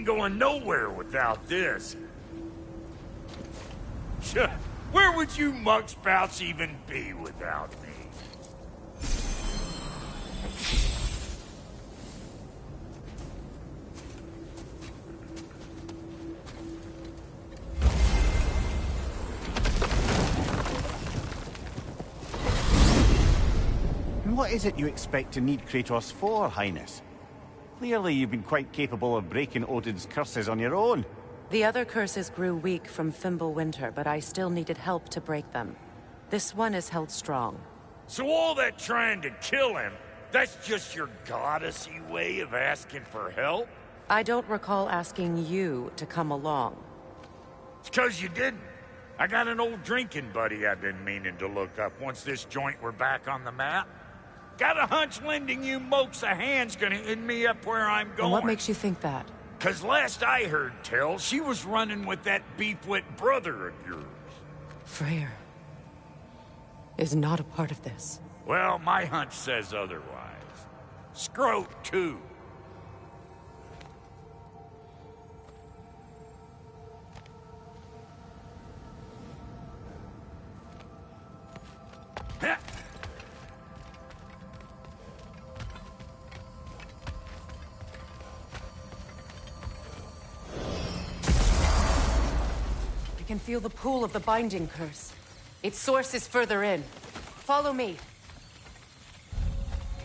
ain't going nowhere without this. Where would you muckspouts even be without me? And what is it you expect to need Kratos for, Highness? Clearly you've been quite capable of breaking Odin's curses on your own. The other curses grew weak from Fimbulwinter, but I still needed help to break them. This one is held strong. So all that trying to kill him, that's just your goddessy way of asking for help? I don't recall asking you to come along. It's 'cause you didn't. I got an old drinking buddy I've been meaning to look up once this joint were back on the map. Got a hunch lending you mokes a hand's gonna end me up where I'm going. And what makes you think that? 'Cause last I heard tell, she was running with that beefwit brother of yours. Freya is not a part of this. Well, my hunch says otherwise. Scroat, too. Heh. I can feel the pull of the binding curse. Its source is further in. Follow me.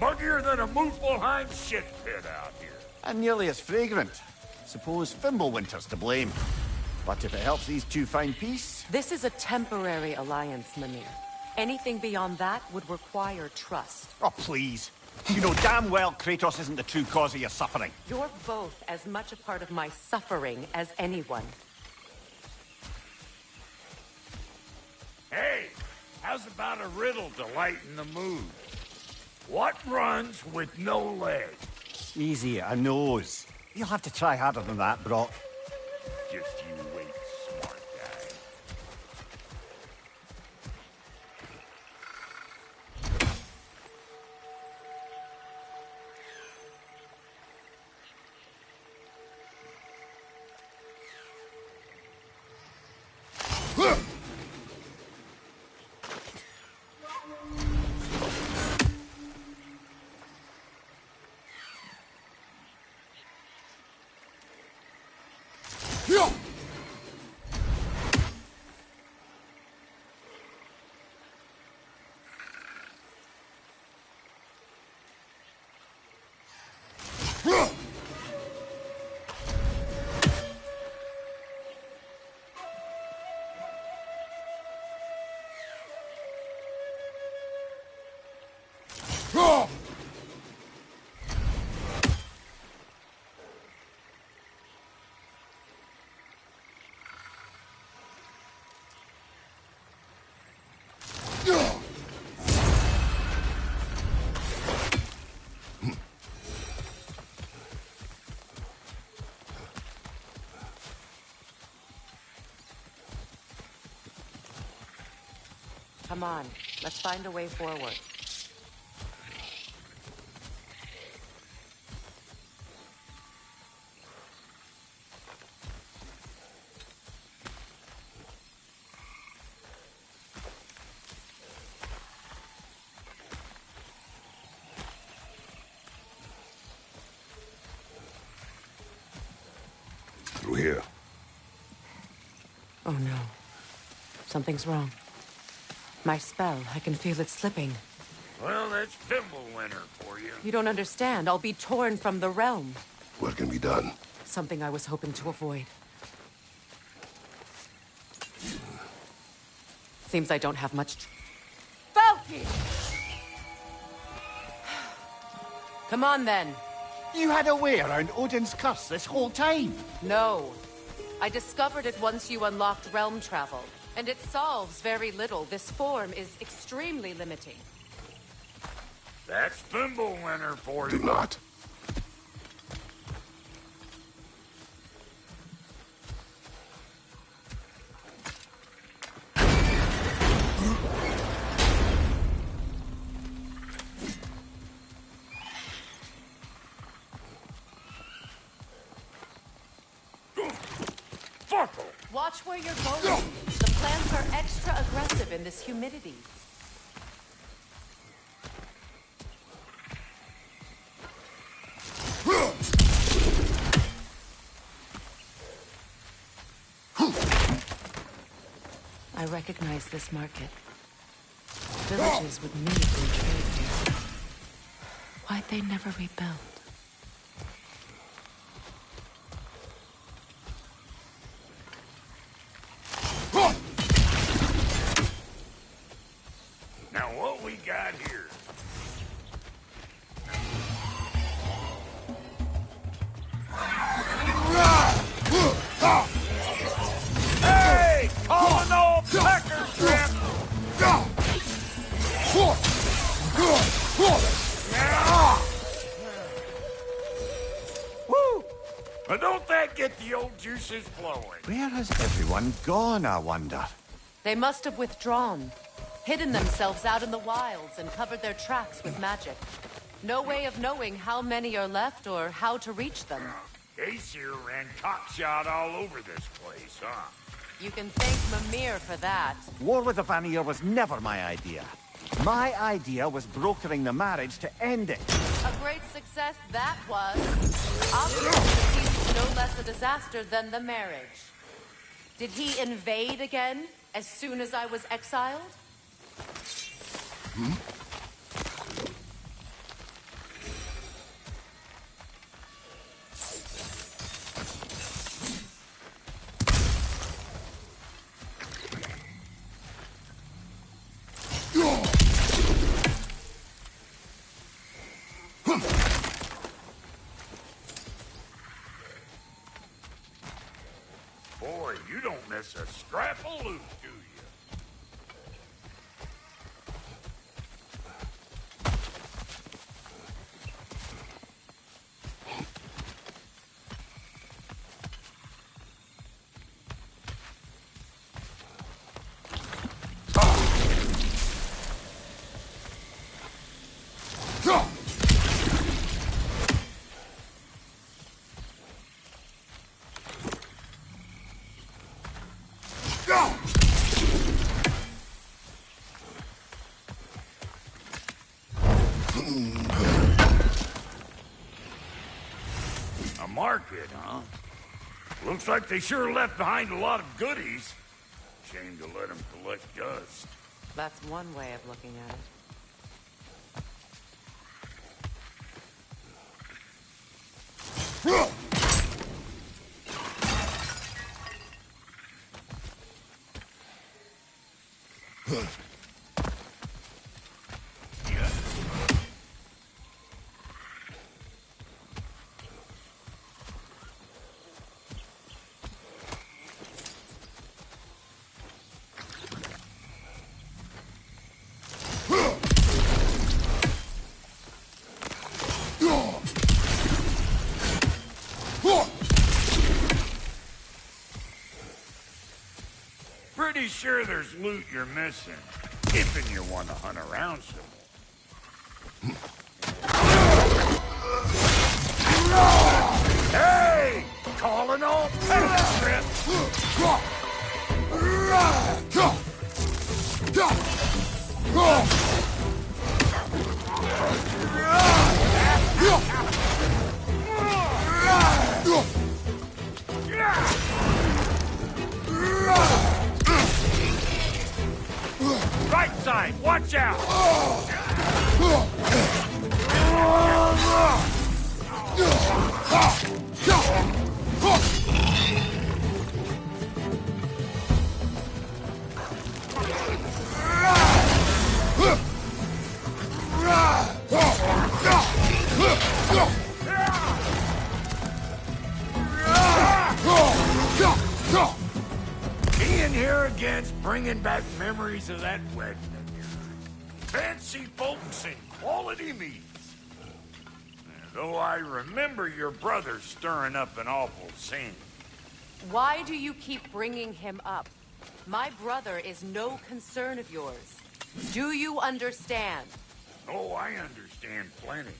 Muggier than a Muspelheim shit pit out here. And nearly as fragrant. Suppose Fimbulwinter's to blame. But if it helps these two find peace... This is a temporary alliance, Mimir. Anything beyond that would require trust. Oh, please. You know damn well Kratos isn't the true cause of your suffering. You're both as much a part of my suffering as anyone. Hey, how's about a riddle to lighten the mood? What runs with no legs? Easy, a nose. You'll have to try harder than that, Brock. Just you wait, smart guy. Come on, let's find a way forward. Through here. Oh no. Something's wrong. My spell, I can feel it slipping. Well, that's Fimbulwinter for you. You don't understand. I'll be torn from the realm. What can be done? Something I was hoping to avoid. Seems I don't have much... Falky! Come on, then. You had a way around Odin's curse this whole time? No. I discovered it once you unlocked realm travel. And it solves very little. This form is extremely limiting. That's Fimbulwinter for you. Do not. Watch where you're going. The plants are extra aggressive in this humidity. I recognize this market. Villages would meet and trade here. Why'd they never rebuild? Now what we got here? Hey! Calling all pecker trip! Woo! But don't that get the old juices flowing? Where has everyone gone, I wonder? They must have withdrawn, hidden themselves out in the wilds and covered their tracks with magic. No way of knowing how many are left or how to reach them. Aesir ran cockshot all over this place, huh? You can thank Mimir for that. War with the Vanir was never my idea. My idea was brokering the marriage to end it. A great success that was. Obviously, the peace was no less a disaster than the marriage. Did he invade again as soon as I was exiled? Boy, you don't miss a scrap of loot, do you? A market, huh? Looks like they sure left behind a lot of goodies. Shame to let them collect dust. That's one way of looking at it. Pretty sure there's loot you're missing, if you want to hunt around some more. Hey! Calling all peasant Right side, watch out! Being here again's bringing back memories of that wedding of yours. Fancy folks and quality meats. Though I remember your brother stirring up an awful scene. Why do you keep bringing him up? My brother is no concern of yours. Do you understand? Oh, I understand plenty.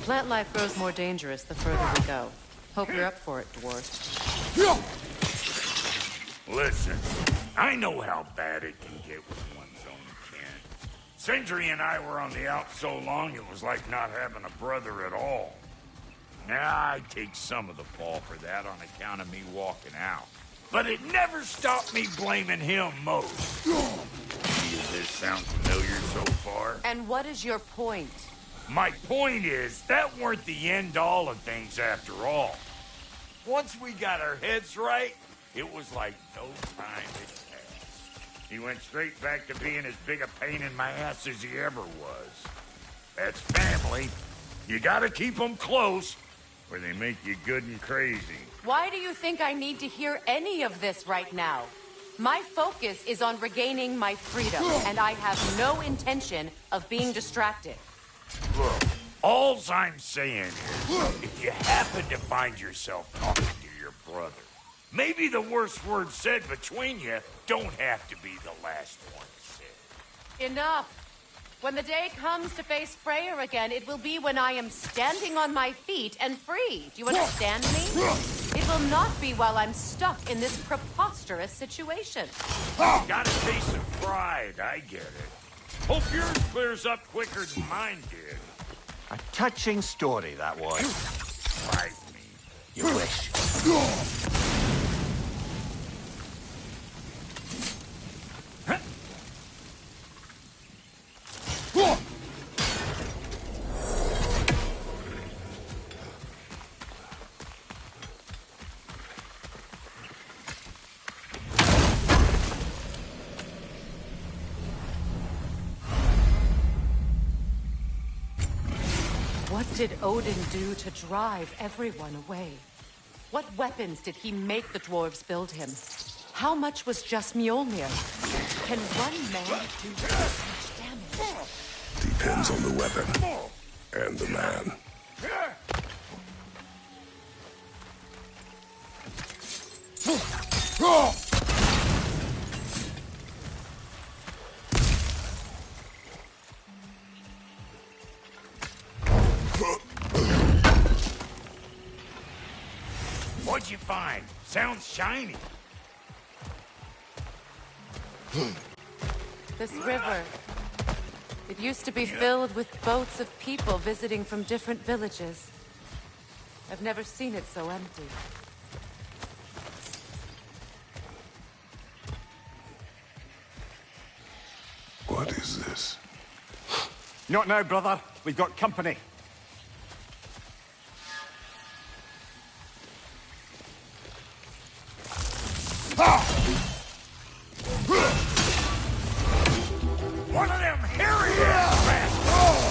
Plant life grows more dangerous the further we go. Hope you're up for it, dwarf. Listen, I know how bad it can get with one's own kin. Sindri and I were on the out so long it was like not having a brother at all. Now, I take some of the fall for that on account of me walking out. But it never stopped me blaming him most. Does this sound familiar so far? And what is your point? My point is, that weren't the end-all of things after all. Once we got our heads right, it was like no time had passed. He went straight back to being as big a pain in my ass as he ever was. That's family. You gotta keep them close, or they make you good and crazy. Why do you think I need to hear any of this right now? My focus is on regaining my freedom, and I have no intention of being distracted. Look, alls I'm saying is, if you happen to find yourself talking to your brother, maybe the worst words said between you don't have to be the last one said. Enough! When the day comes to face Freya again, it will be when I am standing on my feet and free. Do you understand me? It will not be while I'm stuck in this preposterous situation. Got a taste of pride, I get it. Hope yours clears up quicker than mine did. A touching story, that was. Right me. You wish. What did Odin do to drive everyone away? What weapons did he make the dwarves build him? How much was just Mjolnir? Can one man do this much damage? Depends on the weapon and the man. What'd you find? Sounds shiny. This river. It used to be filled with boats of people visiting from different villages. I've never seen it so empty. What is this? Not now, brother. We've got company. One of them hairy ass rascals!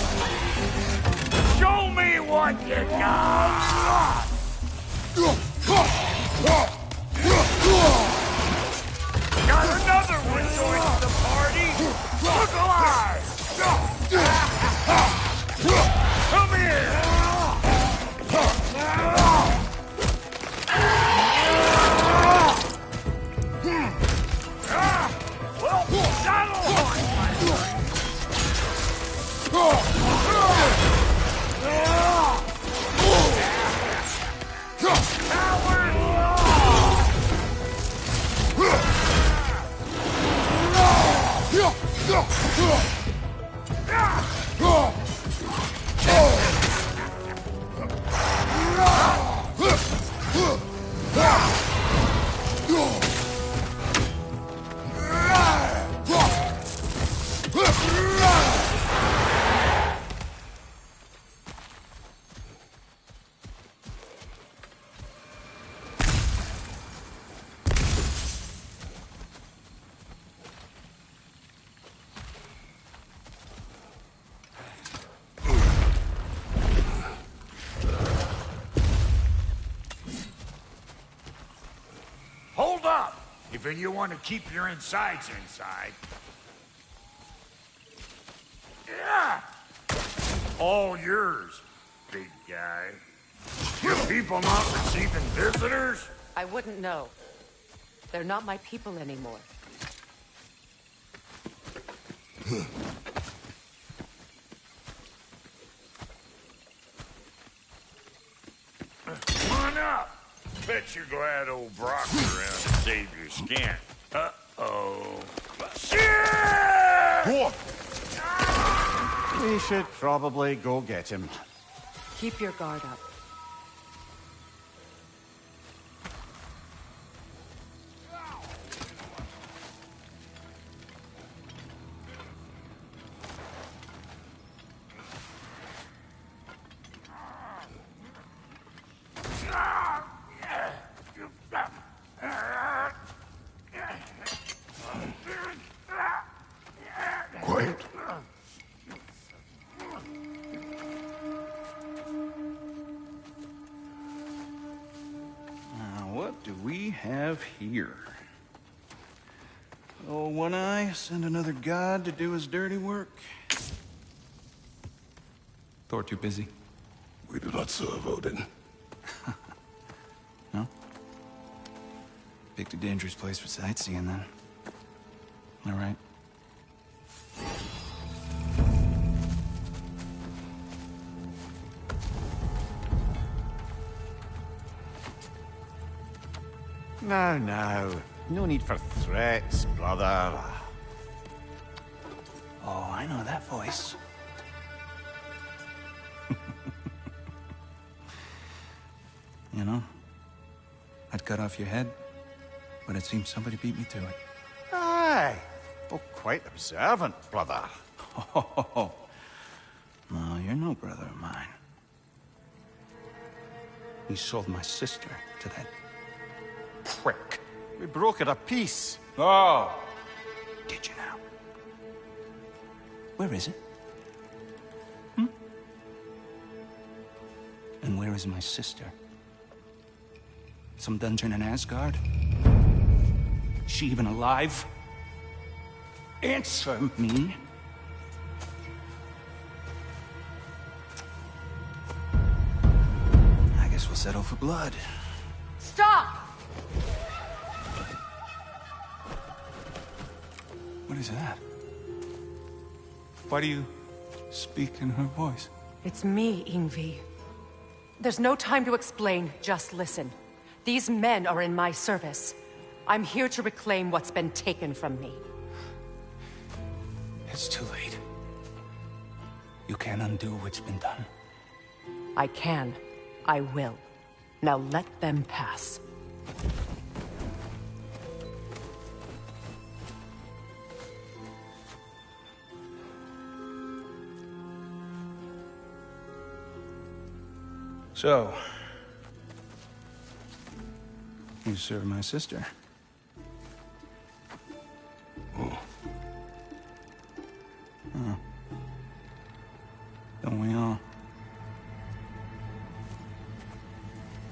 Show me what you got! Got another one joining the party! Look alive! Come here! Well, saddle horse, my friend! Hold up! If you want to keep your insides inside. Yeah! All yours, big guy. Your people not receiving visitors? I wouldn't know. They're not my people anymore. Bet you're glad old Brock's around to save your skin. Uh-oh. Shit! We should probably go get him. Keep your guard up. Quiet. What do we have here? Oh, One Eye, send another god to do his dirty work. Thor too busy? We do not serve Odin. No? Picked a dangerous place for sightseeing, then. All right. Now. No need for threats, brother. Oh, I know that voice. You know, I'd cut off your head, but it seems somebody beat me to it. Aye. Oh, quite observant, brother. Oh, no, you're no brother of mine. You sold my sister to that prick. We broke it a piece. Oh! Did you now? Where is it? And where is my sister? Some dungeon in Asgard? Is she even alive? Answer me. I guess we'll settle for blood. Stop! What is that? Why do you speak in her voice? It's me, Ingvi. There's no time to explain, just listen. These men are in my service. I'm here to reclaim what's been taken from me. It's too late. You can't undo what's been done. I can. I will. Now let them pass. So, you serve my sister. Oh. Oh. Don't we all?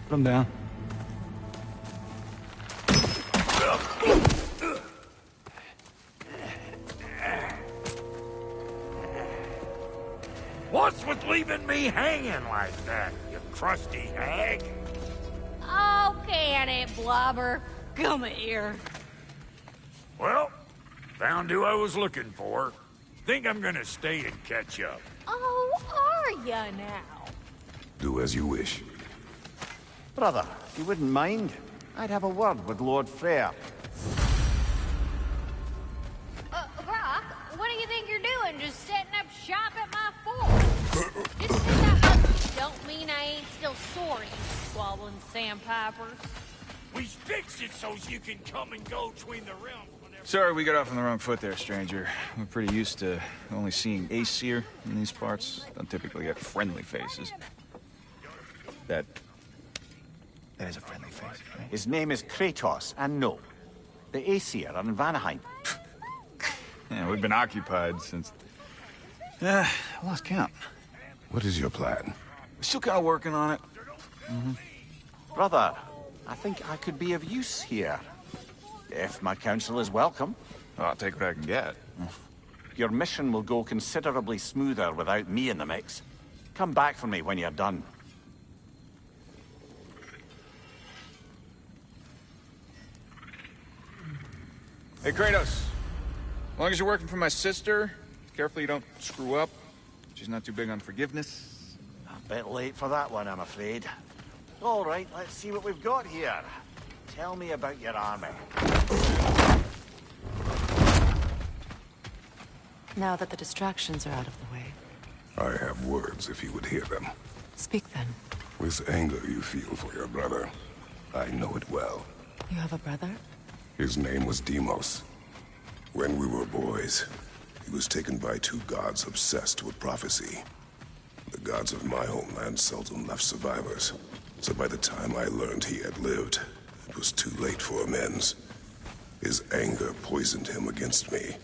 Put him down. What's with leaving me hanging like that, you crusty hag? Oh, can it, Blobber? Come here. Well, found who I was looking for. Think I'm gonna stay and catch up. Oh, are ya now? Do as you wish. Brother, if you wouldn't mind, I'd have a word with Lord Freya. Brock, what do you think you're doing? Just setting up shop at my fort? Just because I don't mean I ain't still sore, you squabbling sandpipers. We fixed it so you can come and go between the realms whenever... Sorry we got off on the wrong foot there, stranger. We're pretty used to only seeing Aesir in these parts. Don't typically get friendly faces. That is a friendly face, right? His name is Kratos, and no, the Aesir are in Vanaheim. Yeah, we've been occupied since... I lost count. What is your plan? We're still kind of working on it. Brother, I think I could be of use here. If my counsel is welcome. Well, I'll take what I can get. Your mission will go considerably smoother without me in the mix. Come back for me when you're done. Hey, Kratos. As long as you're working for my sister, careful you don't screw up. She's not too big on forgiveness. A bit late for that one, I'm afraid. All right, let's see what we've got here. Tell me about your army. Now that the distractions are out of the way, I have words if you would hear them. speak then. This anger you feel for your brother, I know it well. You have a brother? His name was Deimos. When we were boys, he was taken by two gods obsessed with prophecy. The gods of my homeland seldom left survivors, so by the time I learned he had lived, it was too late for amends. His anger poisoned him against me.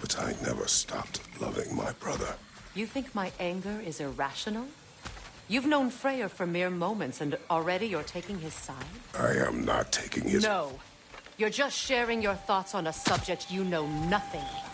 But I never stopped loving my brother. You think my anger is irrational? You've known Freya for mere moments, and already you're taking his side? I am not taking his... No. You're just sharing your thoughts on a subject you know nothing about.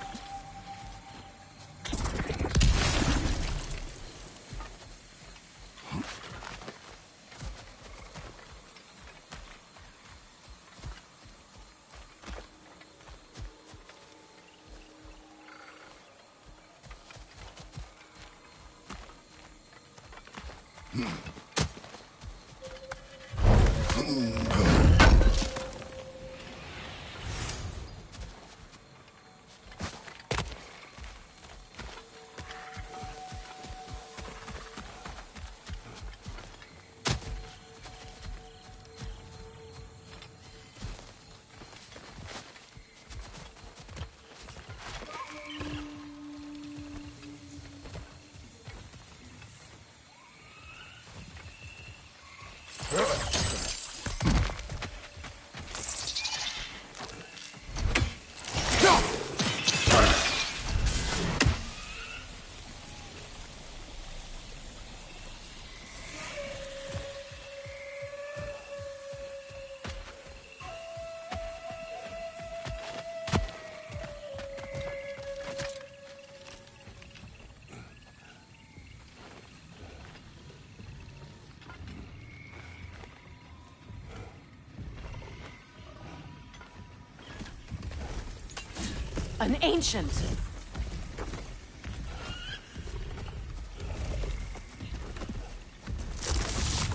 An ancient!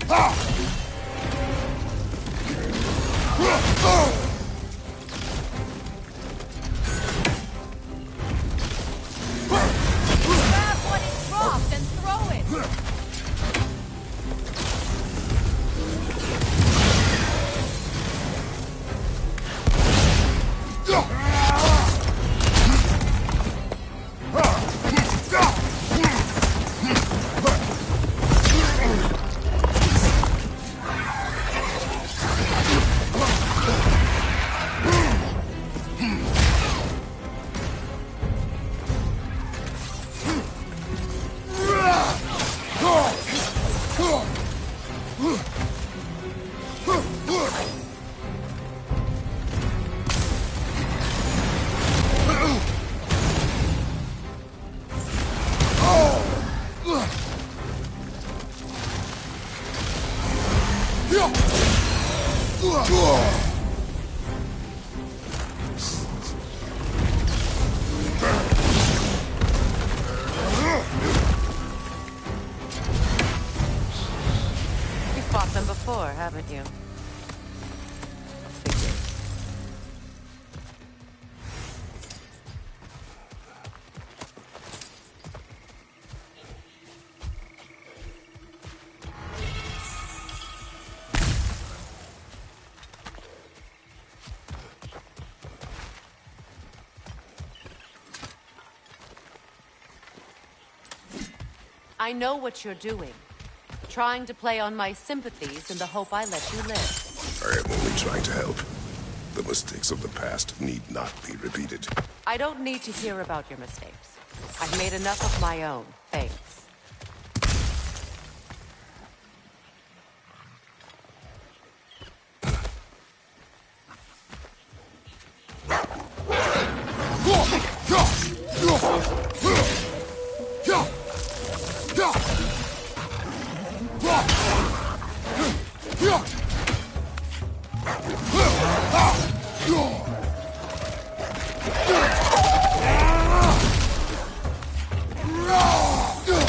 Grab what is dropped and throw it! You've fought them before, haven't you? Figured. I know what you're doing. Trying to play on my sympathies in the hope I let you live. I am only trying to help. The mistakes of the past need not be repeated. I don't need to hear about your mistakes. I've made enough of my own, thanks. No!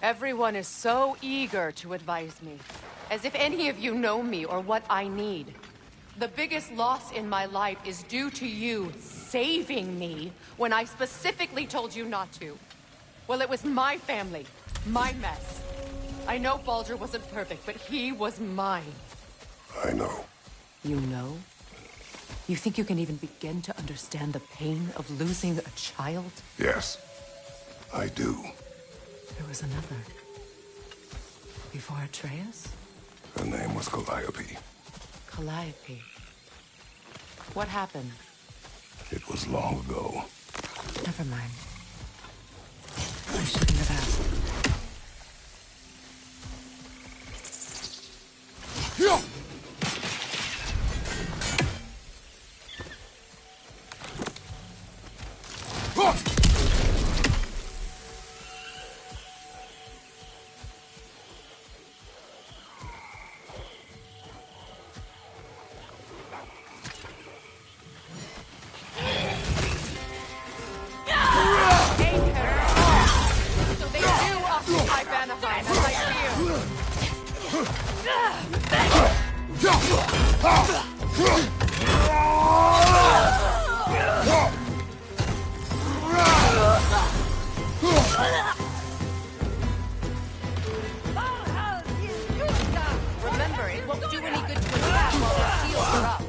Everyone is so eager to advise me, as if any of you know me or what I need. The biggest loss in my life is due to you saving me when I specifically told you not to. Well, it was my family, my mess. I know Baldur wasn't perfect, but he was mine. I know. You know? You think you can even begin to understand the pain of losing a child? Yes, I do. There was another. Before Atreus? Her name was Calliope. Calliope. What happened? It was long ago. Never mind. I shouldn't have asked. Remember, it won't do any good to attack while their shields are up.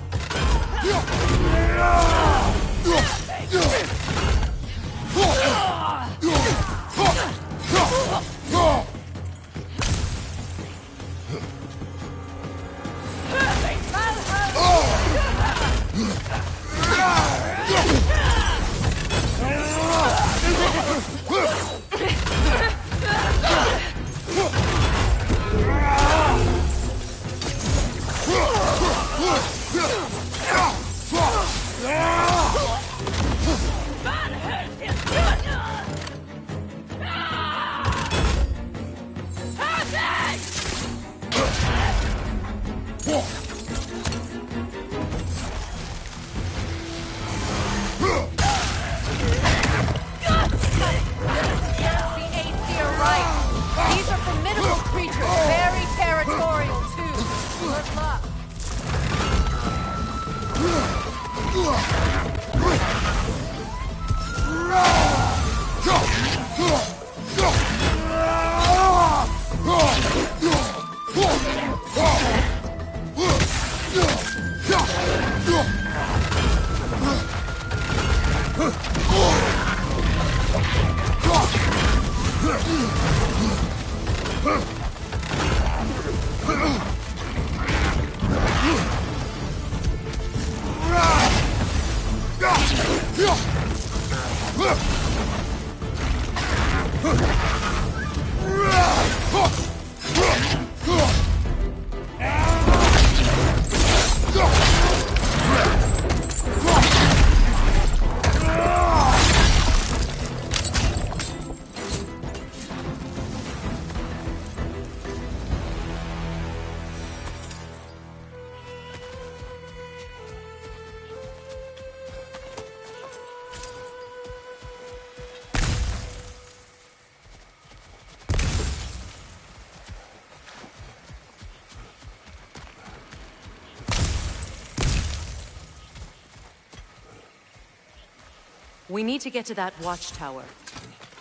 We need to get to that watchtower.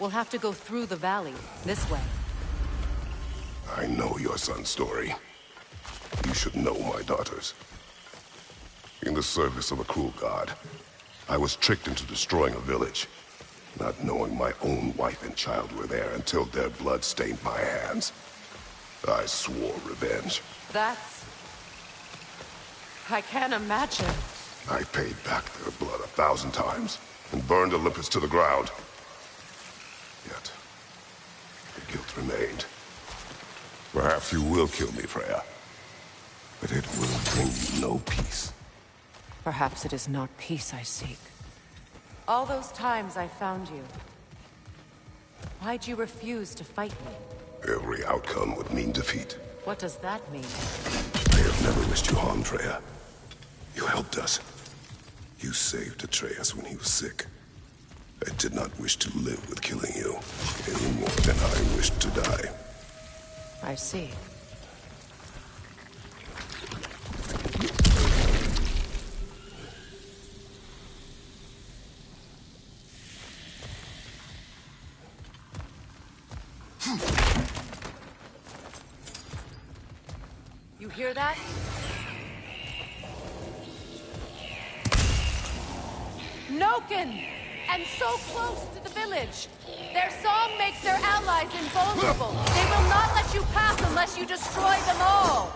We'll have to go through the valley, this way. I know your son's story. You should know my daughter's. In the service of a cruel god, I was tricked into destroying a village, not knowing my own wife and child were there until their blood stained my hands. I swore revenge. That's... I can't imagine. I paid back their blood 1,000 times and burned Olympus to the ground. Yet, the guilt remained. Perhaps you will kill me, Freya, but it will bring you no peace. Perhaps it is not peace I seek. All those times I found you, why'd you refuse to fight me? Every outcome would mean defeat. What does that mean? I have never wished you harm, Freya. You helped us. You saved Atreus when he was sick. I did not wish to live with killing you, any more than I wished to die. I see. You hear that? Noken! And so close to the village! Their song makes their allies invulnerable! They will not let you pass unless you destroy them all!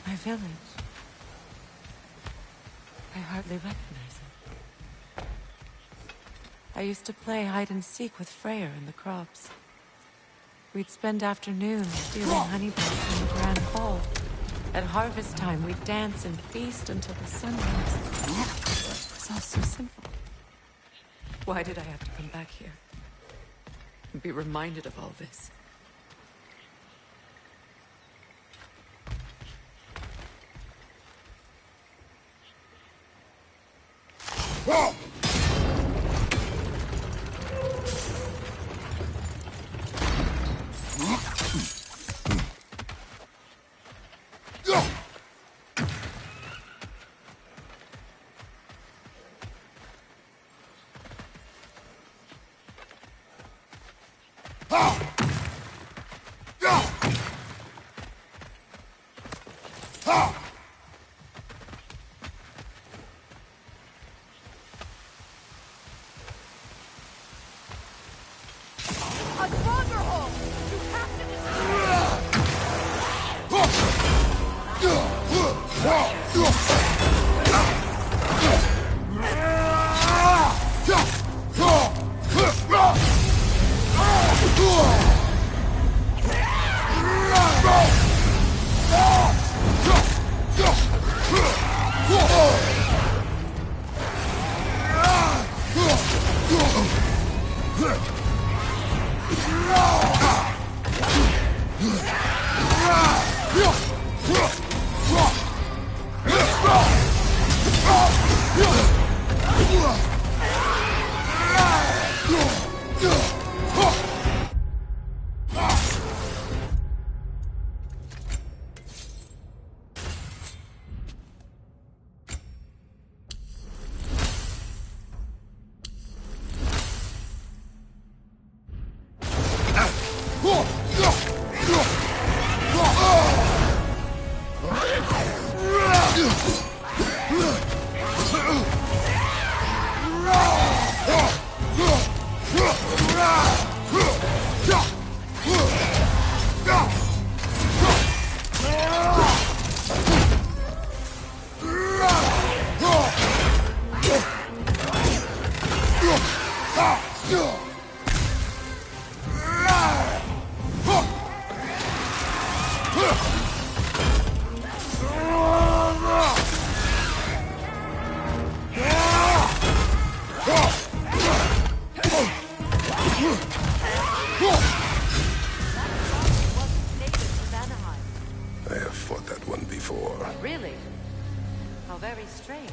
My village. I hardly recognize it. I used to play hide and seek with Freya in the crops. We'd spend afternoons stealing honey buns from the grand hall. At harvest time, we'd dance and feast until the sun rose. It was all so simple. Why did I have to come back here? And be reminded of all this? Really? How very strange.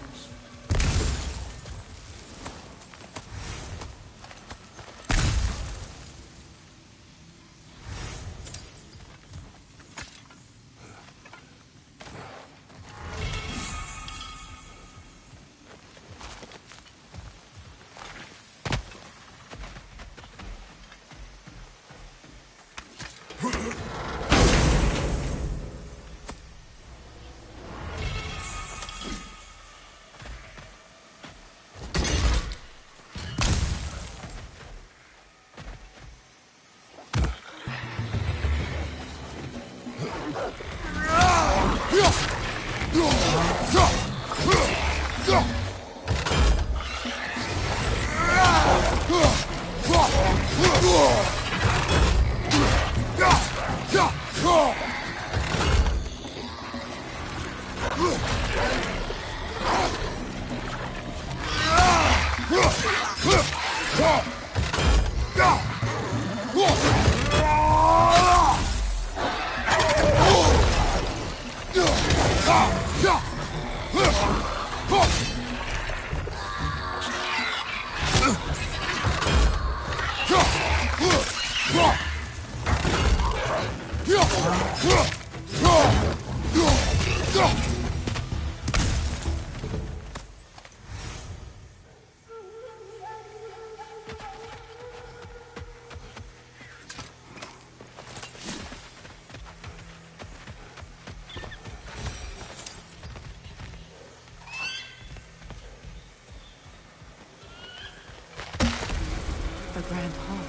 The Grand Hall.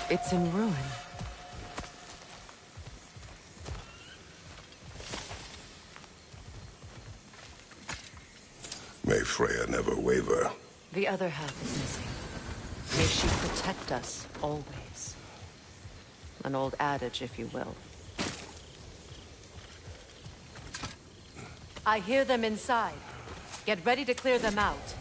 It's in ruin. May Freya never waver. The other half is missing. May she protect us, always. An old adage, if you will. I hear them inside. Get ready to clear them out.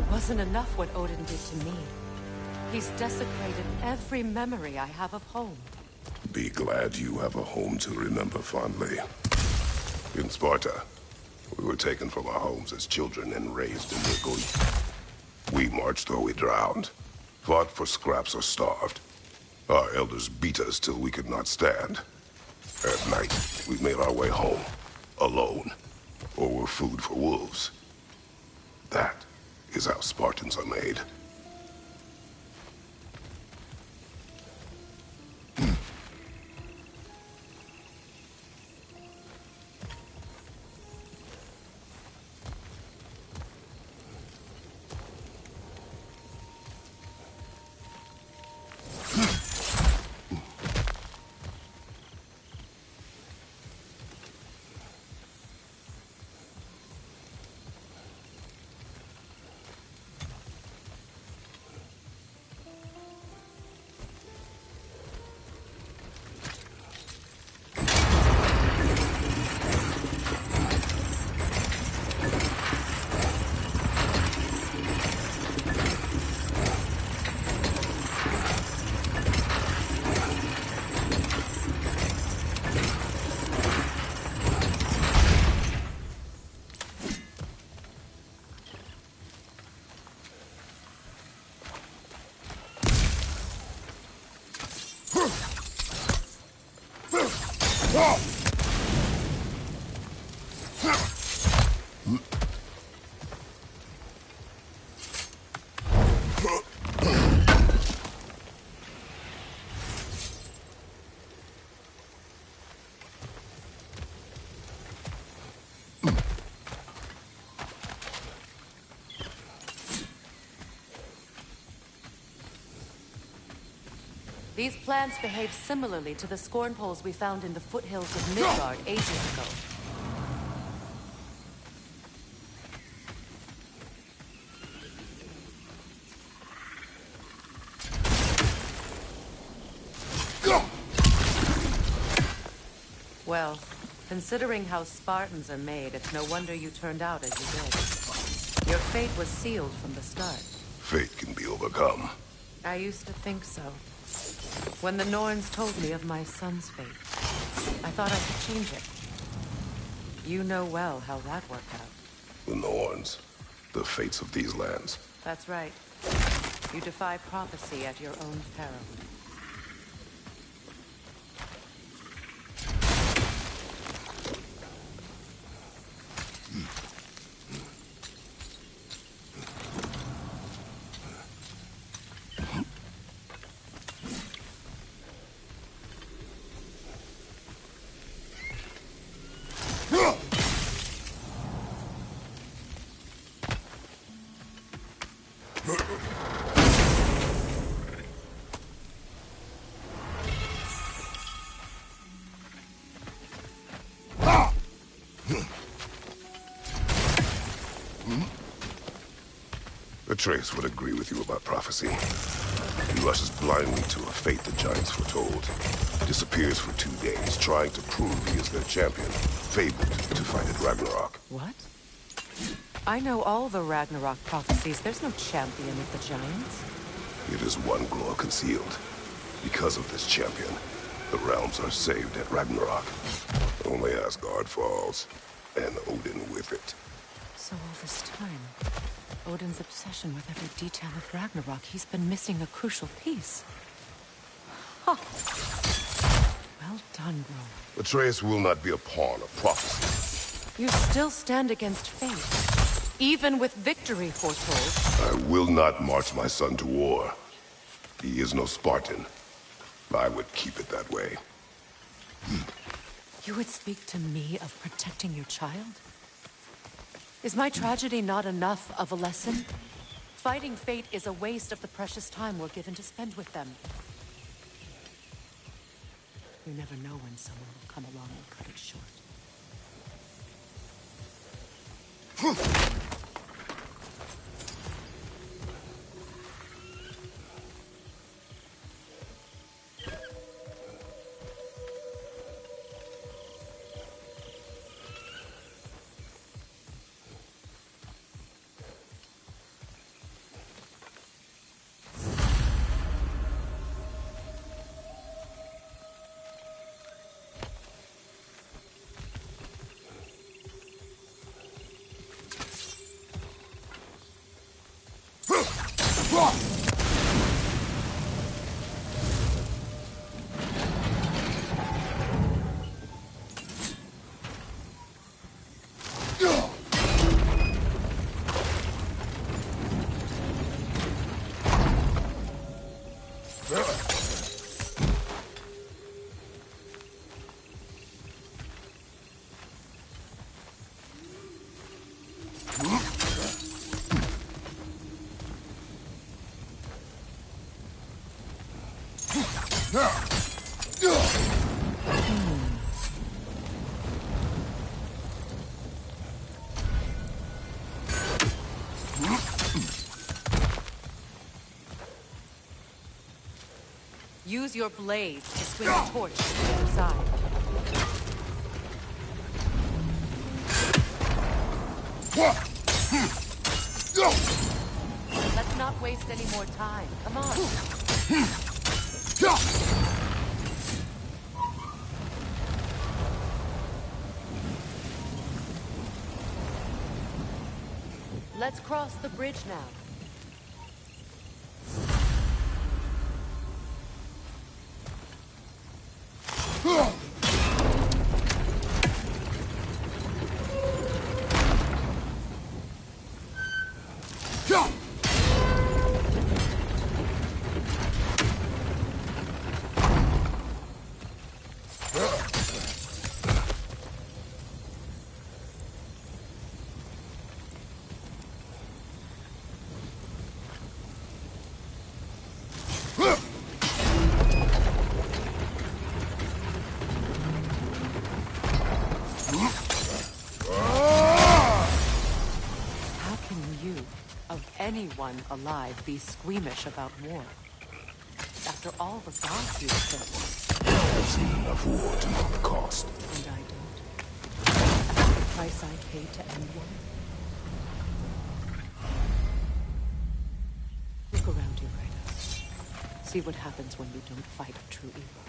Wasn't enough what Odin did to me. He's desecrated every memory I have of home. Be glad you have a home to remember fondly. In Sparta, we were taken from our homes as children and raised in their glee. We marched or we drowned, fought for scraps or starved. Our elders beat us till we could not stand. At night, we made our way home, alone, or were food for wolves. That is how Spartans are made. These plants behave similarly to the scorn poles we found in the foothills of Midgard ages ago. Well, considering how Spartans are made, it's no wonder you turned out as you did. Your fate was sealed from the start. Fate can be overcome. I used to think so. When the Norns told me of my son's fate, I thought I could change it. You know well how that worked out. The Norns. The fates of these lands. That's right. You defy prophecy at your own peril. Atreus would agree with you about prophecy. He rushes blindly to a fate the giants foretold. Disappears for 2 days, trying to prove he is their champion. Fabled to fight at Ragnarok. What? I know all the Ragnarok prophecies. There's no champion of the giants. It is one glow concealed. Because of this champion, the realms are saved at Ragnarok. Only Asgard falls, and Odin with it. So all this time, Odin's obsession with every detail of Ragnarok, he's been missing a crucial piece. Huh. Well done, Bro. Atreus will not be a pawn of prophecy. You still stand against fate, even with victory foretold. I will not march my son to war. He is no Spartan. I would keep it that way. You would speak to me of protecting your child? Is my tragedy not enough of a lesson? Fighting fate is a waste of the precious time we're given to spend with them. You never know when someone will come along and cut it short. Use your blades to swing the torch to the other side. Let's not waste any more time. Come on. Let's cross the bridge now. Anyone alive be squeamish about war? After all the gods you've killed. I've seen enough war to know the cost. And I don't. After the price I paid to end one. Look around you, Kratos. See what happens when you don't fight true evil.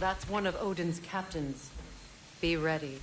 That's one of Odin's captains. Be ready.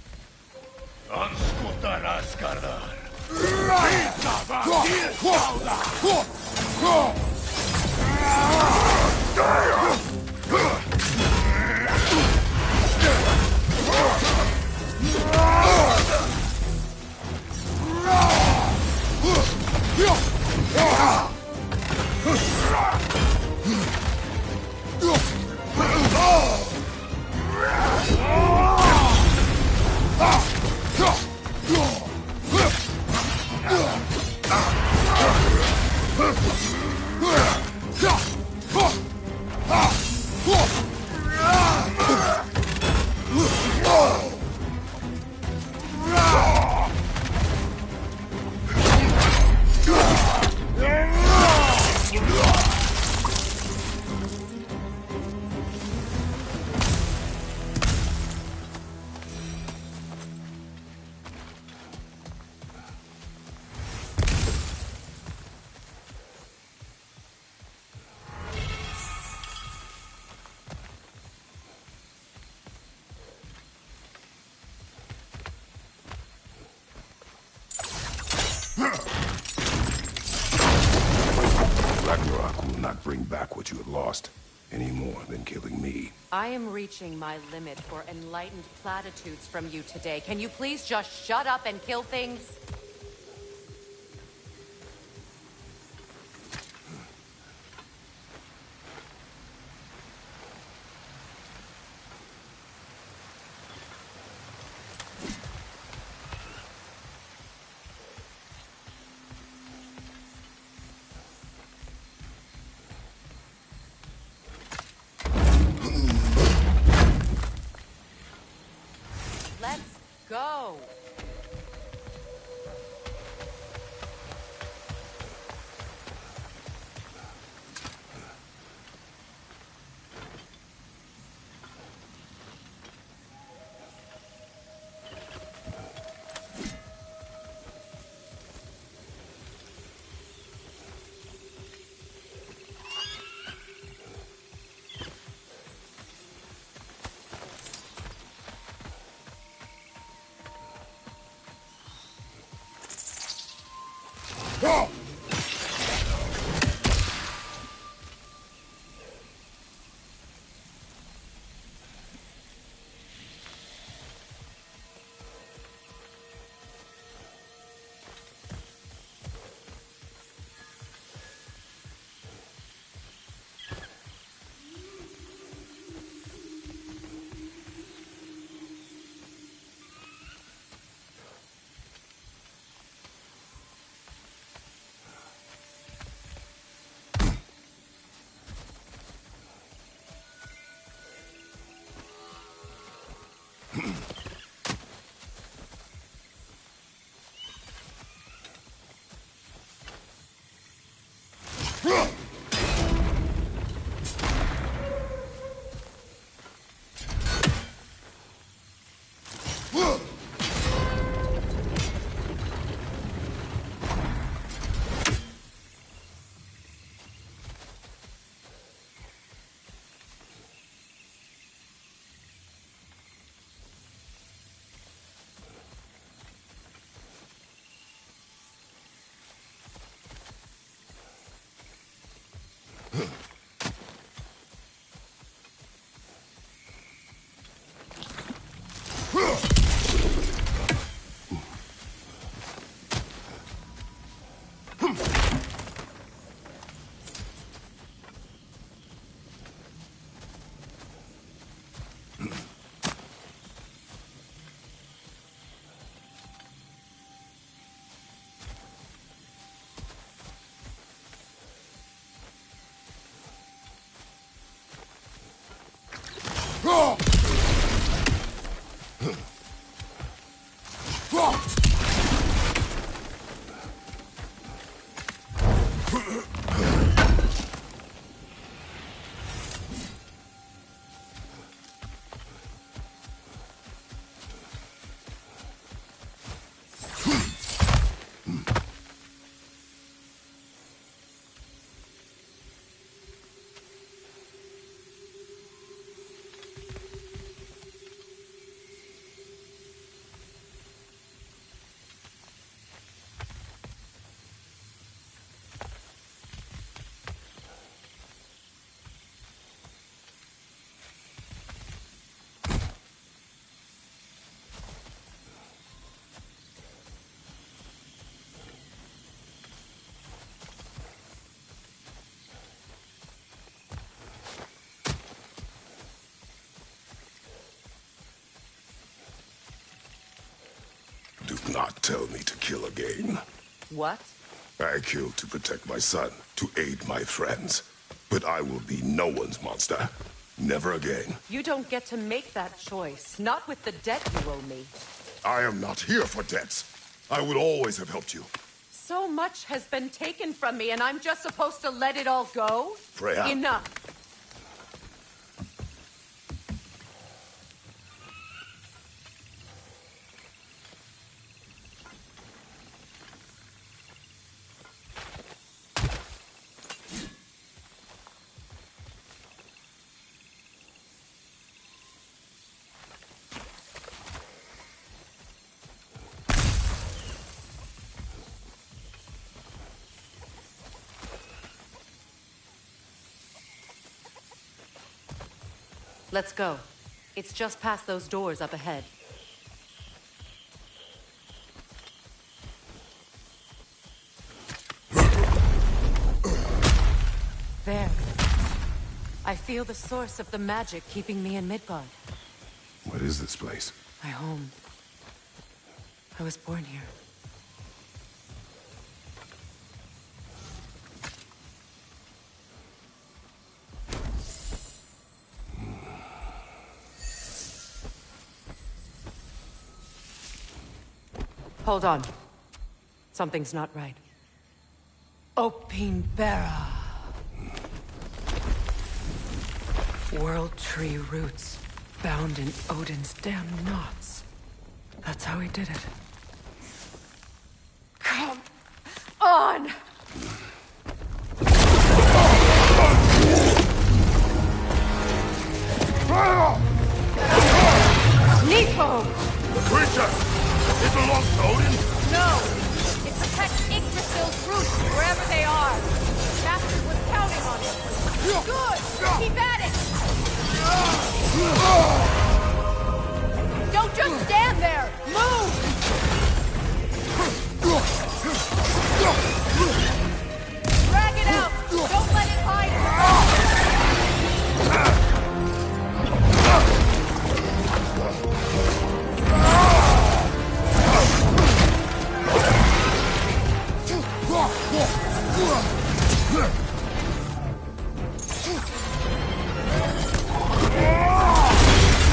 Ragnarok will not bring back what you have lost, any more than killing me. I am reaching my limit for enlightened platitudes from you today. Can you please just shut up and kill things? Let's go. Do not tell me to kill again. What? I killed to protect my son, to aid my friends. But I will be no one's monster. Never again. You don't get to make that choice. Not with the debt you owe me. I am not here for debts. I would always have helped you. So much has been taken from me, and I'm just supposed to let it all go? Freya. Enough. Let's go. It's just past those doors up ahead. There. I feel the source of the magic keeping me in Midgard. What is this place? My home. I was born here. Hold on. Something's not right. Opinbera. World tree roots bound in Odin's damn knots. That's how he did it. Come on! Nepo! The creature! It belongs to Odin? No! It protects Yggdrasil's roots wherever they are. Master was counting on it. Good! Keep at it! Don't just stand there! Move! Drag it out! Don't let it hide in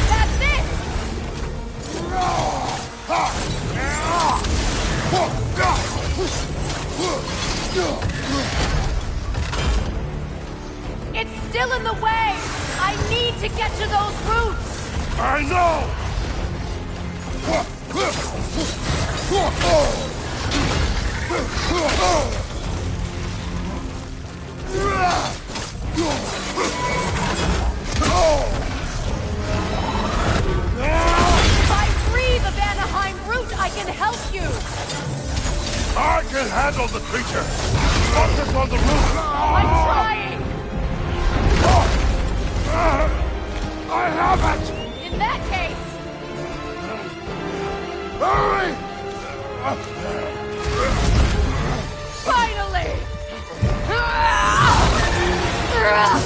That's it! It's still in the way! I need to get to those roots! I know! If I free the Vanaheim root, I can help you! I can handle the creature! Focus on the roof! I'm trying! You are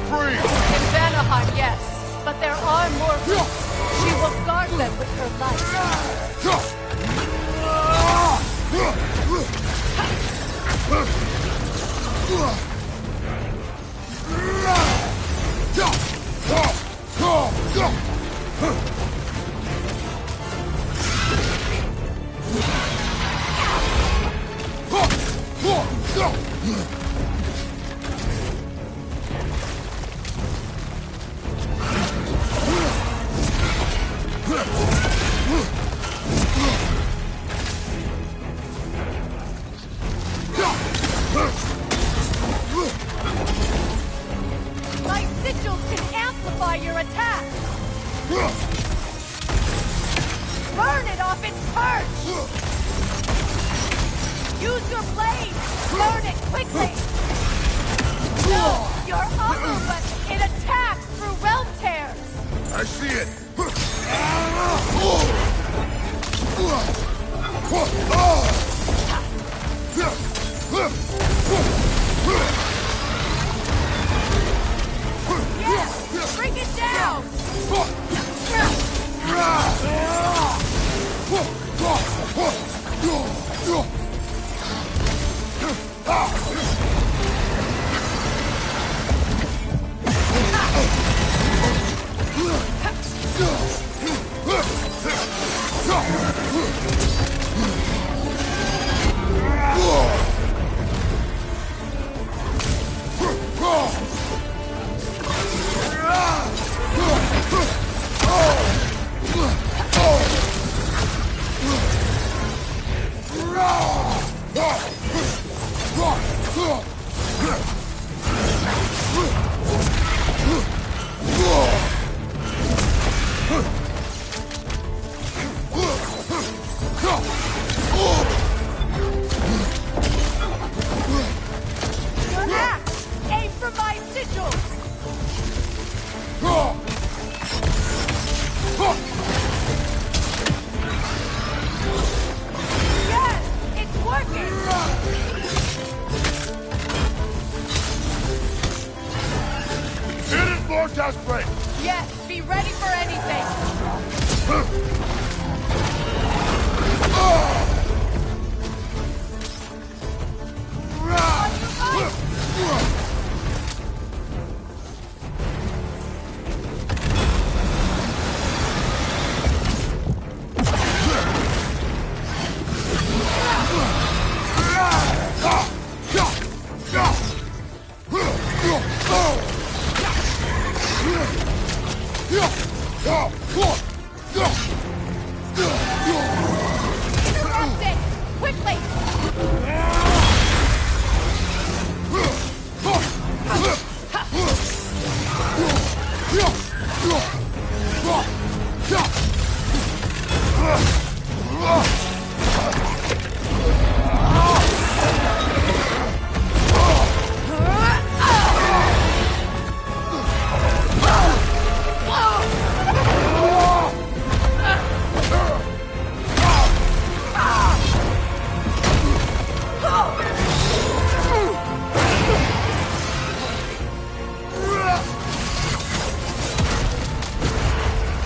free! In Vanaheim, yes. But there are more. She will guard them with her life. My sigils can amplify your attack! Burn it off its perch! Use your blade! Burn it quickly! No! Your other weapon! It attacks through realm tears! I see it! Yes! Bring it down! Your axe! Aim for my sigils! Yes! It's working! It is more desperate! Yes, be ready for anything! Interrupt it! Quickly!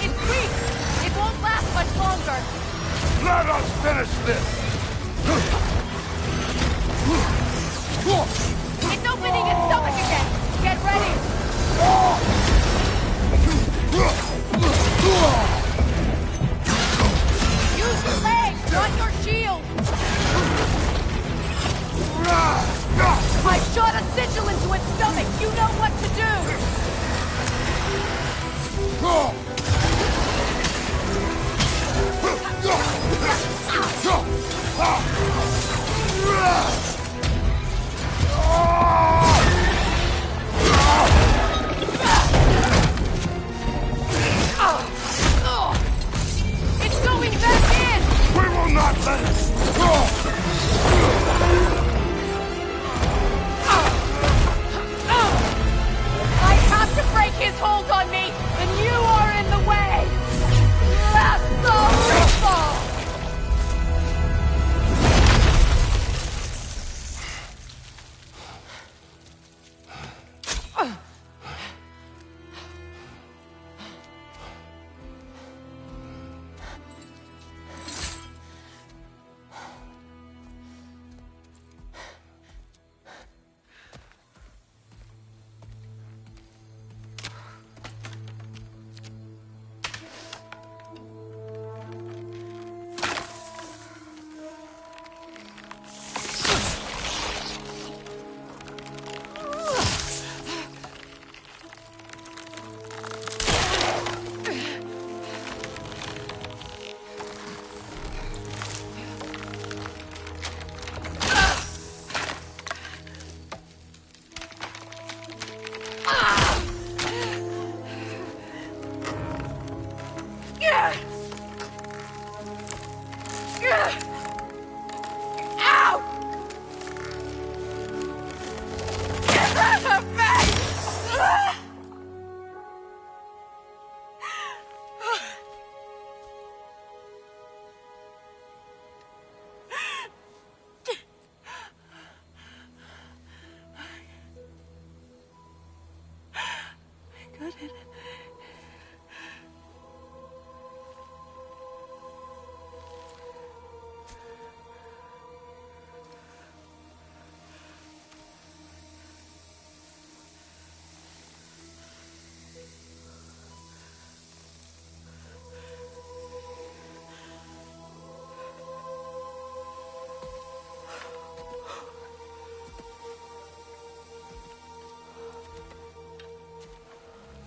It's weak! It won't last much longer! Let us finish this! It's opening its stomach again! Get ready! Use your legs, not your shield! I shot a sigil into its stomach! You know what to do!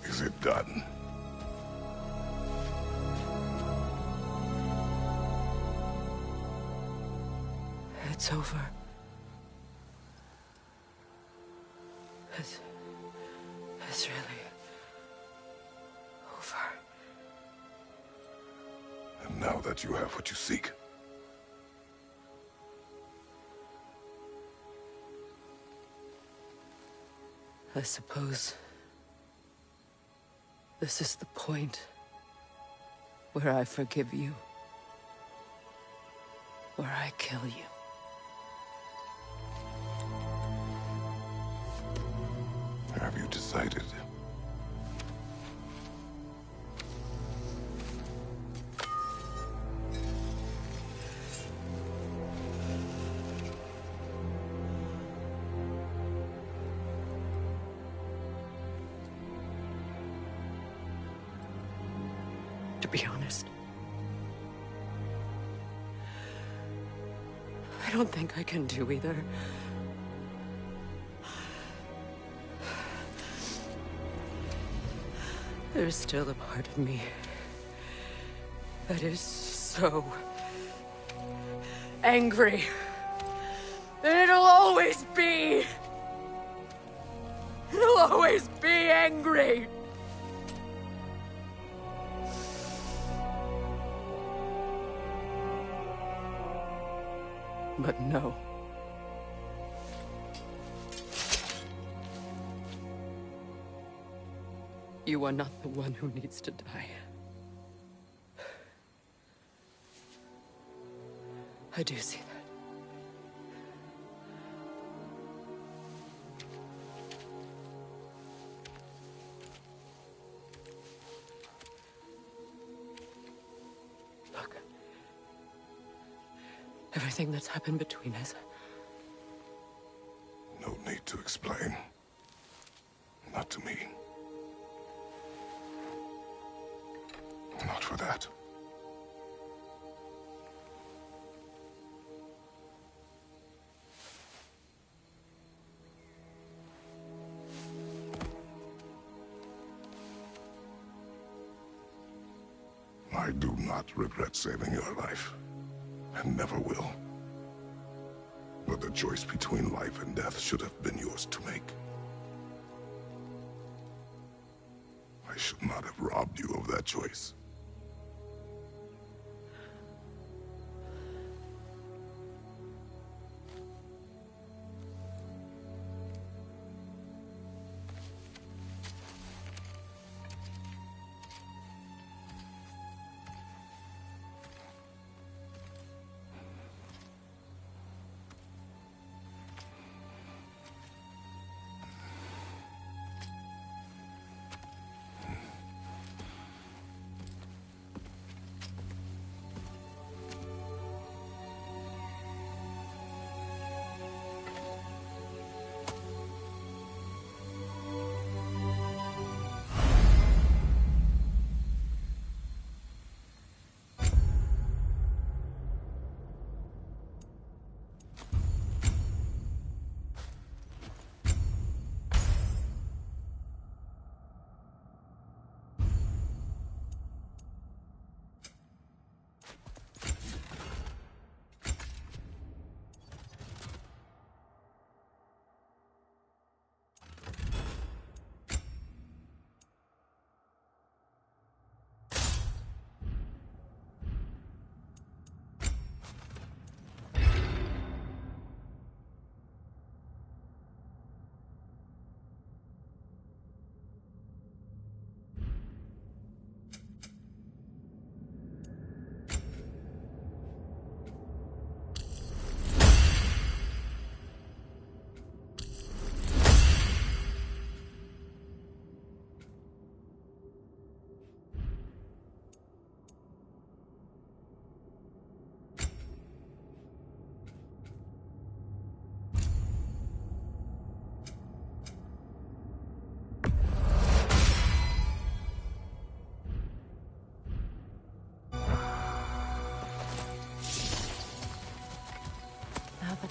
Is it done? It's over. It's really over. And now that you have what you seek, I suppose this is the point where I forgive you, where I kill you. have you decided? To be honest, I don't think I can do either. There's still a part of me that is so angry. And it'll always be. It'll always be angry. But no. You are not the one who needs to die. I do see that. Look. Everything that's happened between us. No need to explain. Not to me. Not for that. I do not regret saving your life, and never will. But the choice between life and death should have been yours to make. I should not have robbed you of that choice.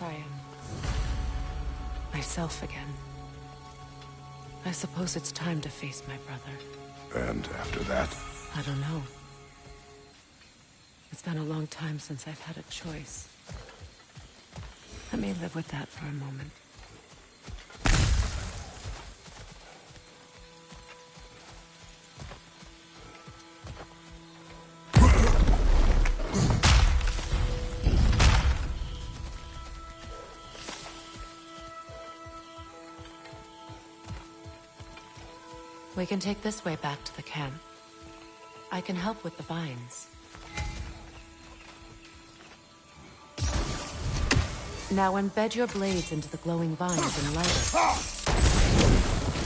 I am myself again. I suppose it's time to face my brother. And after that? I don't know. It's been a long time since I've had a choice. Let me live with that for a moment. We can take this way back to the camp. I can help with the vines. Now embed your blades into the glowing vines and light it.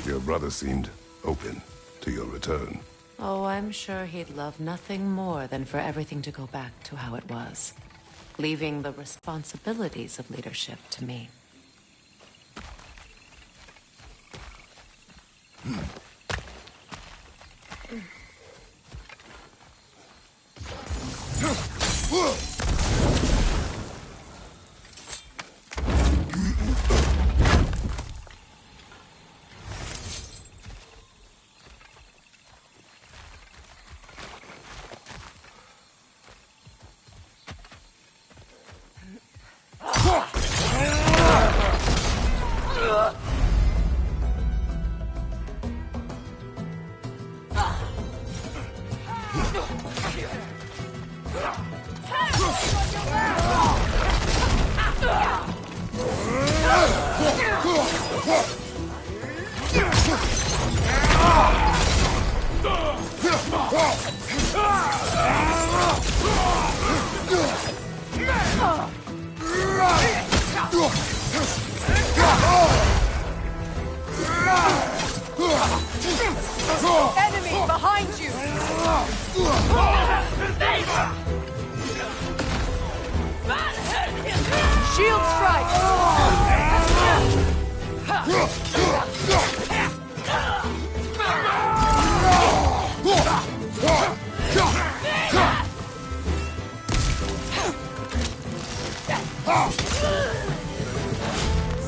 Your brother seemed open to your return. Oh, I'm sure he'd love nothing more than for everything to go back to how it was, leaving the responsibilities of leadership to me. Enemy behind you! Shield strike!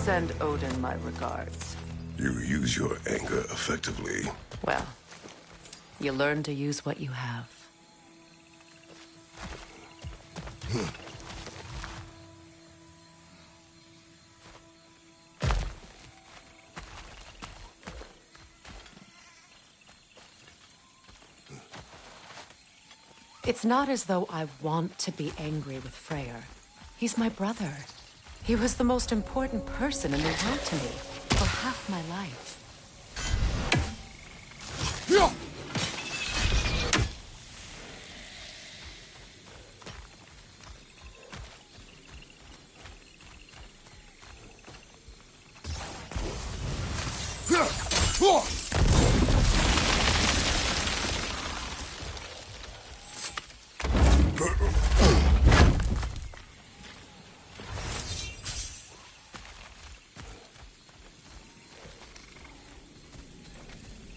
Send Odin my regards. You use your anger effectively. Well, you learn to use what you have. It's not as though I want to be angry with Freya. He's my brother. He was the most important person in the world to me for half my life.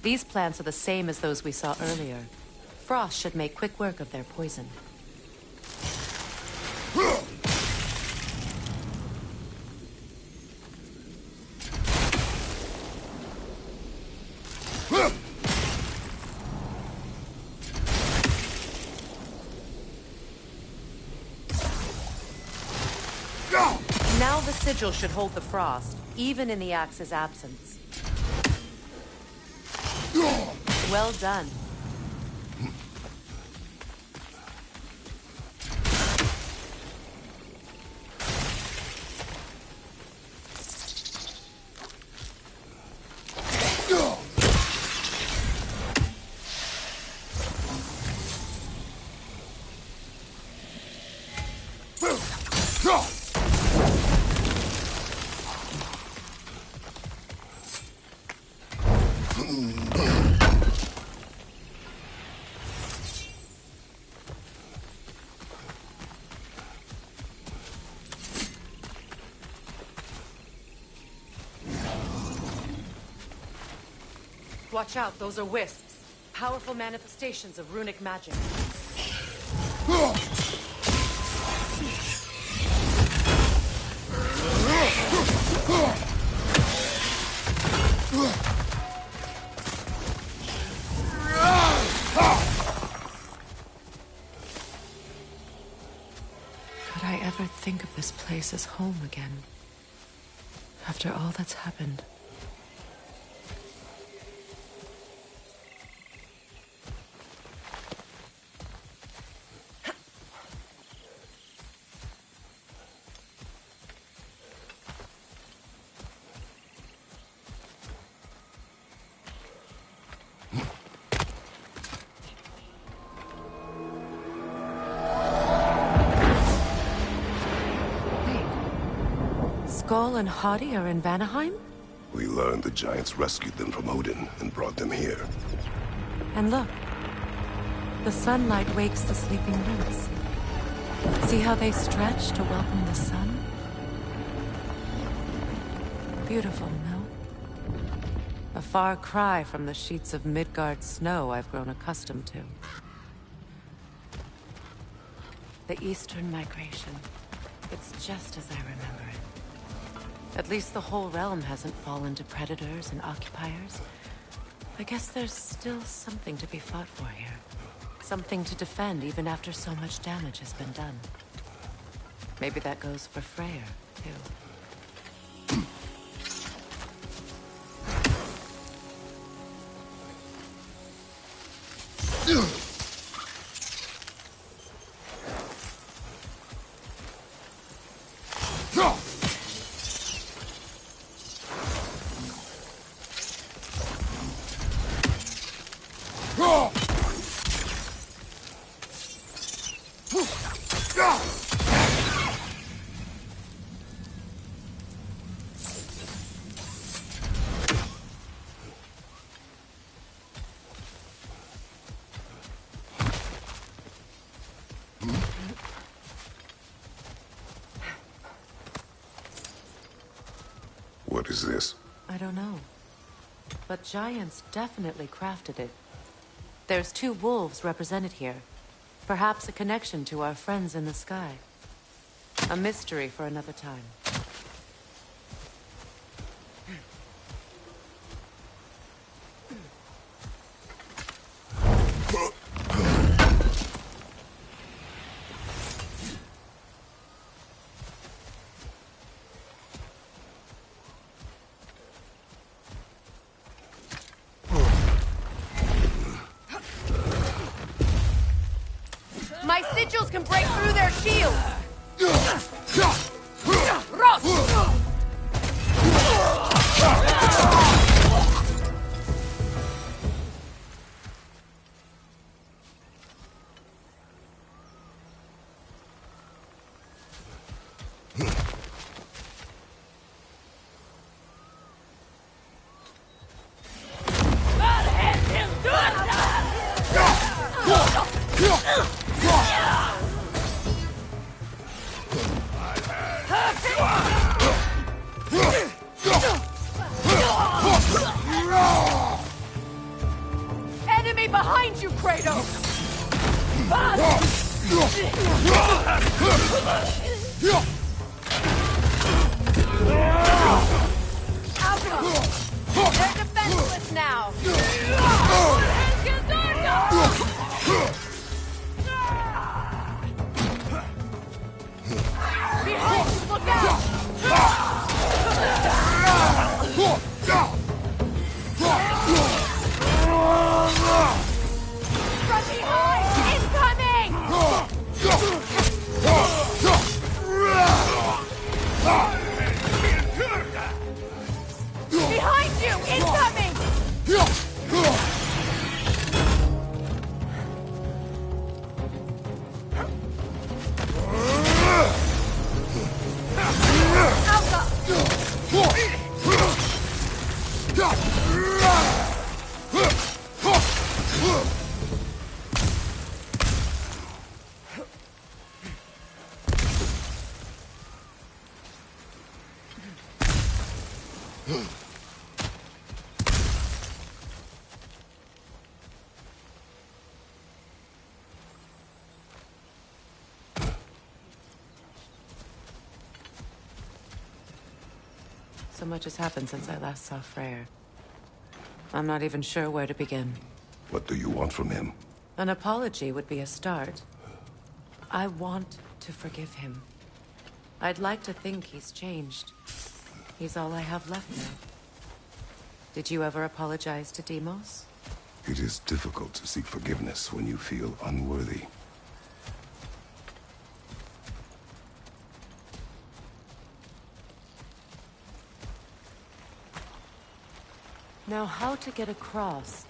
These plants are the same as those we saw earlier. Frost should make quick work of their poison. Now the sigil should hold the frost, even in the axe's absence. Well done. Watch out, those are wisps. Powerful manifestations of runic magic. Could I ever think of this place as home again? After all that's happened. Skoll and Hadi are in Vanaheim? We learned the giants rescued them from Odin and brought them here. And look. The sunlight wakes the sleeping roots. See how they stretch to welcome the sun? Beautiful, no? A far cry from the sheets of Midgard snow I've grown accustomed to. The Eastern Migration. It's just as I remember it. At least the whole realm hasn't fallen to predators and occupiers. I guess there's still something to be fought for here. Something to defend even after so much damage has been done. Maybe that goes for Freya, too. What is this? I don't know. But giants definitely crafted it. There's 2 wolves represented here. Perhaps a connection to our friends in the sky. A mystery for another time. My sigils can break through their shields! Ross! Enemy behind you, Kratos! They're defenseless now! Behind you, look out! From behind! Incoming! Behind you! Incoming! So much has happened since I last saw Freyr. I'm not even sure where to begin. What do you want from him? An apology would be a start. I want to forgive him. I'd like to think he's changed. He's all I have left now. Did you ever apologize to Deimos? It is difficult to seek forgiveness when you feel unworthy. Now, how to get across?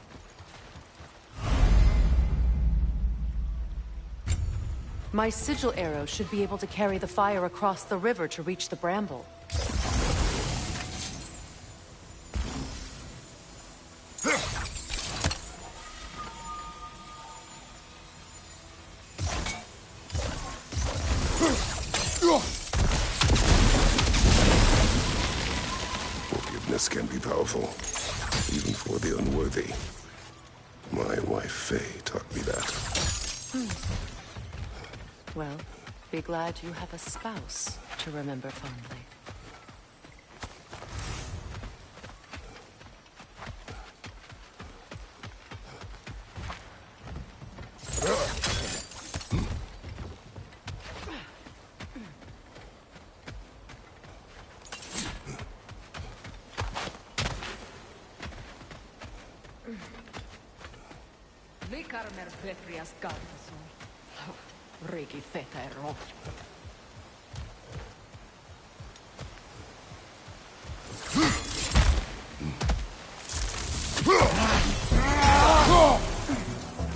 My sigil arrow should be able to carry the fire across the river to reach the bramble. Forgiveness can be powerful, even for the unworthy. My wife, Faye, taught me that. Well, be glad you have a spouse to remember fondly.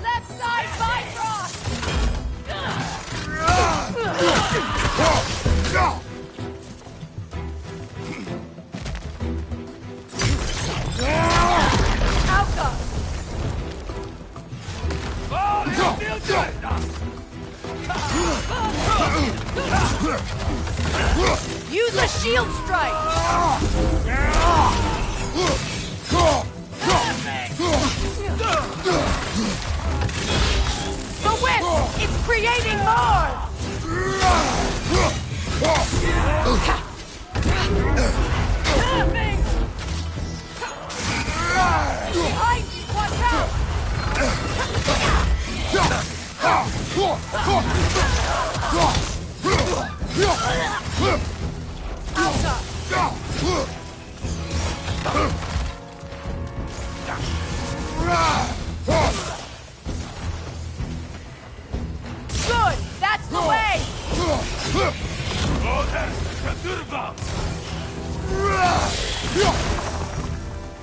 Left side, Bifrost! Use a shield strike! The whip! It's creating more! Behind you! Watch out! Good! That's the way!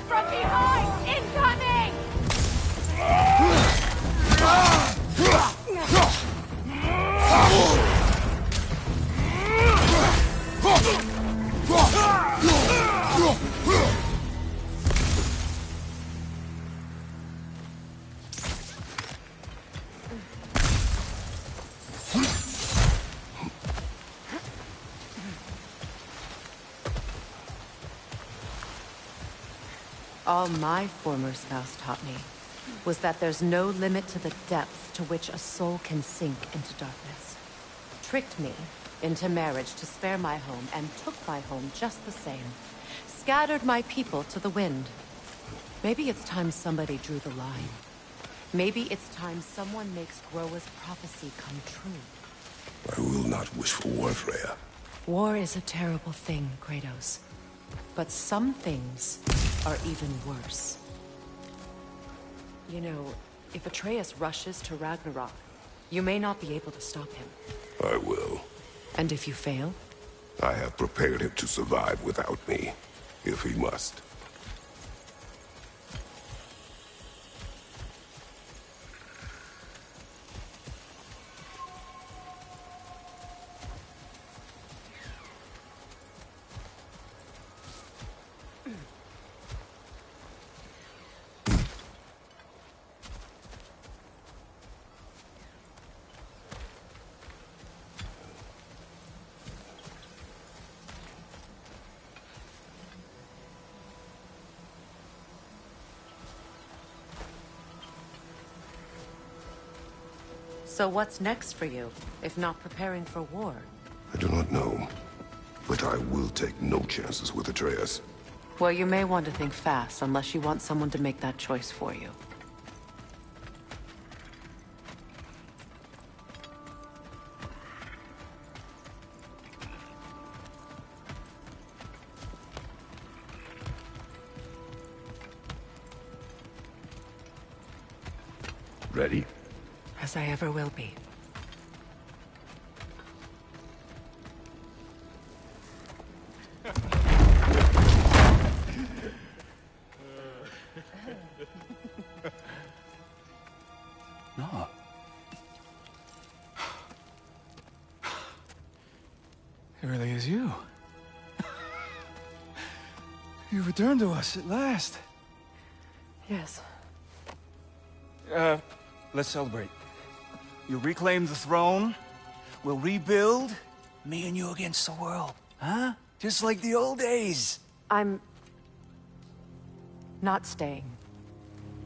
From behind! Incoming! All my former spouse taught me was that there's no limit to the depth to which a soul can sink into darkness. Tricked me into marriage to spare my home and took my home just the same. Scattered my people to the wind. Maybe it's time somebody drew the line. Maybe it's time someone makes Groa's prophecy come true. I will not wish for war, Freya. War is a terrible thing, Kratos. But some things are even worse. You know, if Atreus rushes to Ragnarok, you may not be able to stop him. I will. And if you fail? I have prepared him to survive without me, if he must. So what's next for you, if not preparing for war? I do not know, but I will take no chances with Atreus. Well, you may want to think fast, unless you want someone to make that choice for you. Ready? As I ever will be. No. It really is you. You returned to us at last. Yes. Let's celebrate. You reclaim the throne. We'll rebuild. Me and you against the world. Huh? Just like the old days. I'm... not staying.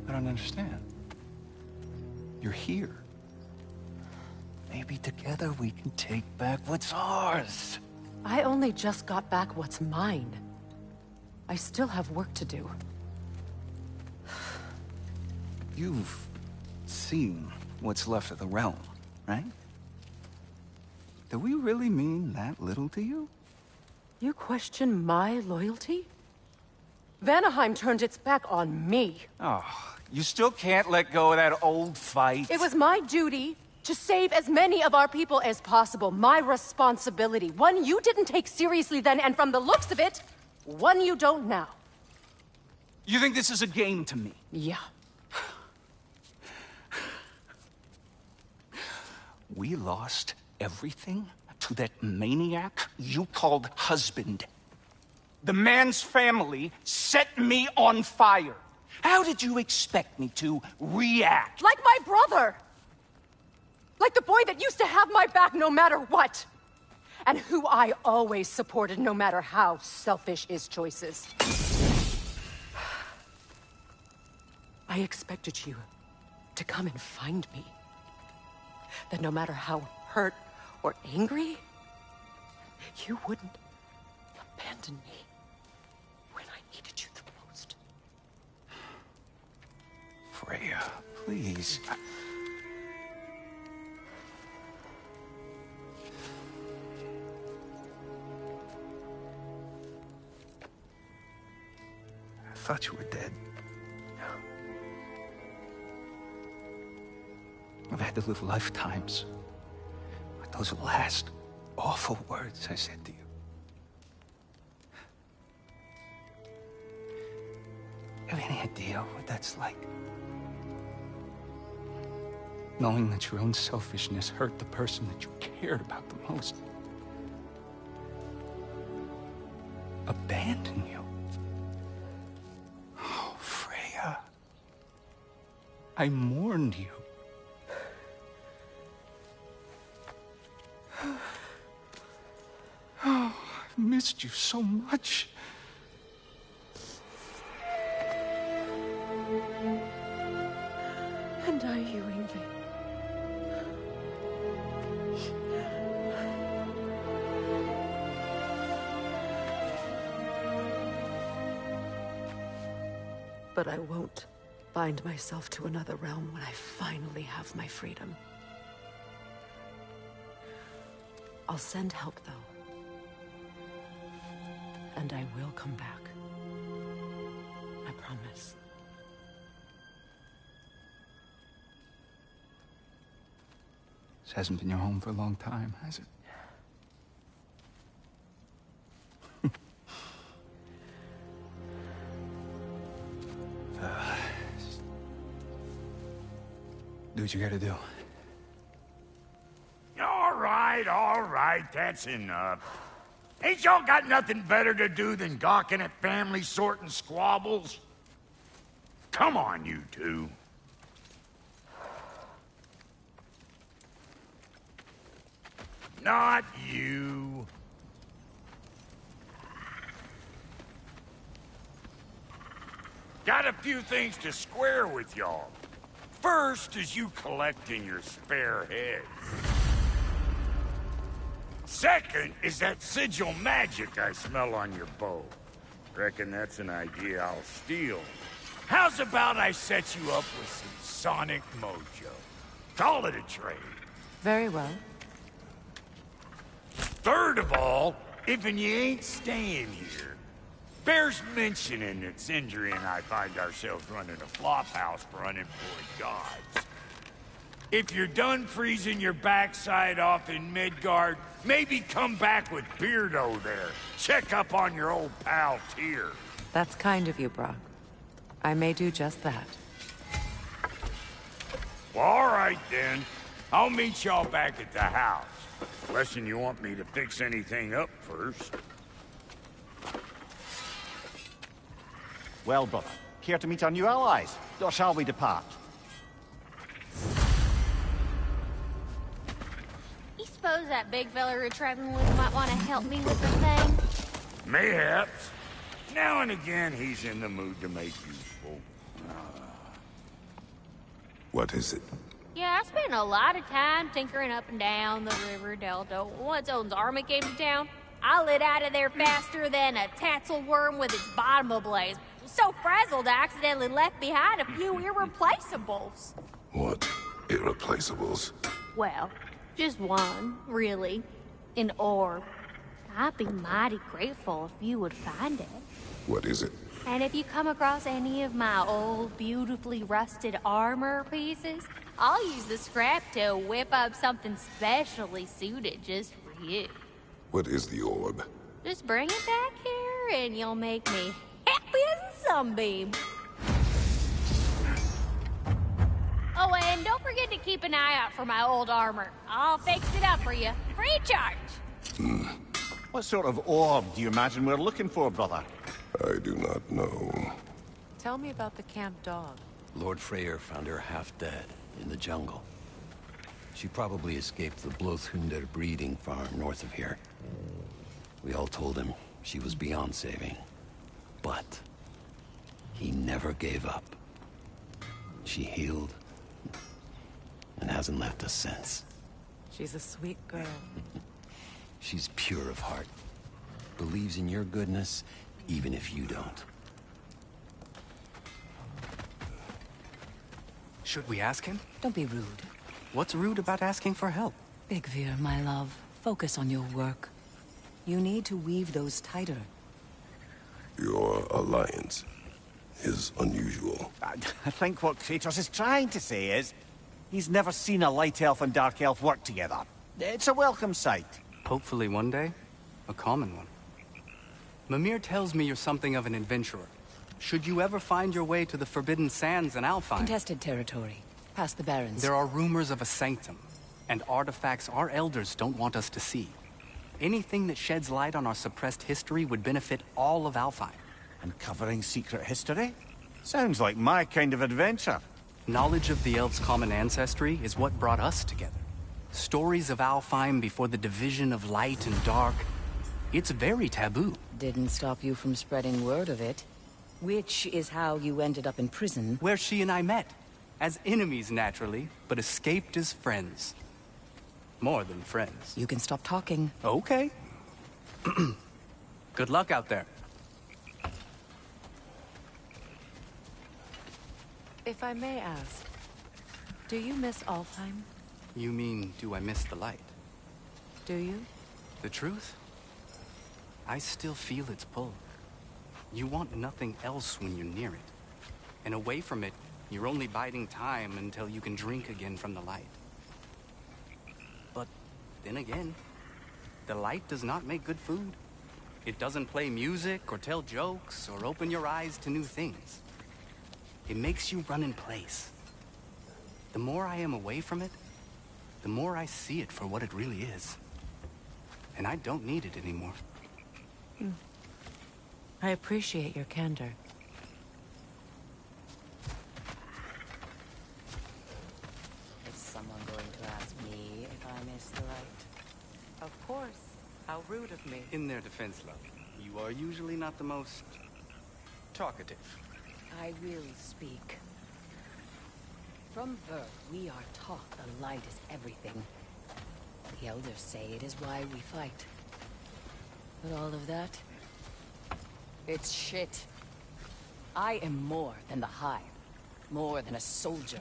I don't understand. You're here. Maybe together we can take back what's ours. I only just got back what's mine. I still have work to do. You've seen what's left of the realm, right? Do we really mean that little to you? You question my loyalty? Vanaheim turned its back on me. Oh, you still can't let go of that old fight? It was my duty to save as many of our people as possible. My responsibility. One you didn't take seriously then, and from the looks of it, one you don't now. You think this is a game to me? Yeah. We lost everything to that maniac you called husband. The man's family set me on fire. How did you expect me to react? Like my brother! Like the boy that used to have my back no matter what! And who I always supported no matter how selfish his choices. I expected you to come and find me. That no matter how hurt or angry, you wouldn't abandon me when I needed you the most. Freya, please. I thought you were dead. I've had to live lifetimes with those last awful words I said to you. Have any idea what that's like? Knowing that your own selfishness hurt the person that you cared about the most. Abandon you. Oh, Freya. I mourned you. Oh, I've missed you so much. And are you, Ingvi? But I won't bind myself to another realm when I finally have my freedom. I'll send help, though. And I will come back. I promise. This hasn't been your home for a long time, has it? Do what you gotta do. All right, that's enough. Ain't y'all got nothing better to do than gawking at family sorting squabbles? Come on, you two. Not you. Got a few things to square with y'all. First is you collecting your spare heads. Second is that sigil magic I smell on your bow. Reckon that's an idea I'll steal. How's about I set you up with some sonic mojo? Call it a trade. Very well. Third of all, if you ain't staying here, bears mentioning that Sindri and I find ourselves running a flop house for unemployed gods. If you're done freezing your backside off in Midgard, maybe come back with Beardo there. Check up on your old pal Tyr. That's kind of you, Brock. I may do just that. Well, all right then. I'll meet y'all back at the house. Unless you want me to fix anything up first. Well, brother, care to meet our new allies? Or shall we depart? You suppose that big fella you're traveling with might want to help me with the thing? Mayhaps. Now and again, he's in the mood to make useful. What is it? Yeah, I spent a lot of time tinkering up and down the river delta. Once Odin's army came to town, I lit out of there faster than a tassel worm with its bottom ablaze. So frazzled, I accidentally left behind a few irreplaceables. What irreplaceables? Well, just one, really. An orb. I'd be mighty grateful if you would find it. What is it? And if you come across any of my old, beautifully rusted armor pieces, I'll use the scrap to whip up something specially suited just for you. What is the orb? Just bring it back here and you'll make me happy as a sunbeam. Oh, and don't forget to keep an eye out for my old armor. I'll fix it up for you, free of charge. What sort of orb do you imagine we're looking for, brother? I do not know. Tell me about the camp dog. Lord Freya found her half dead in the jungle. She probably escaped the Blothunder breeding farm north of here. We all told him she was beyond saving. But he never gave up. She healed and hasn't left us since. She's a sweet girl. She's pure of heart. Believes in your goodness, even if you don't. Should we ask him? Don't be rude. What's rude about asking for help? Big Veer, my love, focus on your work. You need to weave those tighter. Your alliance is unusual. I think what Kratos is trying to say is, he's never seen a light elf and dark elf work together. It's a welcome sight. Hopefully one day, a common one. Mimir tells me you're something of an adventurer. Should you ever find your way to the Forbidden Sands in Alfheim... Contested territory. Past the Barrens. There are rumors of a sanctum, and artifacts our elders don't want us to see. Anything that sheds light on our suppressed history would benefit all of Alfheim. Uncovering secret history? Sounds like my kind of adventure. Knowledge of the elves' common ancestry is what brought us together. Stories of Alfheim before the division of light and dark. It's very taboo. Didn't stop you from spreading word of it. Which is how you ended up in prison. Where she and I met. As enemies, naturally, but escaped as friends. More than friends. You can stop talking. Okay. Good luck out there. If I may ask, do you miss Alfheim? You mean, do I miss the light? Do you? The truth? I still feel its pull. You want nothing else when you're near it. And away from it, you're only biding time until you can drink again from the light. But then again, the light does not make good food. It doesn't play music or tell jokes or open your eyes to new things. It makes you run in place. The more I am away from it, the more I see it for what it really is. And I don't need it anymore. I appreciate your candor. Is someone going to ask me if I miss the light? Of course. How rude of me. In their defense, love, you are usually not the most talkative. I will speak. From birth, we are taught the light is everything. The elders say it is why we fight. But all of that, it's shit. I am more than the Hive. More than a soldier.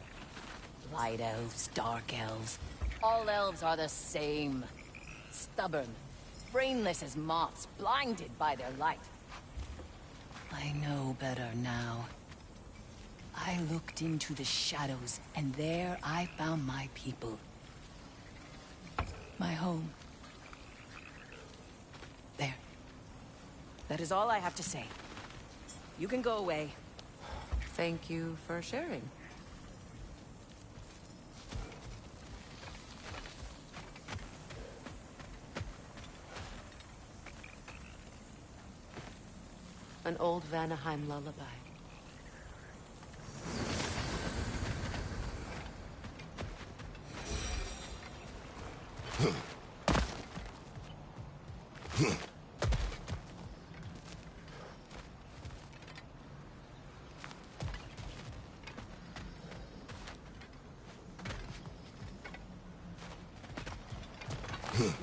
Light elves, dark elves. All elves are the same. Stubborn. Brainless as moths, blinded by their light. I know better now. I looked into the shadows, and there I found my people. My home. There. That is all I have to say. You can go away. Thank you for sharing. An old Vanaheim lullaby.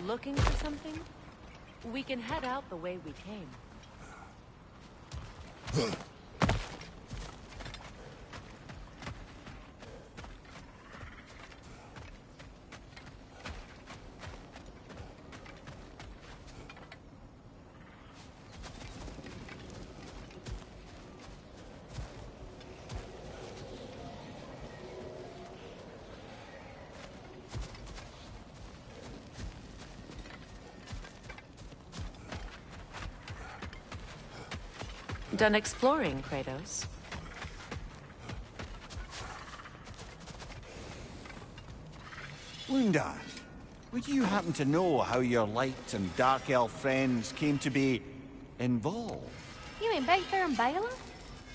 Looking for something? We can head out the way we came. Done exploring, Kratos? Lunda, would you happen to know how your light and dark elf friends came to be involved? You mean Baker and Bela?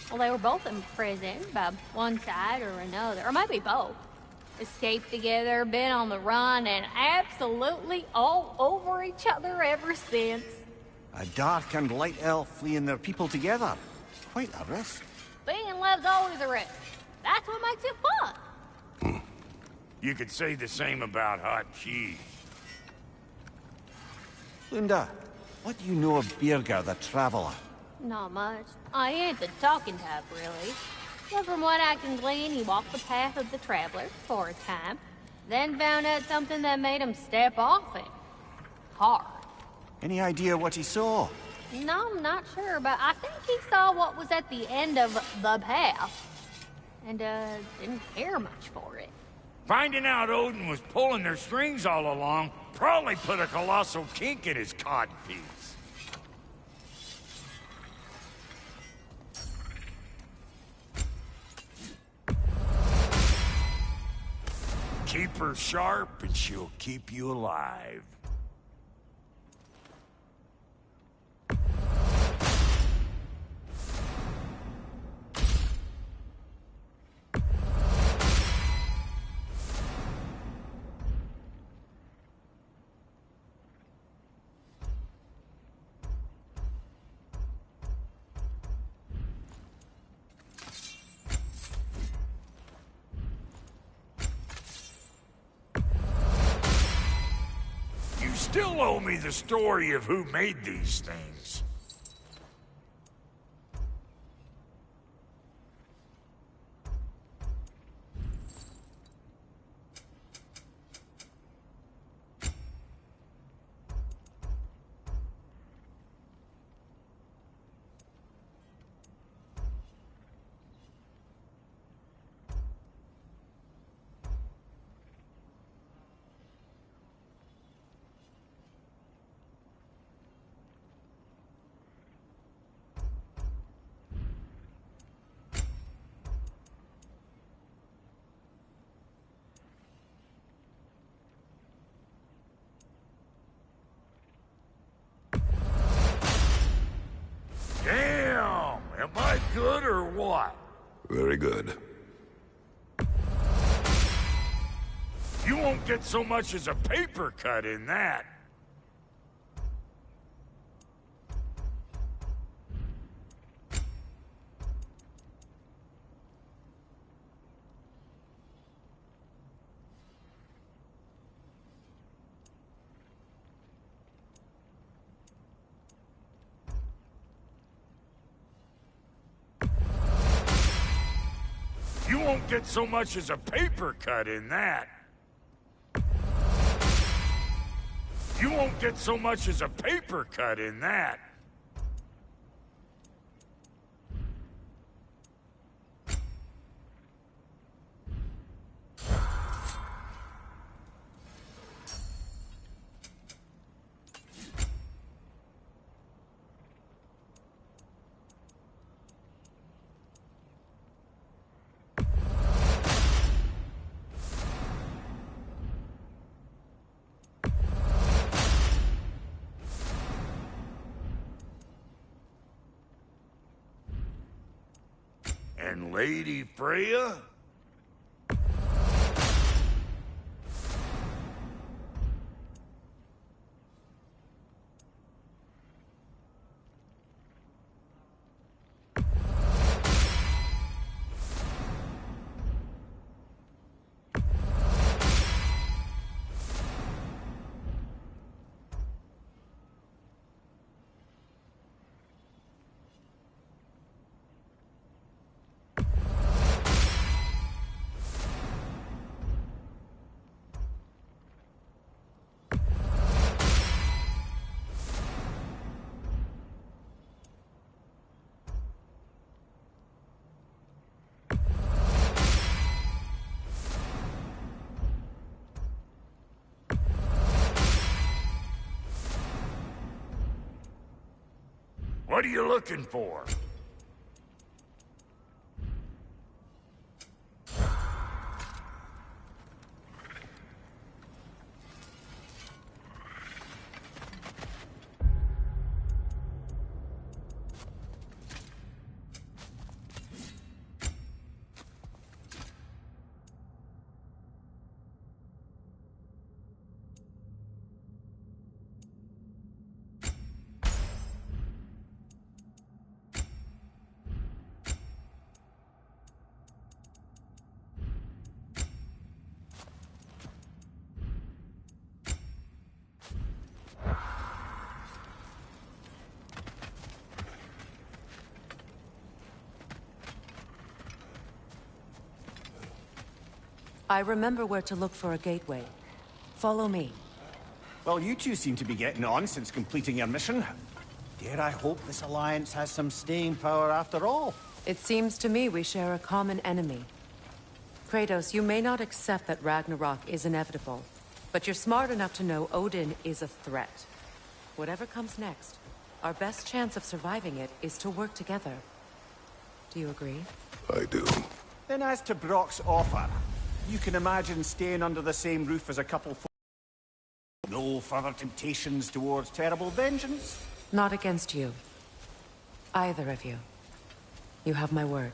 Well, they were both in prison by one side or another, or maybe both. Escaped together, been on the run, and absolutely all over each other ever since. A dark and light elf fleeing their people together. Quite a risk. Being in love's always a risk. That's what makes it fun. You could say the same about hot cheese. Lunda, what do you know of Birger the Traveler? Not much. I ain't the talking type, really. But from what I can glean, he walked the path of the traveler for a time, then found out something that made him step off it. Hard. Any idea what he saw? No, I'm not sure, but I think he saw what was at the end of the path. And, didn't care much for it. Finding out Odin was pulling their strings all along probably put a colossal kink in his codpiece. Keep her sharp and she'll keep you alive. Still owe me the story of who made these things. Damn! Am I good or what? Very good. You won't get so much as a paper cut in that. You won't get so much as a paper cut in that. You won't get so much as a paper cut in that. And Lady Freya? What are you looking for? I remember where to look for a gateway. Follow me. Well, you two seem to be getting on since completing your mission. Dare I hope this alliance has some staying power after all? It seems to me we share a common enemy. Kratos, you may not accept that Ragnarok is inevitable, but you're smart enough to know Odin is a threat. Whatever comes next, our best chance of surviving it is to work together. Do you agree? I do. Then as to Brock's offer, you can imagine staying under the same roof as a couple no further temptations towards terrible vengeance? Not against you. Either of you. You have my word.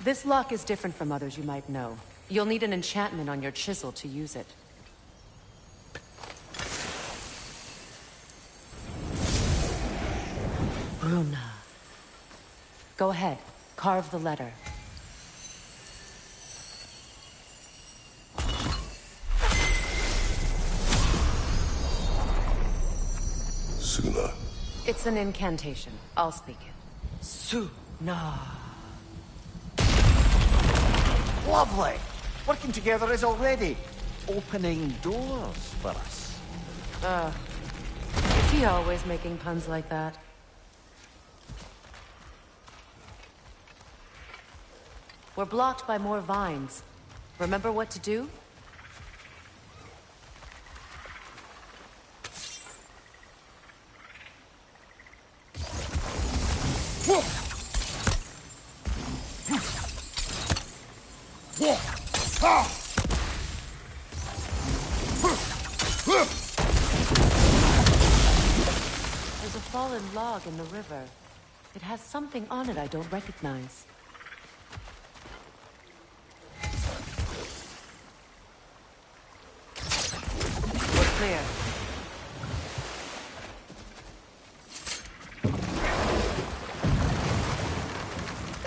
This lock is different from others you might know. You'll need an enchantment on your chisel to use it. Bruna. Go ahead. Carve the letter. Suna. It's an incantation. I'll speak it. Suna. Lovely! Working together is already opening doors for us. Is he always making puns like that? We're blocked by more vines. Remember what to do? There's a fallen log in the river. It has something on it I don't recognize. We're clear.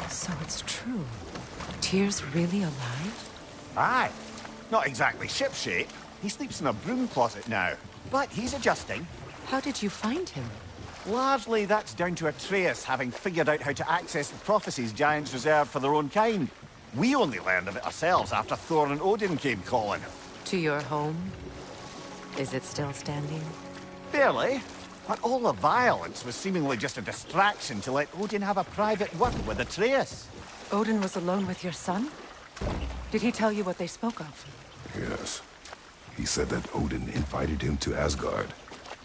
So it's true. Tyr's really alive? Aye. Not exactly shipshape. He sleeps in a broom closet now. But he's adjusting. How did you find him? Largely, that's down to Atreus having figured out how to access the prophecies giants reserved for their own kind. We only learned of it ourselves after Thor and Odin came calling. To your home? Is it still standing? Barely. But all the violence was seemingly just a distraction to let Odin have a private word with Atreus. Odin was alone with your son? Did he tell you what they spoke of? Yes. He said that Odin invited him to Asgard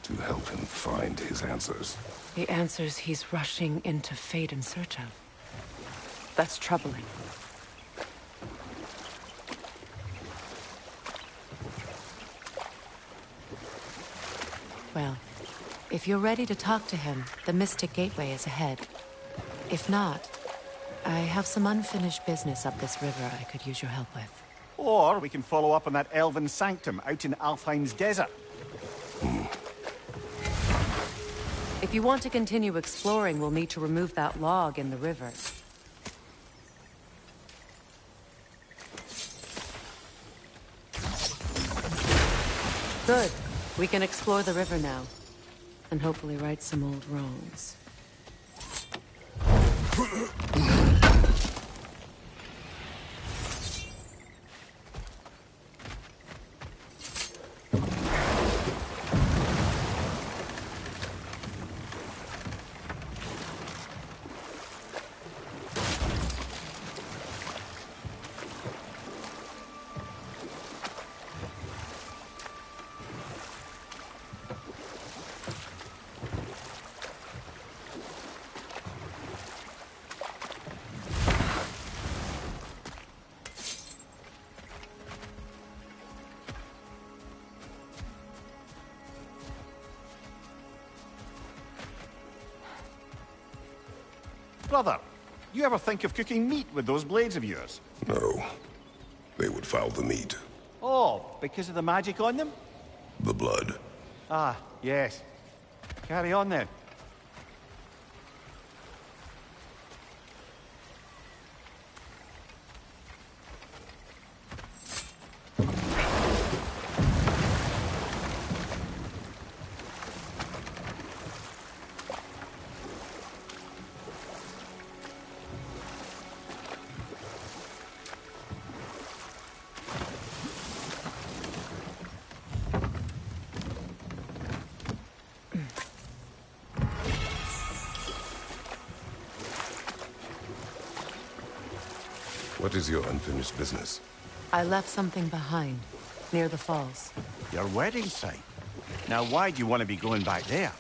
to help him find his answers. The answers he's rushing into fate in search of. That's troubling. Well, if you're ready to talk to him, the Mystic Gateway is ahead. If not, I have some unfinished business up this river I could use your help with. Or we can follow up on that elven sanctum out in Alfheim's desert. If you want to continue exploring, we'll need to remove that log in the river. Good. We can explore the river now. And hopefully right some old wrongs. Brother, you ever think of cooking meat with those blades of yours? No. They would foul the meat. Oh, because of the magic on them? The blood. Ah, yes. Carry on then. What is your unfinished business? I left something behind, near the falls. Your wedding site. Now why do you want to be going back there?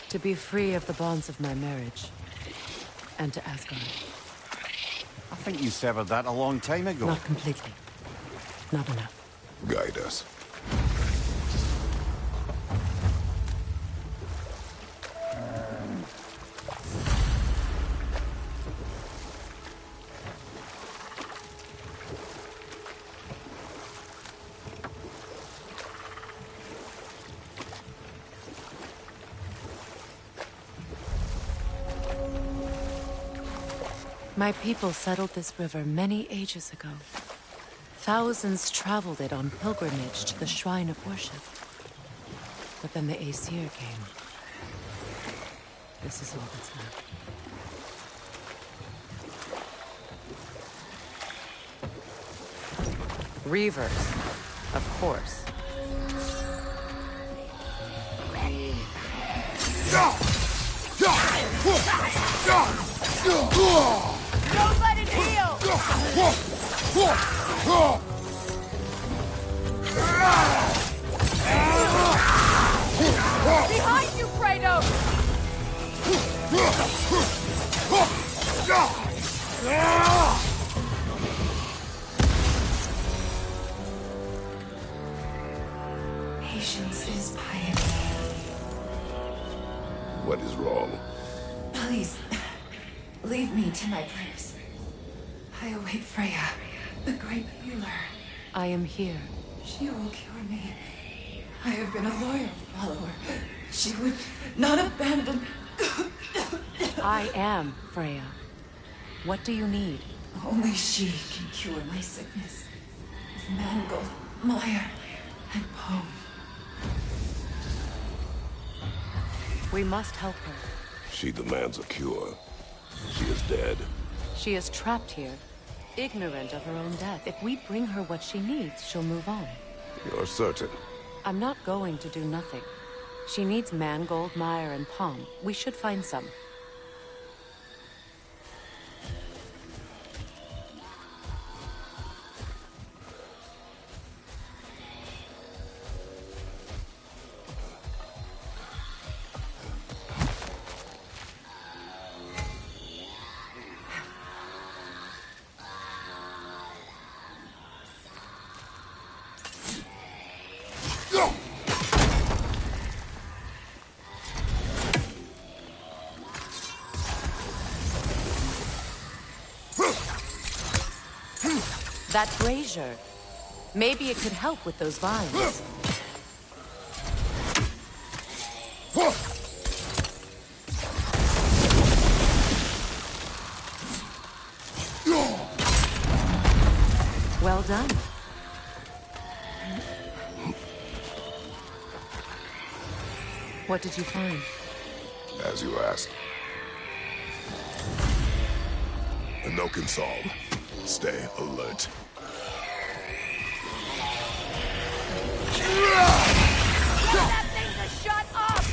To be free of the bonds of my marriage. And to Asgard. I think you severed that a long time ago. Not completely. Not enough. Guide us. My people settled this river many ages ago. Thousands traveled it on pilgrimage to the shrine of worship. But then the Aesir came. This is all that's left. Reavers, of course. Don't let it heal! Behind you, Kratos! What is wrong? Please, leave me to my place. I await Freya, the great healer. I am here. She will cure me. I have been a loyal follower. She would not abandon... I am Freya. What do you need? Only she can cure my sickness. Mangold, mire, and Poem. We must help her. She demands a cure. She is dead. She is trapped here, ignorant of her own death. If we bring her what she needs, she'll move on. You're certain? I'm not going to do nothing. She needs mangold, mire, and palm. We should find some. That brazier. Maybe it could help with those vines. Well done. What did you find? As you asked. Enokin Psalm. Stay alert. Tell that thing to shut up!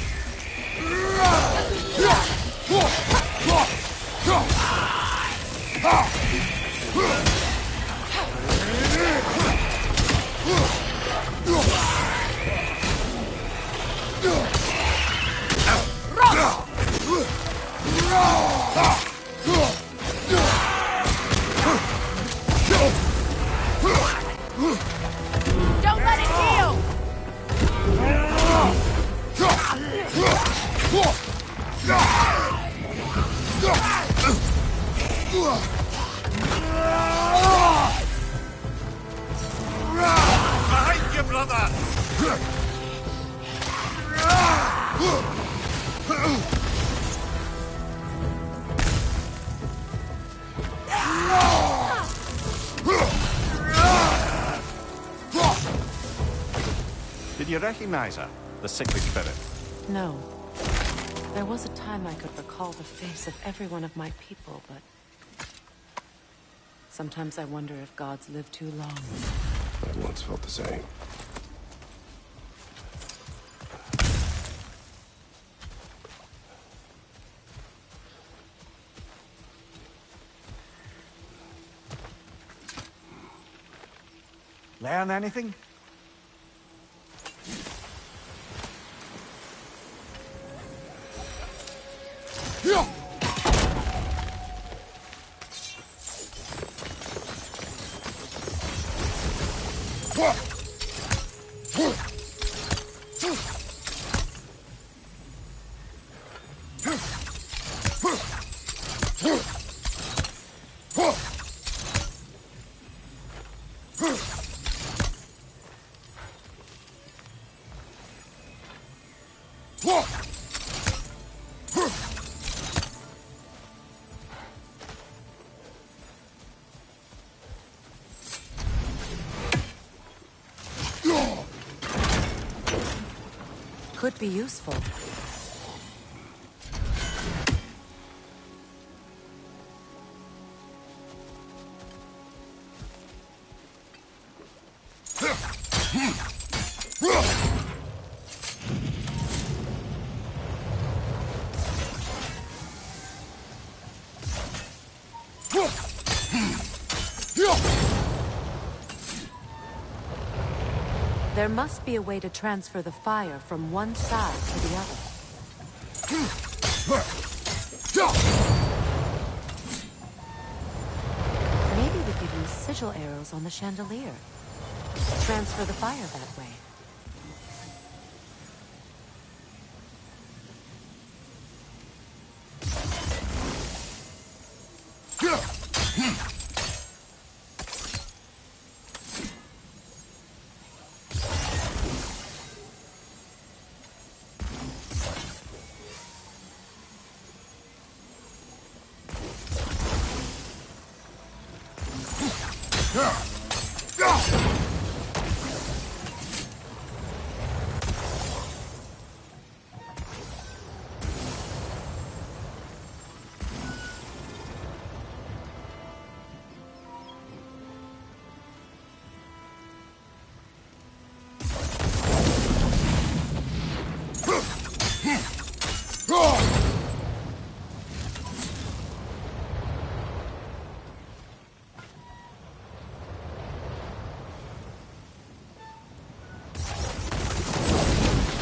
Don't let it heal! Behind you, brother! Did you recognize her? The sickly spirit? No. There was a time I could recall the face of every one of my people, but... sometimes I wonder if gods live too long. I once felt the same. Learn anything? Could be useful. There must be a way to transfer the fire from one side to the other. Maybe we could use sigil arrows on the chandelier. Transfer the fire that way.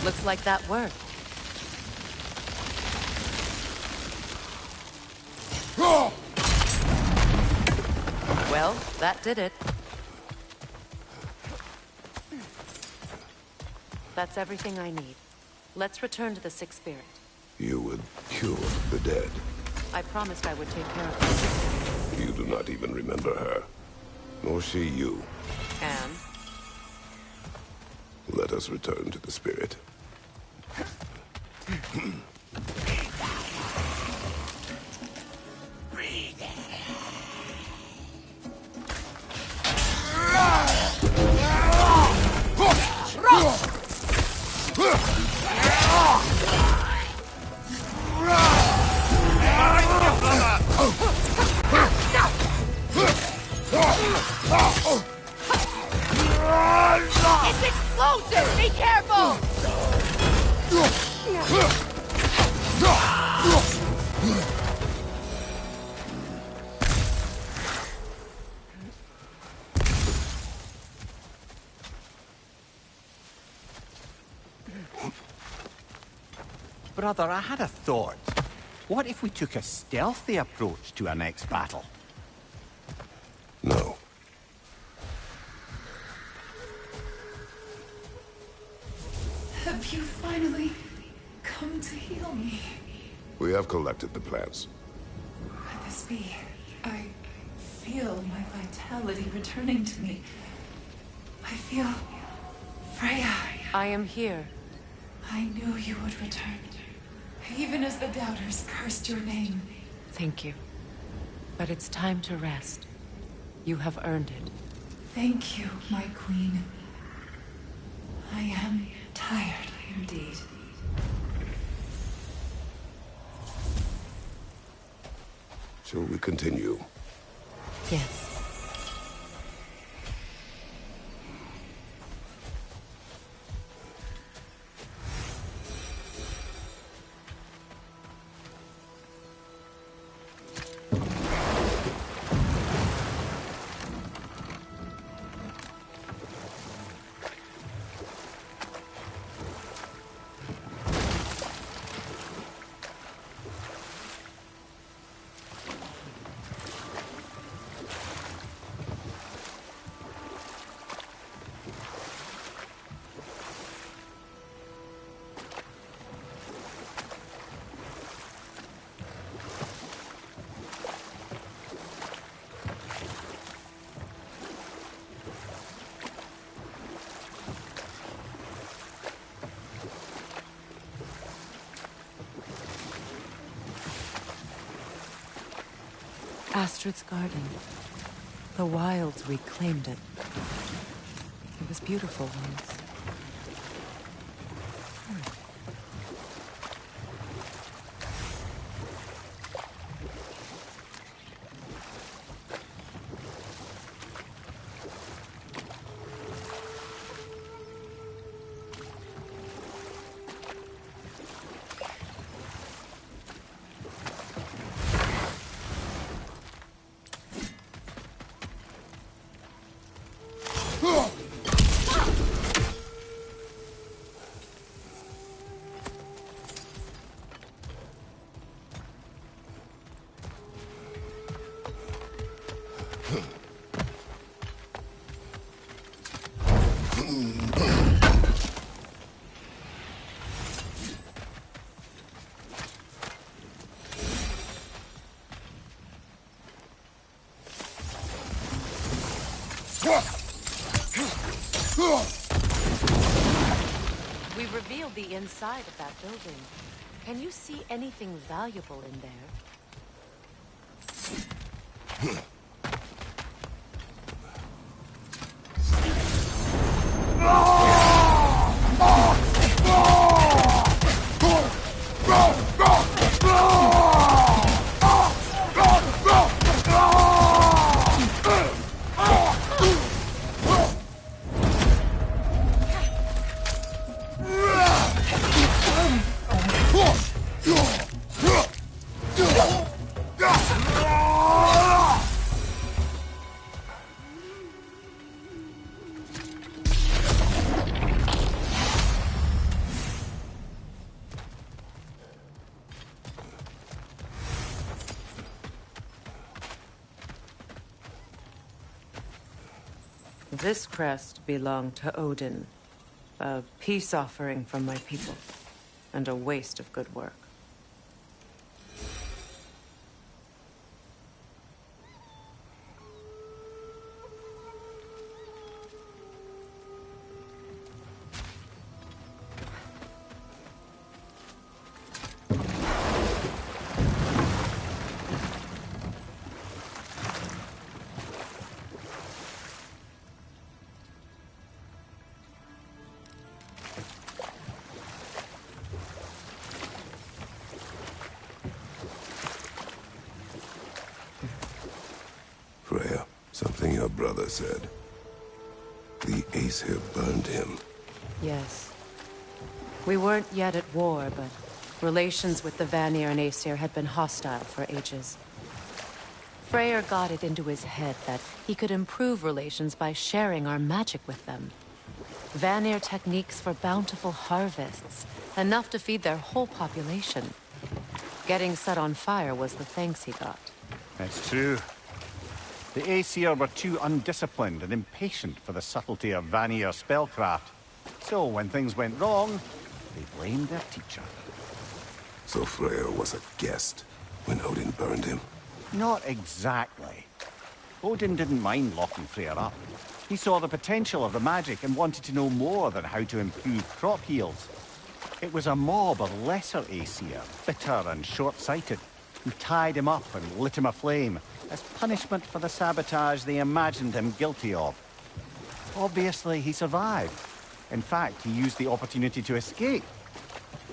Looks like that worked. Well, that did it. That's everything I need. Let's return to the Sixth Spirit. You would cure the dead. I promised I would take care of her. You do not even remember her. Nor she you. And? Let us return to the Spirit. It's explosive! Be careful! Brother, I had a thought. What if we took a stealthy approach to our next battle? No. Have you finally come to heal me? We have collected the plants. Could this be? I feel my vitality returning to me. I feel... Freya. I am here. I knew you would return. Even as the doubters cursed your name. Thank you. But it's time to rest. You have earned it. Thank you, my queen. I am tired indeed. Shall we continue? Yes. Astrid's garden. The wilds reclaimed it. It was beautiful once. We revealed the inside of that building. Can you see anything valuable in there? This crest belonged to Odin. A peace offering from my people. And a waste of good work. Freya, something your brother said. The Aesir burned him. Yes. We weren't yet at war, but relations with the Vanir and Aesir had been hostile for ages. Freyr got it into his head that he could improve relations by sharing our magic with them. Vanir techniques for bountiful harvests, enough to feed their whole population. Getting set on fire was the thanks he got. It's true. The Aesir were too undisciplined and impatient for the subtlety of Vanir spellcraft. So when things went wrong, they blamed their teacher. So Freya was a guest when Odin burned him? Not exactly. Odin didn't mind locking Freya up. He saw the potential of the magic and wanted to know more than how to improve crop yields. It was a mob of lesser Aesir, bitter and short-sighted, who tied him up and lit him aflame as punishment for the sabotage they imagined him guilty of. Obviously, he survived. In fact, he used the opportunity to escape.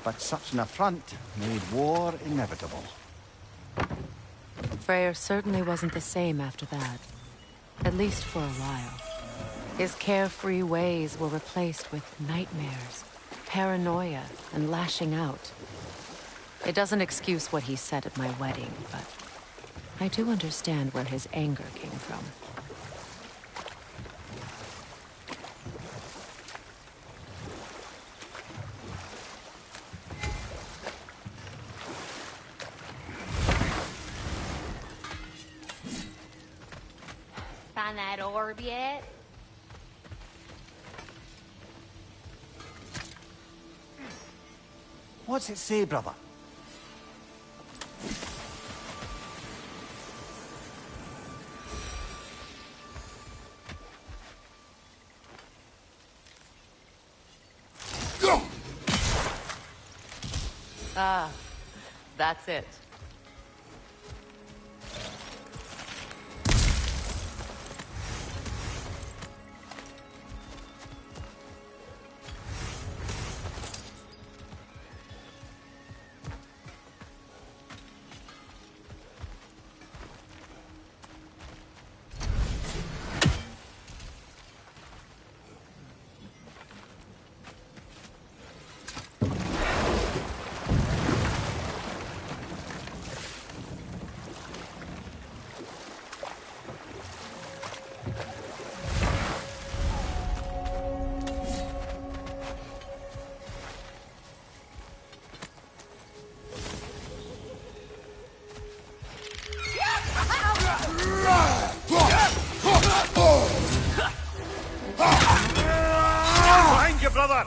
But such an affront made war inevitable. Freyr certainly wasn't the same after that. At least for a while. His carefree ways were replaced with nightmares, paranoia, and lashing out. It doesn't excuse what he said at my wedding, but I do understand where his anger came from. Find that orb yet? What's it say, brother? Ah, that's it. Behind you, brother!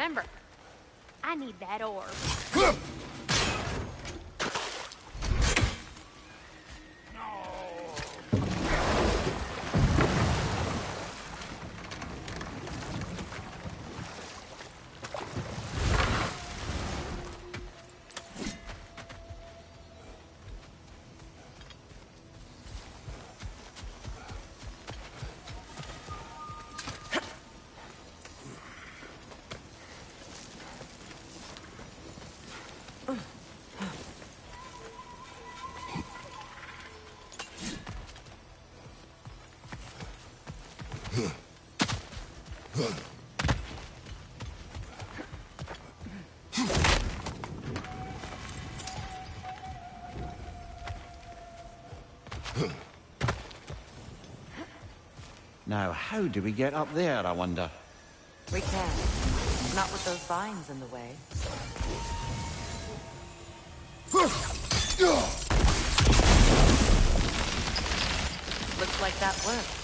remember, I need that orb. Now, how do we get up there, I wonder? We can. Not with those vines in the way. Looks like that worked.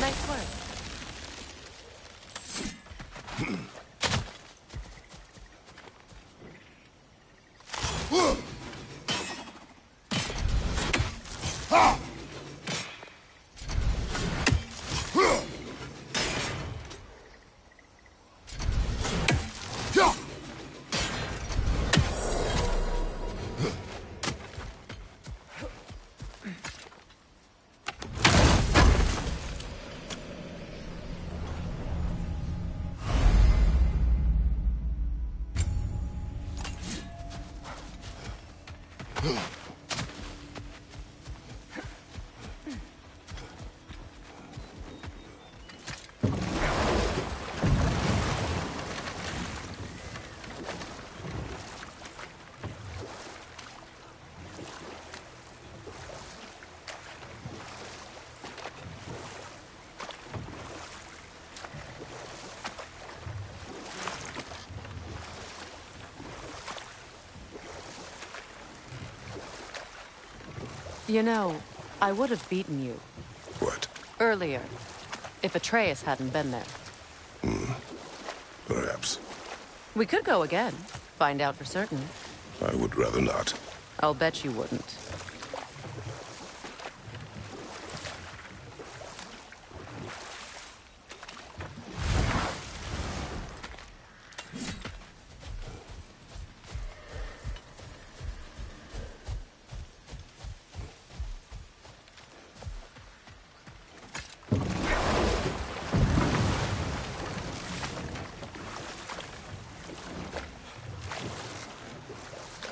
Nice work. You know, I would have beaten you. What? Earlier, if Atreus hadn't been there. Perhaps. We could go again, find out for certain. I would rather not. I'll bet you wouldn't.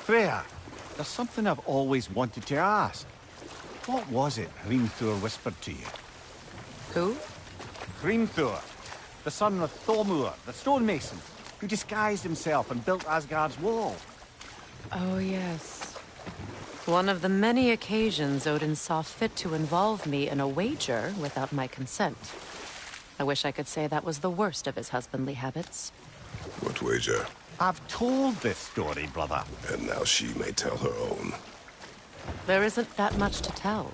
Freya, there's something I've always wanted to ask. What was it Hrimthur whispered to you? Who? Hrimthur, the son of Thormur, the stonemason, who disguised himself and built Asgard's wall. Oh, yes. One of the many occasions Odin saw fit to involve me in a wager without my consent. I wish I could say that was the worst of his husbandly habits. What wager? I've told this story, brother. And now she may tell her own. There isn't that much to tell.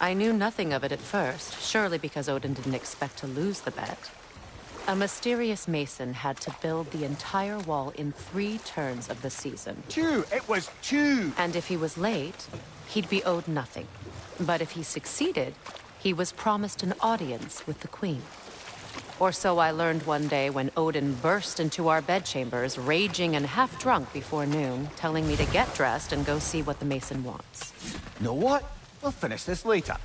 I knew nothing of it at first, surely because Odin didn't expect to lose the bet. A mysterious mason had to build the entire wall in 3 turns of the season. 2! It was 2! And if he was late, he'd be owed nothing. But if he succeeded, he was promised an audience with the queen. Or so I learned one day when Odin burst into our bedchambers, raging and half drunk before noon, telling me to get dressed and go see what the mason wants. Know what? We'll finish this later.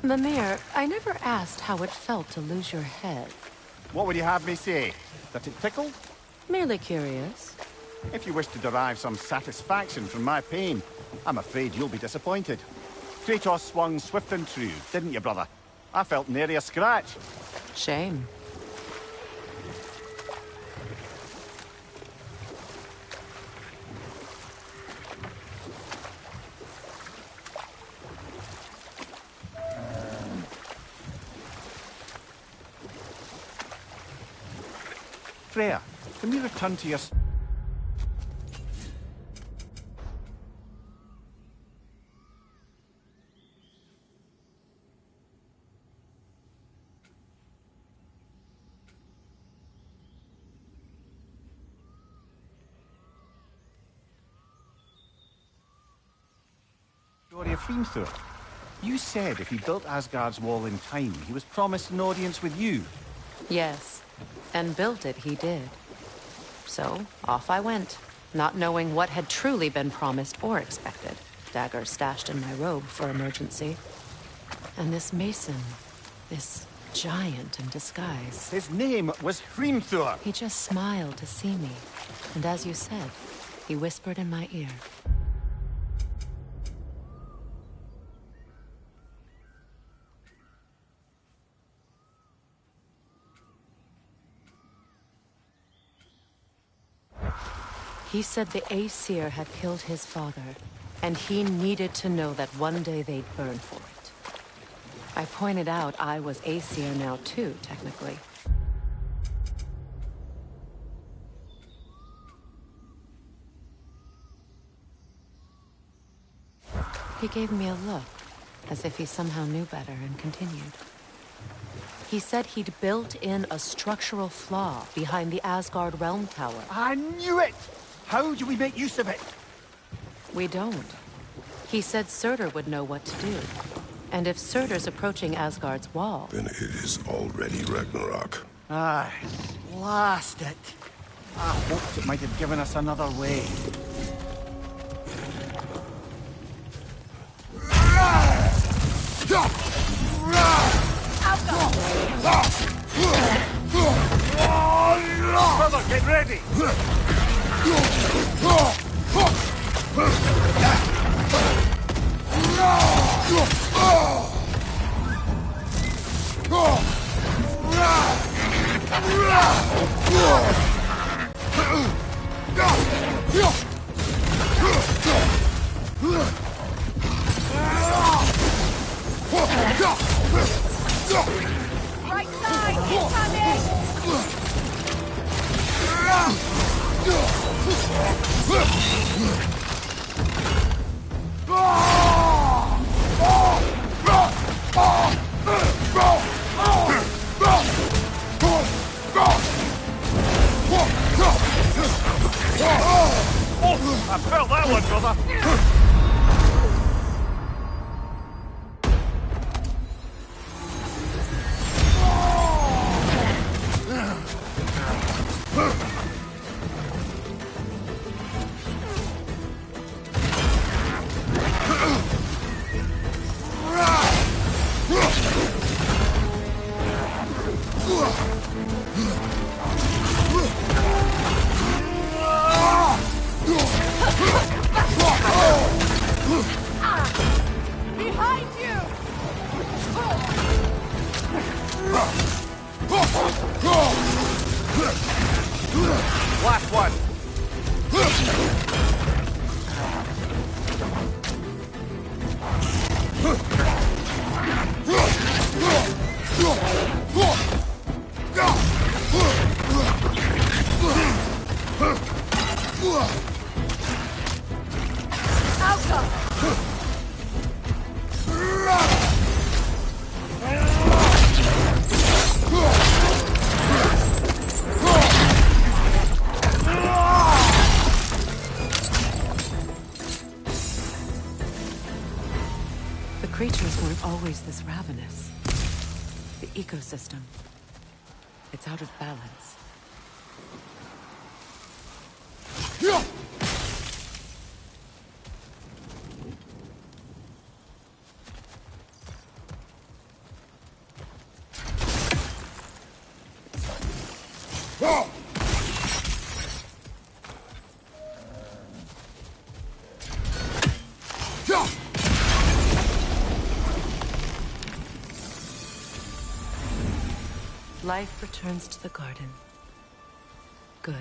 Mimir, I never asked how it felt to lose your head. What would you have me say? That it tickled? Merely curious. If you wish to derive some satisfaction from my pain, I'm afraid you'll be disappointed. Kratos swung swift and true, didn't you, brother? I felt nary a scratch. Shame. Freya, can we return to your... story of Hrimthur. You said if he built Asgard's wall in time, he was promised an audience with you. Yes, and built it he did. So, off I went, not knowing what had truly been promised or expected. Dagger stashed in my robe for emergency. And this mason, this giant in disguise. His name was Hrimthur. He just smiled to see me. And as you said, he whispered in my ear. He said the Aesir had killed his father, and he needed to know that one day they'd burn for it. I pointed out I was Aesir now too, technically. He gave me a look, as if he somehow knew better, and continued. He said he'd built in a structural flaw behind the Asgard Realm Tower. I knew it! How do we make use of it? We don't. He said Surtur would know what to do. And if Surtur's approaching Asgard's wall... Then it is already Ragnarok. Aye, blast it. I hoped it might have given us another way. Brother, get ready! Right side, incoming! Oh, I felt that one, brother! Behind you! Last one! The creatures weren't always this ravenous. The ecosystem. It's out of balance. Life returns to the garden. Good.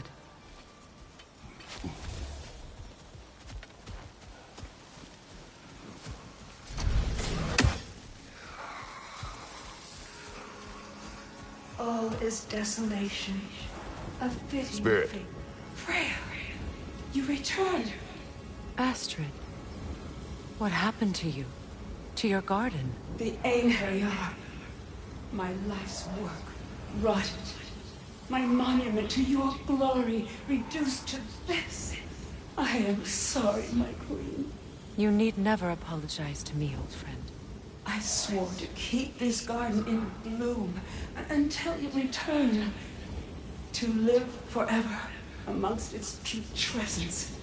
All is desolation. A fitting Spirit. fate. Freya, you returned. Astrid, what happened to you? To your garden? The anger you are. My life's work rotted. My monument to your glory reduced to this. I am sorry, my queen. You need never apologize to me, old friend. I swore to keep this garden in bloom until you return. To live forever amongst its putrescence.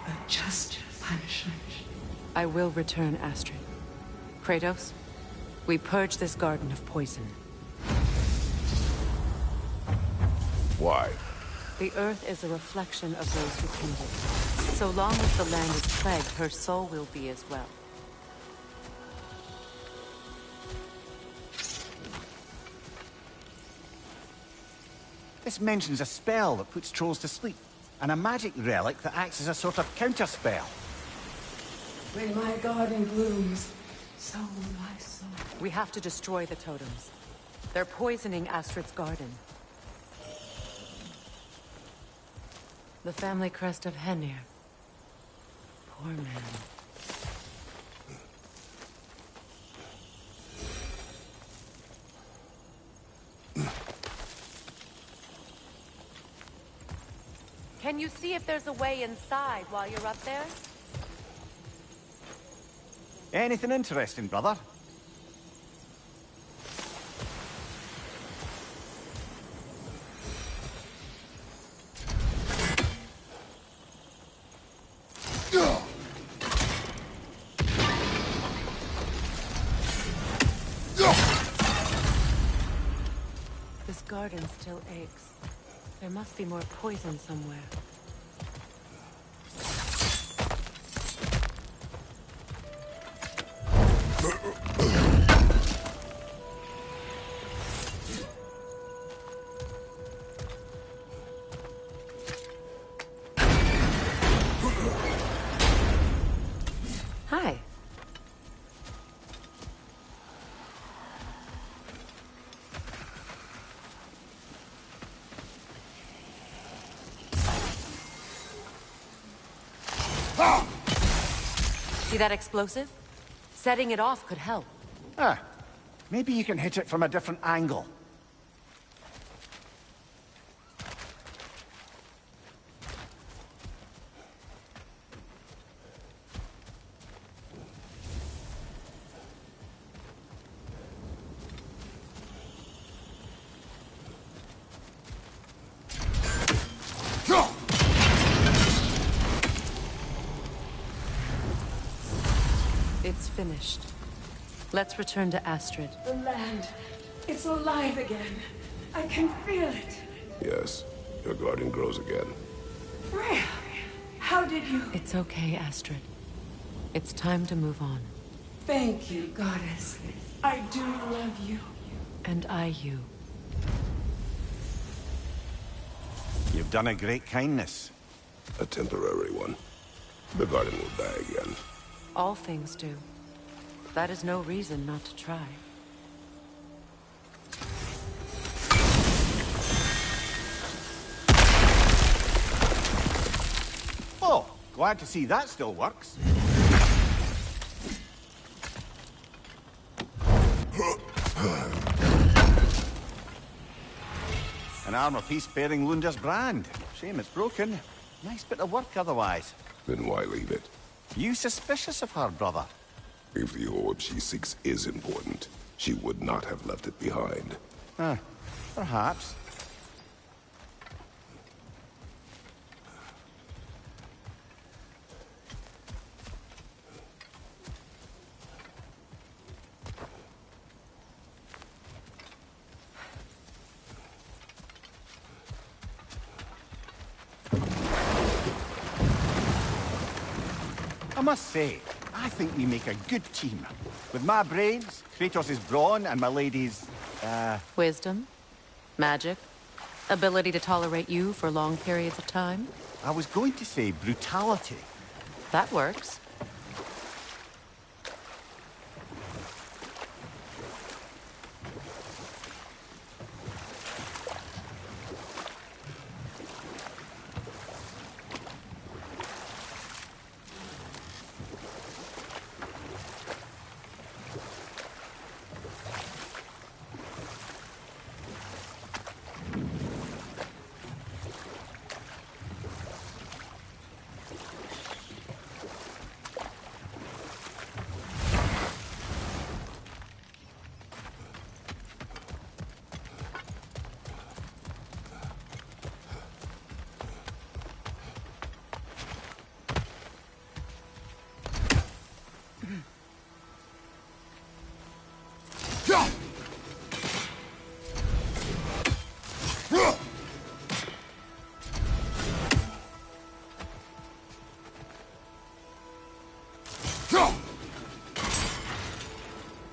A just punishment. I will return, Astrid. Kratos, we purge this garden of poison. Why? The earth is a reflection of those who tend it. So long as the land is plagued, her soul will be as well. This mentions a spell that puts trolls to sleep, and a magic relic that acts as a sort of counterspell. When my garden blooms, so will my soul. We have to destroy the totems. They're poisoning Astrid's garden. The family crest of Henir. Poor man. Can you see if there's a way inside while you're up there? Anything interesting, brother? This garden still aches. There must be more poison somewhere. Hi. See that explosive? Setting it off could help. Ah, maybe you can hit it from a different angle. It's finished. Let's return to Astrid. The land. It's alive again. I can feel it. Yes, your garden grows again. Freya, how did you... It's okay, Astrid. It's time to move on. Thank you, goddess. I do love you. And I you. You've done a great kindness. A temporary one. The garden will die again. All things do. That is no reason not to try. Oh, glad to see that still works. An armor piece bearing Lunda's brand. Shame it's broken. Nice bit of work otherwise. Then why leave it? You suspicious of her, brother? If the orb she seeks is important, she would not have left it behind. Perhaps. I must say, I think we make a good team. With my brains, Kratos' brawn, and my lady's, Wisdom? Magic? Ability to tolerate you for long periods of time? I was going to say brutality. That works.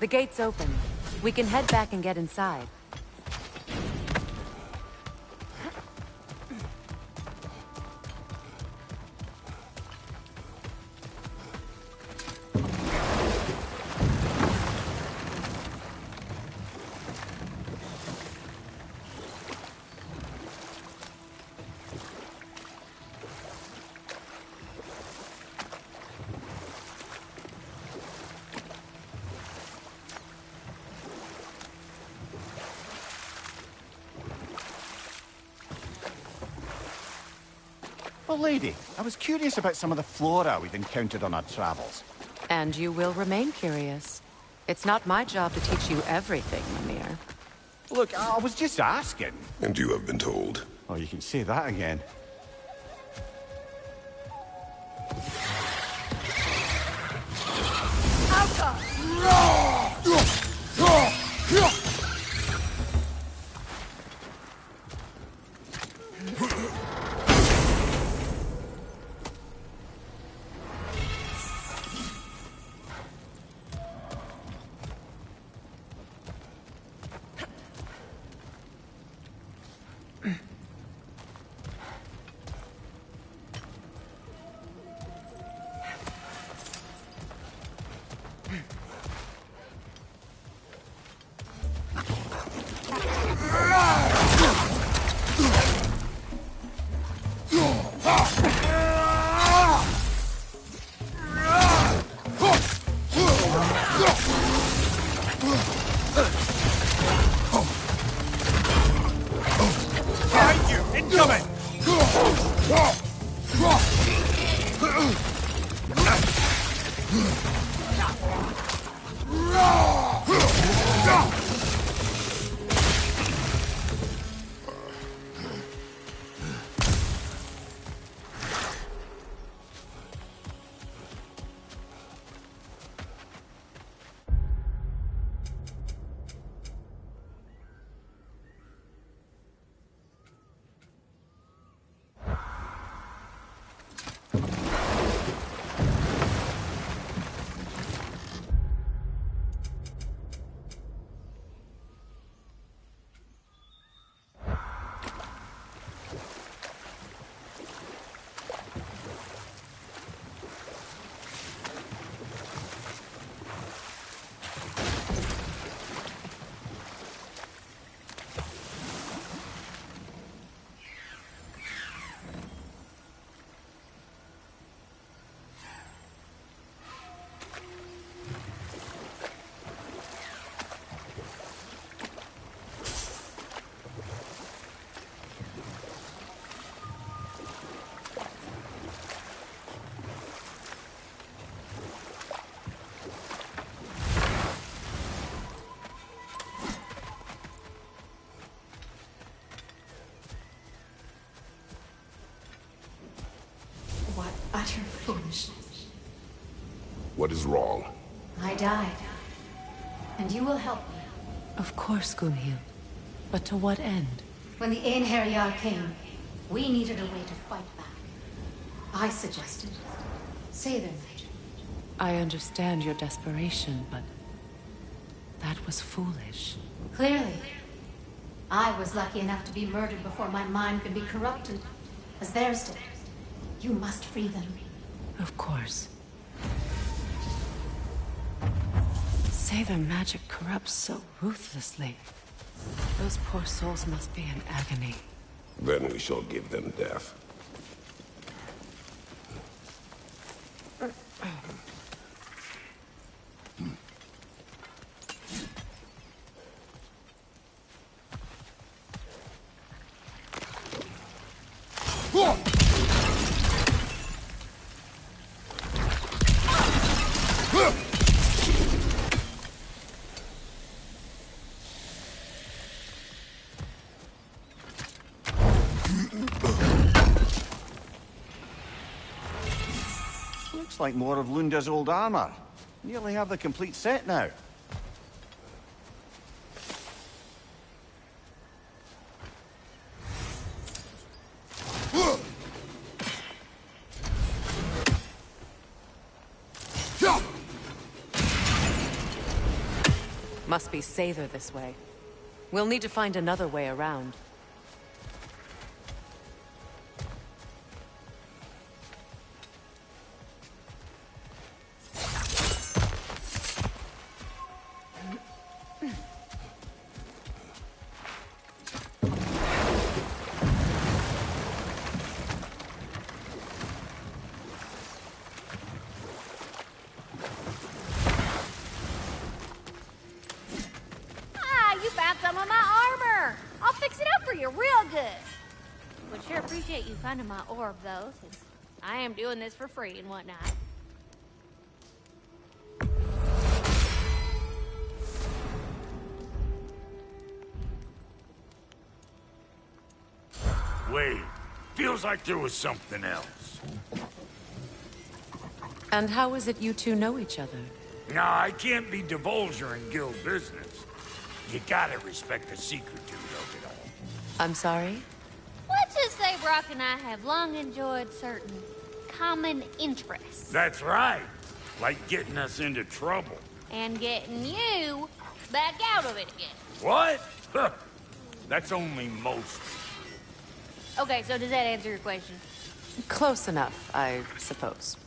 The gate's open. We can head back and get inside. Well, lady, I was curious about some of the flora we've encountered on our travels. And you will remain curious. It's not my job to teach you everything, Mimir. Look, I was just asking. And you have been told. Oh, you can say that again. Utter foolishness. What is wrong? I died. And you will help me. Of course, Gunhild. But to what end? When the Einherjar came, we needed a way to fight back. I suggested say their magic. I understand your desperation, but that was foolish. Clearly. I was lucky enough to be murdered before my mind could be corrupted, as theirs did. You must free them. Of course. Say their magic corrupts so ruthlessly. Those poor souls must be in agony. Then we shall give them death. Looks like more of Lunda's old armor. Nearly have the complete set now. Must be safer this way. We'll need to find another way around. You found some of my armor. I'll fix it up for appreciate you finding my orb, though, since I am doing this for free and whatnot. Wait, feels like there was something else. And how is it you two know each other? No, I can't be divulger in guild business. You gotta respect the secretude of it all. I'm sorry? Let's just say Brock and I have long enjoyed certain common interests. That's right. Like getting us into trouble. And getting you back out of it again. What? Huh. That's only most. Okay, so does that answer your question? Close enough, I suppose.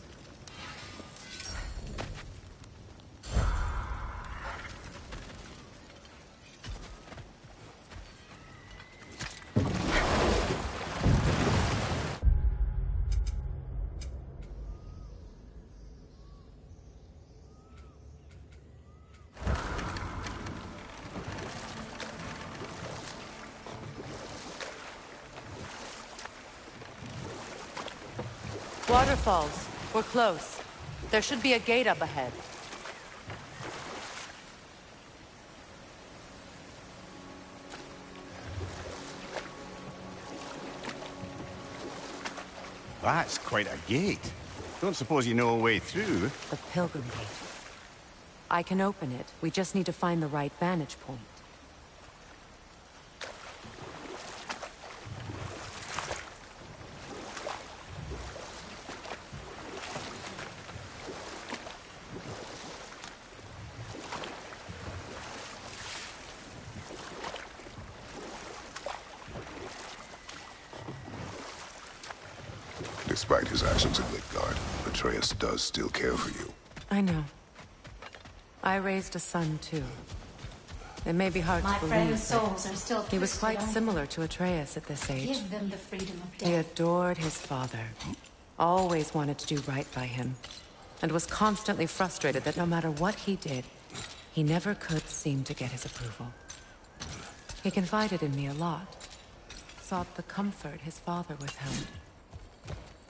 Waterfalls. We're close. There should be a gate up ahead. That's quite a gate. Don't suppose you know a way through? The Pilgrim Gate. I can open it. We just need to find the right vantage point. Despite his actions in Midgard, Atreus does still care for you. I know. I raised a son, too. It may be hard My to believe, friend's souls are still he was twisted quite on similar to Atreus at this age. Give them the freedom of He death. adored his father, always wanted to do right by him, and was constantly frustrated that no matter what he did, he never could seem to get his approval. He confided in me a lot, sought the comfort his father withheld.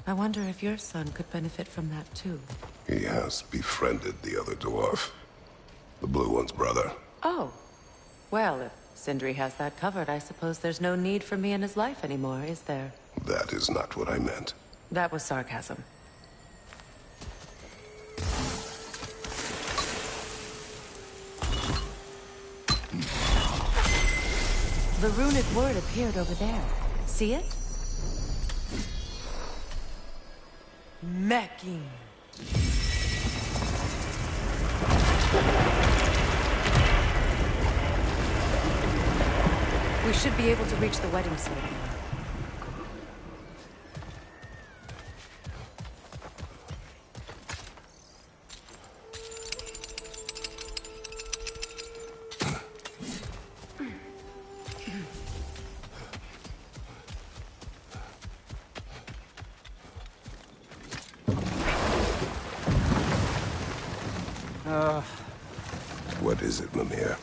I wonder if your son could benefit from that too. He has befriended the other dwarf. The blue one's brother. Oh. Well, if Sindri has that covered, I suppose there's no need for me in his life anymore, is there? That is not what I meant. That was sarcasm. The runic word appeared over there. See it? Mecking. We should be able to reach the wedding ceremony. What is it, Mimir?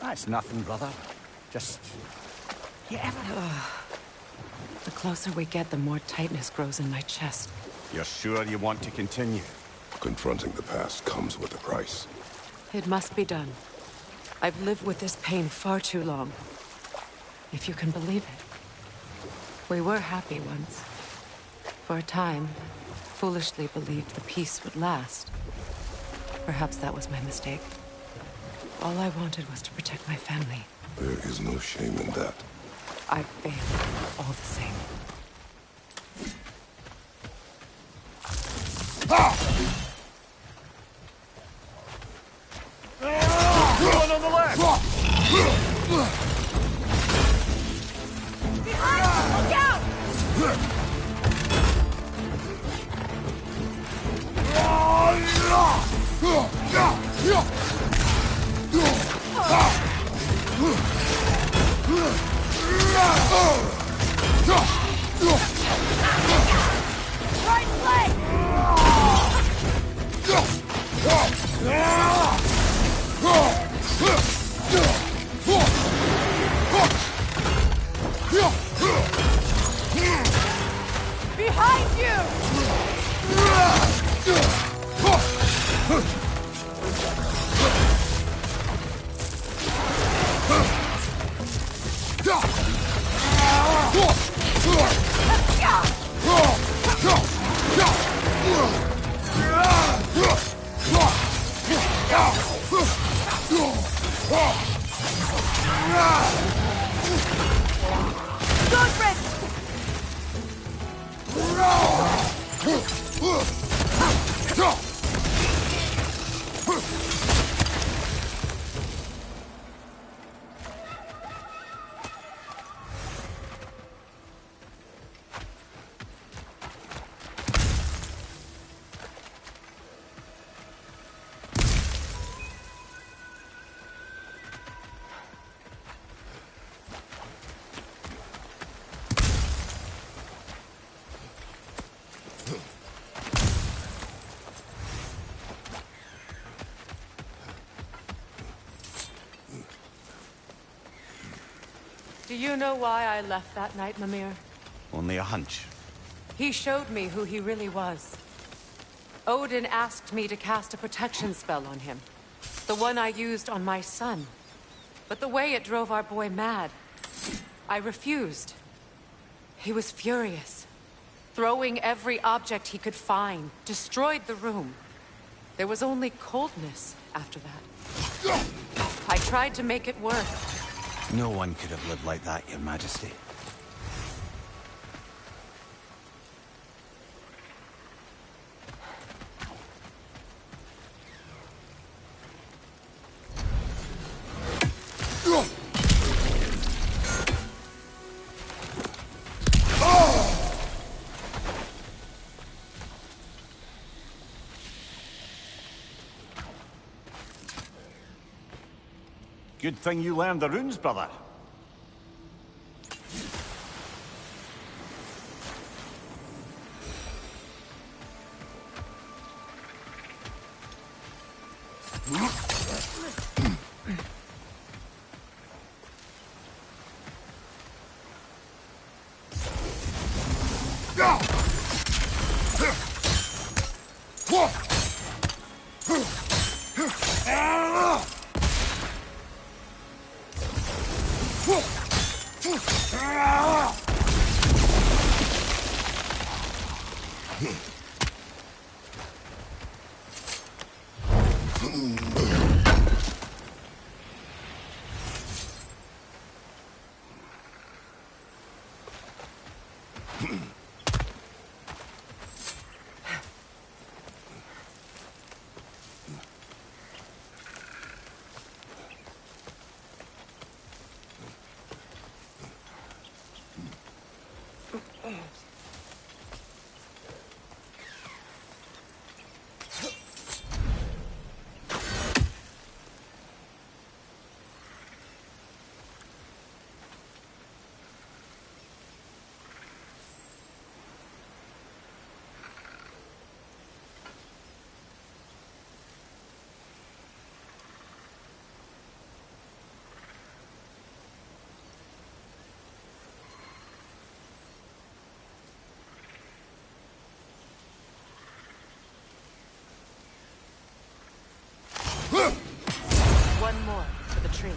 That's nothing, brother. Just... You ever... The closer we get, the more tightness grows in my chest. You're sure you want to continue? Confronting the past comes with a price. It must be done. I've lived with this pain far too long. If you can believe it. We were happy once. For a time, foolishly believed the peace would last. Perhaps that was my mistake. All I wanted was to protect my family. There is no shame in that. I failed, all the same. One on the left! Look out! Right leg! Do you know why I left that night, Mimir? Only a hunch. He showed me who he really was. Odin asked me to cast a protection spell on him. The one I used on my son. But the way it drove our boy mad, I refused. He was furious. Throwing every object he could find, destroyed the room. There was only coldness after that. I tried to make it work. No one could have lived like that, Your Majesty. Good thing you learned the runes, brother. One more for the tree.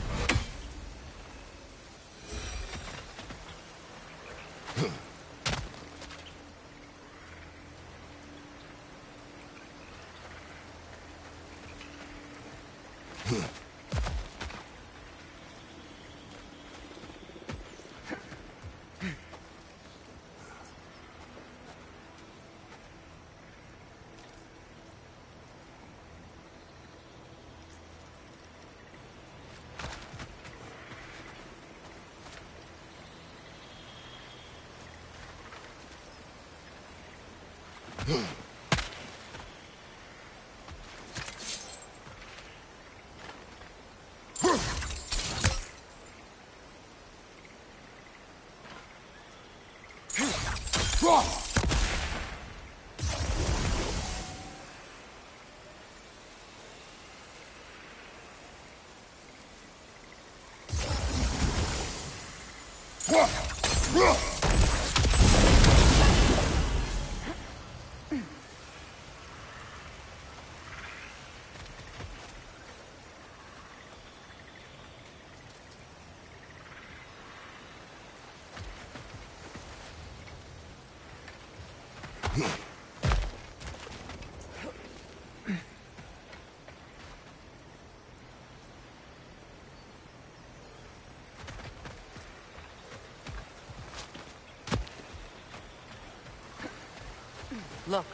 Look,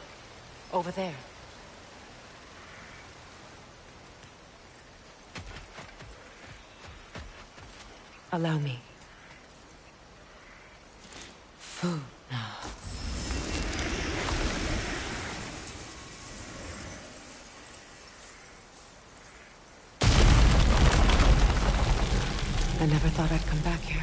over there. Allow me. Food now. I never thought I'd come back here.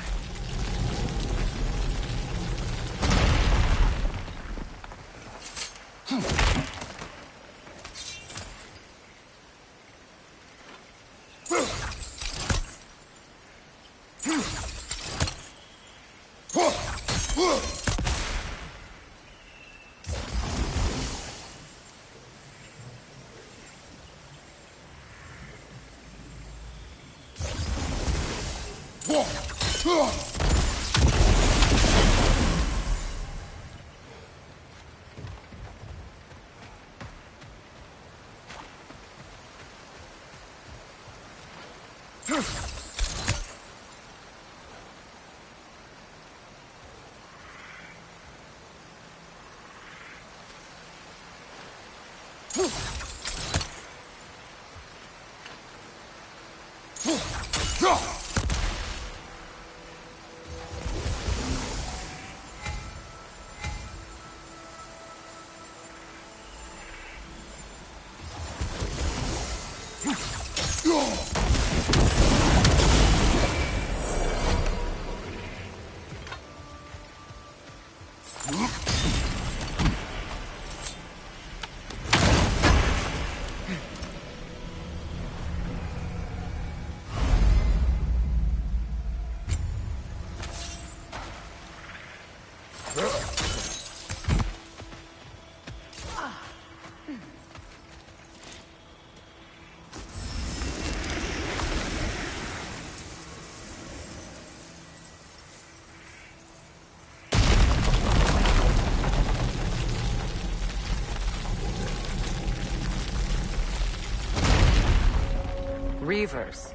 Reavers,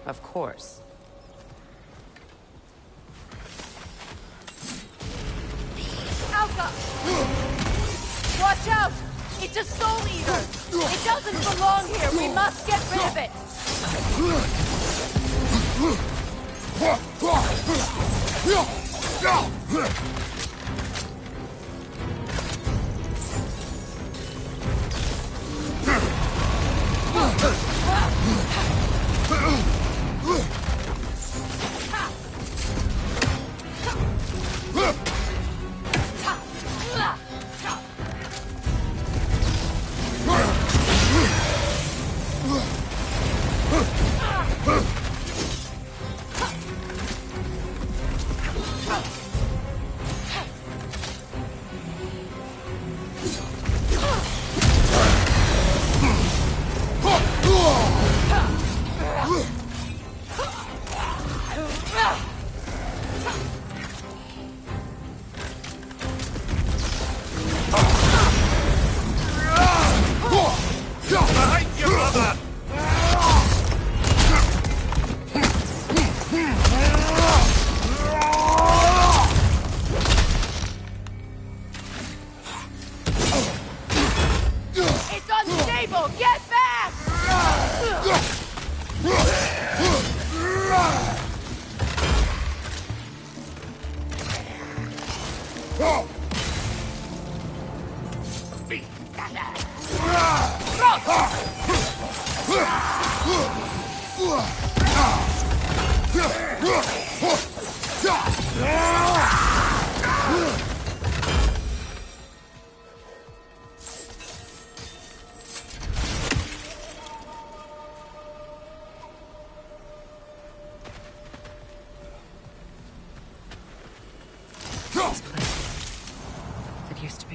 of course. Alka! Watch out! It's a soul eater! It doesn't belong here! We must get rid of it!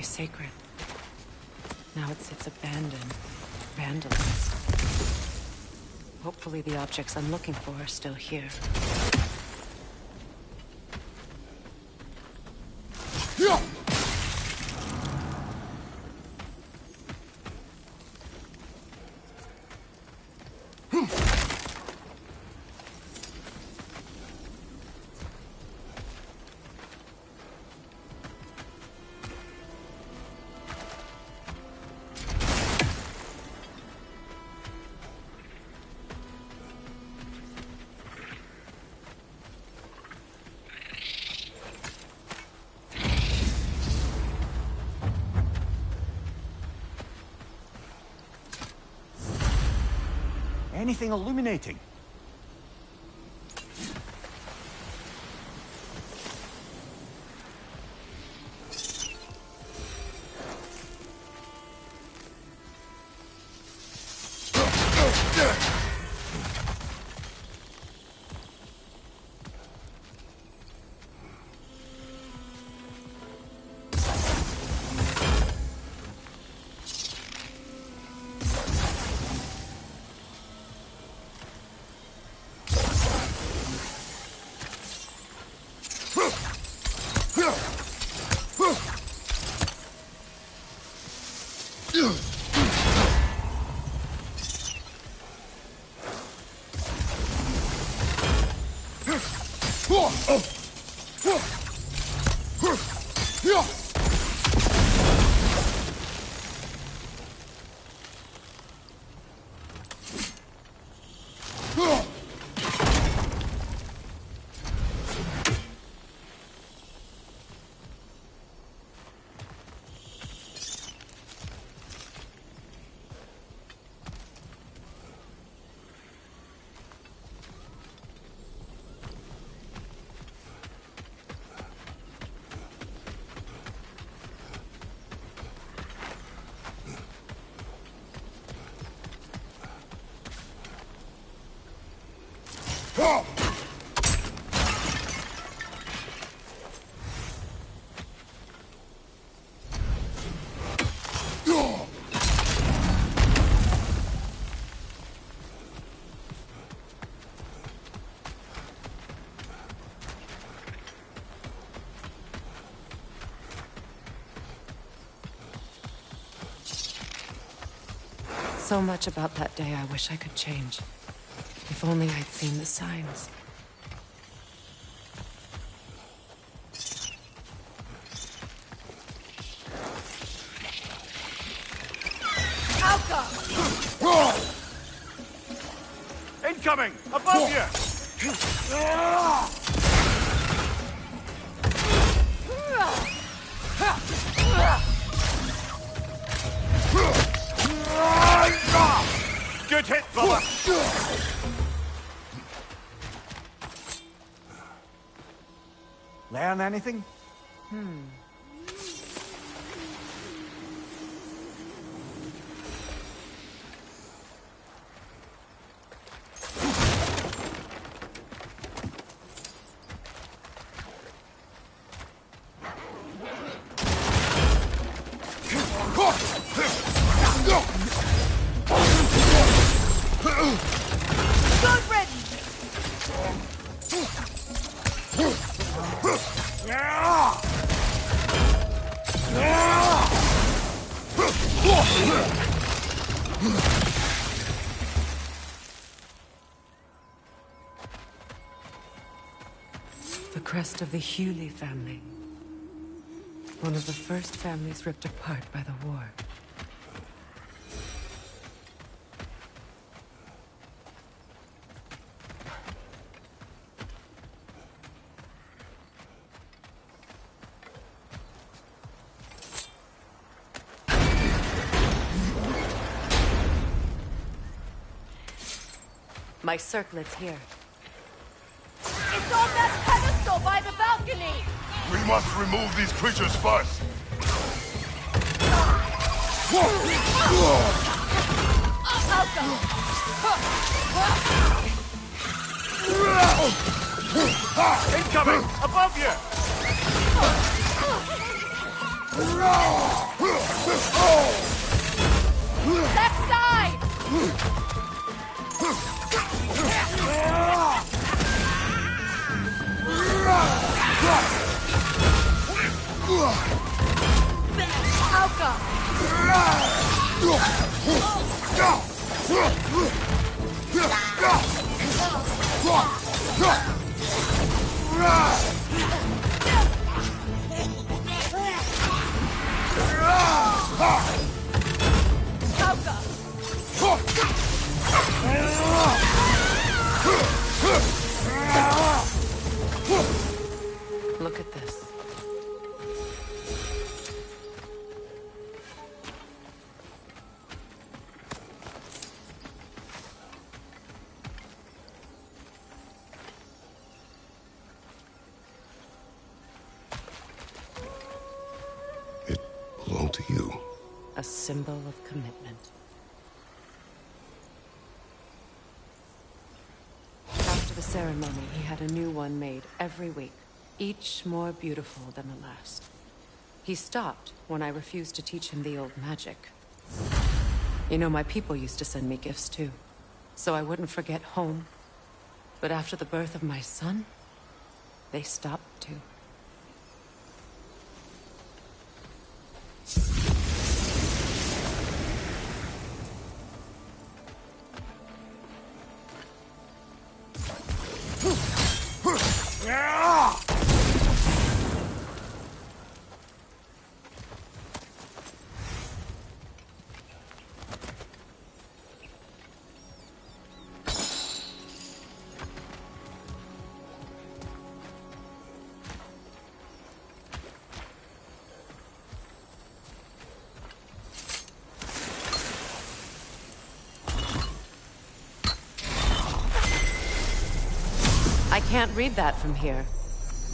Sacred. Now it sits abandoned, vandalized. Hopefully the objects I'm looking for are still here. Anything illuminating? So much about that day I wish I could change. If only I'd seen the signs. Incoming! Above you! Good hit, fella! Learn anything? The crest of the Hewley family. One of the first families ripped apart by the war. My circlet's here. It's on that pedestal by the balcony! We must remove these creatures first. Incoming! Above you! Left side! Look at this. A symbol of commitment. After the ceremony, he had a new one made every week, each more beautiful than the last. He stopped when I refused to teach him the old magic. You know, my people used to send me gifts too, so I wouldn't forget home. But after the birth of my son, they stopped too. I can't read that from here.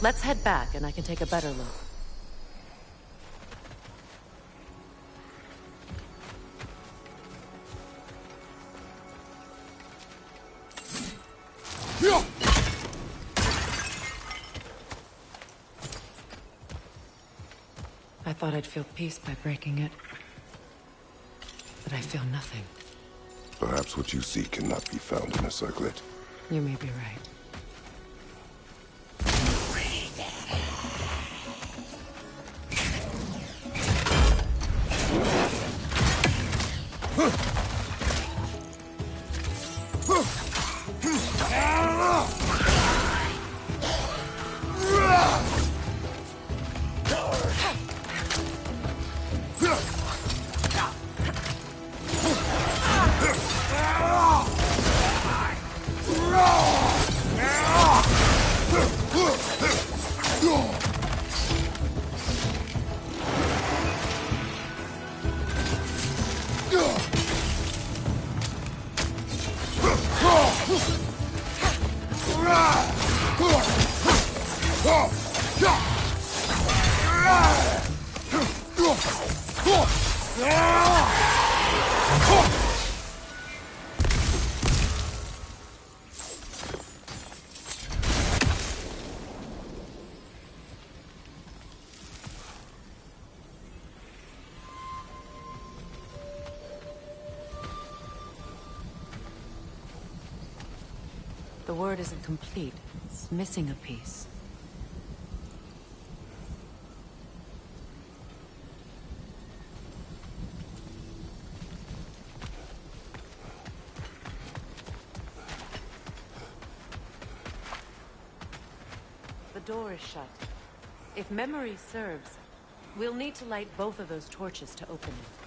Let's head back and I can take a better look. I thought I'd feel peace by breaking it. But I feel nothing. Perhaps what you seek cannot be found in a circlet. You may be right. The word isn't complete. It's missing a piece. The door is shut. If memory serves, we'll need to light both of those torches to open it.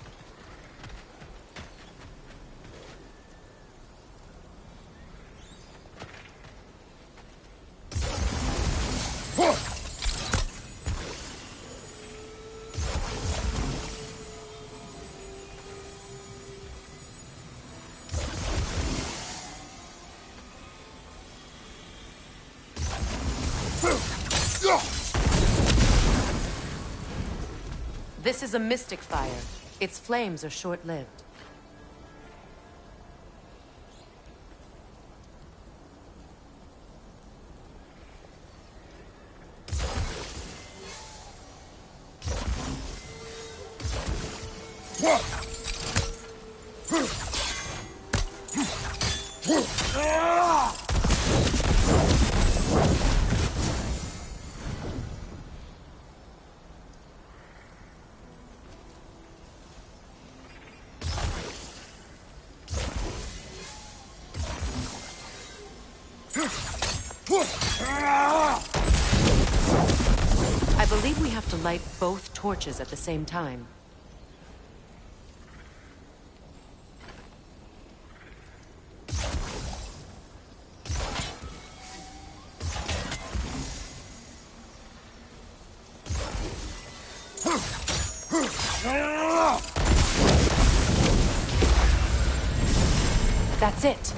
This is a mystic fire. Its flames are short-lived. I believe we have to light both torches at the same time. That's it.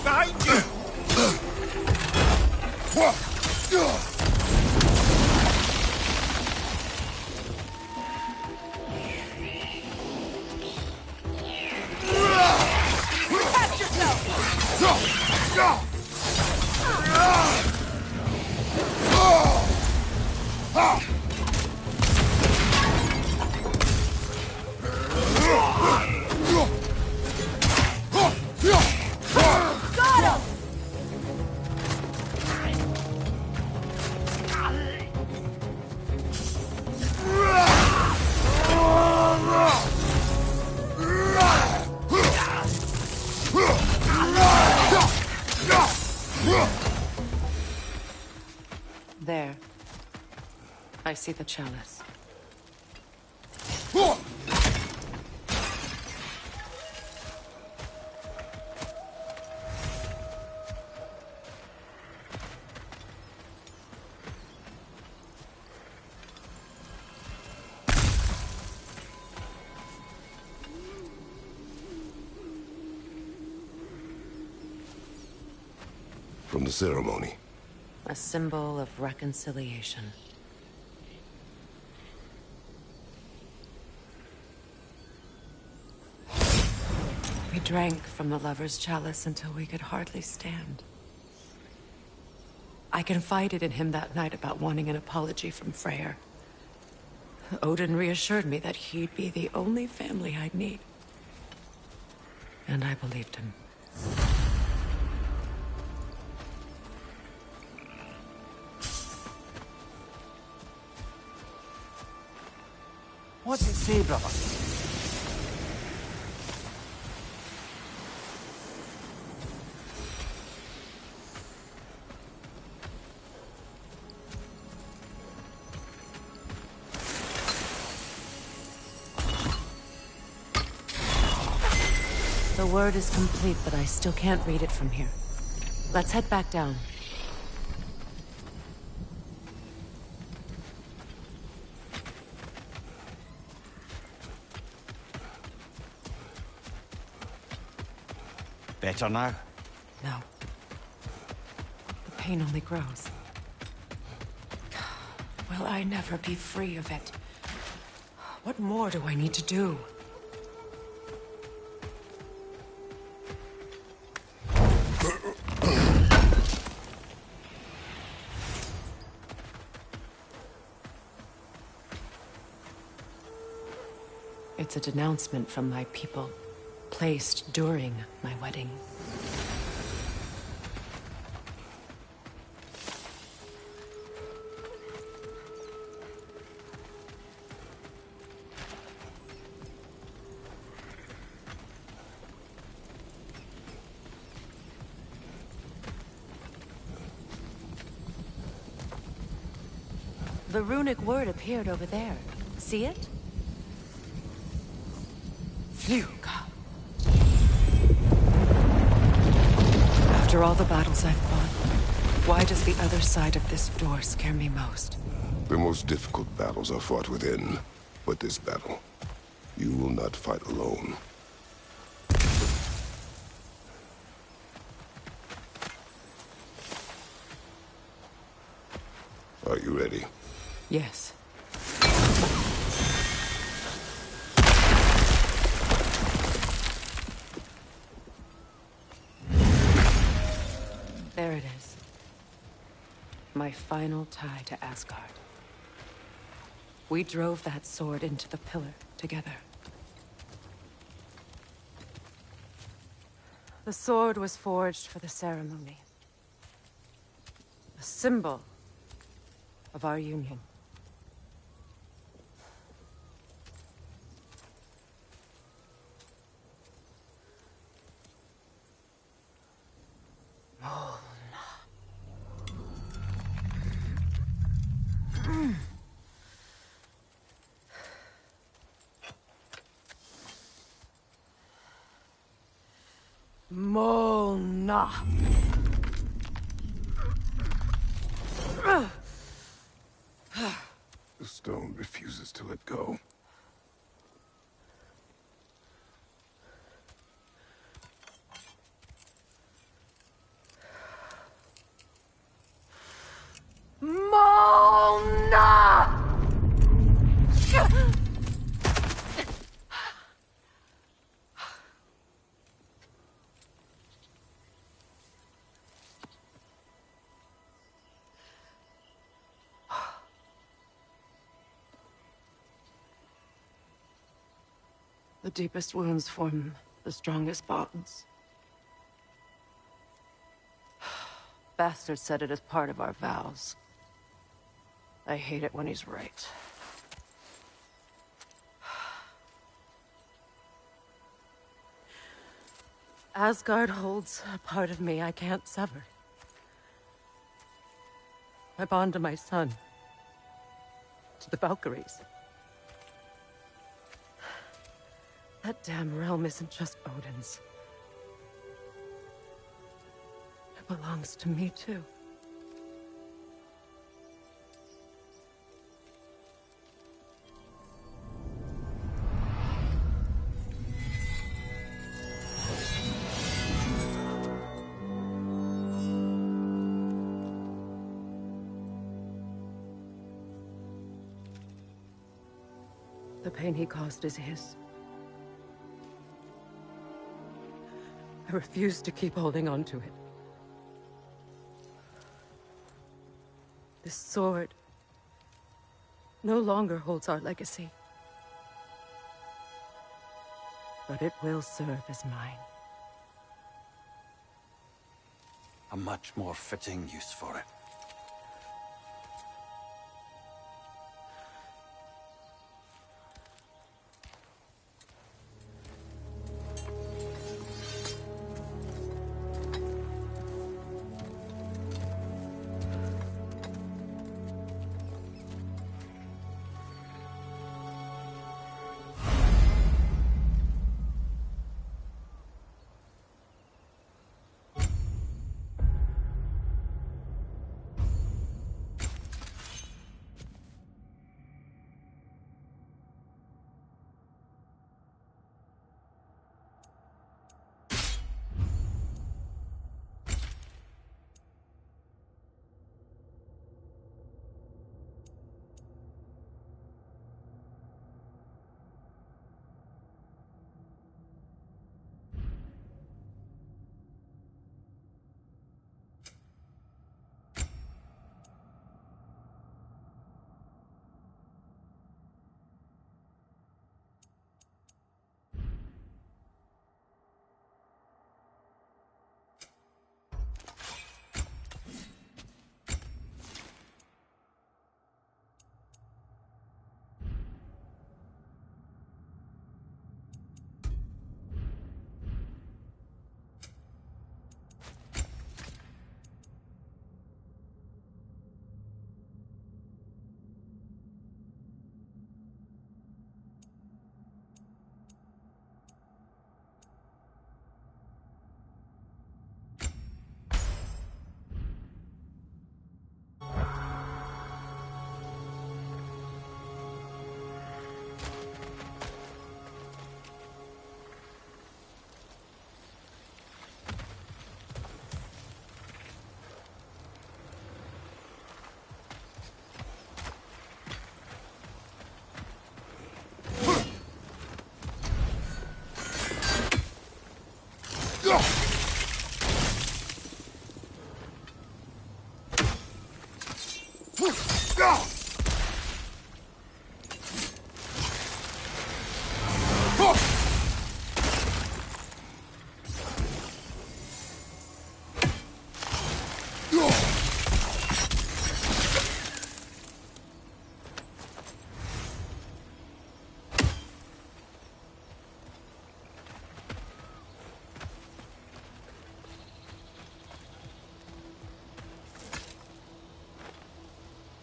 Behind you! Protect yourself! Got him! There. I see the chalice. From the ceremony. A symbol of reconciliation. We drank from the lover's chalice until we could hardly stand. I confided in him that night about wanting an apology from Freya. Odin reassured me that he'd be the only family I'd need. And I believed him. What's it say, brother? The word is complete, but I still can't read it from here. Let's head back down. Better now? No. The pain only grows. Will I never be free of it? What more do I need to do? It's a denouncement from my people, placed during my wedding. The runic word appeared over there. See it? Fuga. After all the battles I've fought, why does the other side of this door scare me most? The most difficult battles are fought within. But this battle, you will not fight alone. Are you ready? Yes. There it is. My final tie to Asgard. We drove that sword into the pillar together. The sword was forged for the ceremony. A symbol of our union. Mona. The stone refuses to let go. Mona! The deepest wounds form the strongest bonds. Bastard said it as part of our vows. I hate it when he's right. Asgard holds a part of me I can't sever. My bond to my son. To the Valkyries. That damn realm isn't just Odin's. It belongs to me, too. The pain he caused is his. I refuse to keep holding on to it. This sword no longer holds our legacy. But it will serve as mine. A much more fitting use for it.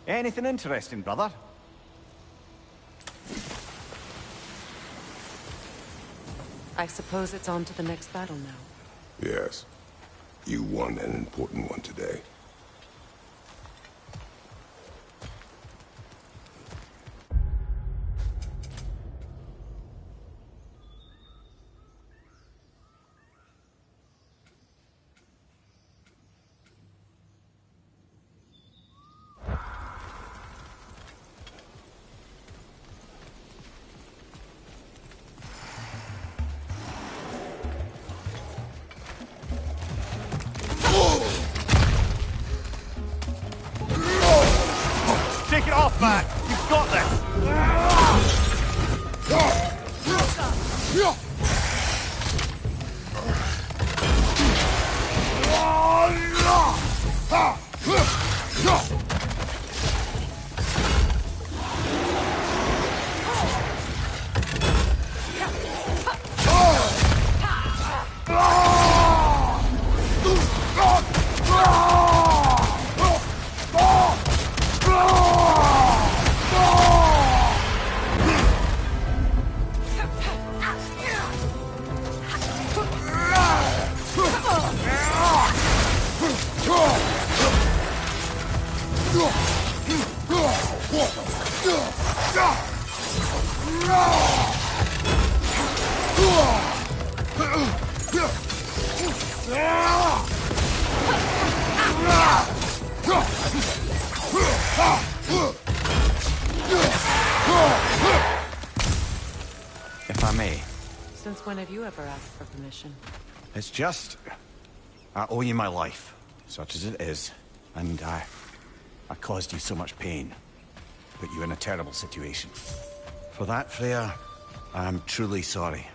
Anything interesting, brother? I suppose it's on to the next battle now. Yes. You won an important one today. Take it off, man! You've got this! If I may. Since when have you ever asked for permission? It's just... I owe you my life, such as it is. And I caused you so much pain. Put you in a terrible situation. For that, Freya, I'm truly sorry.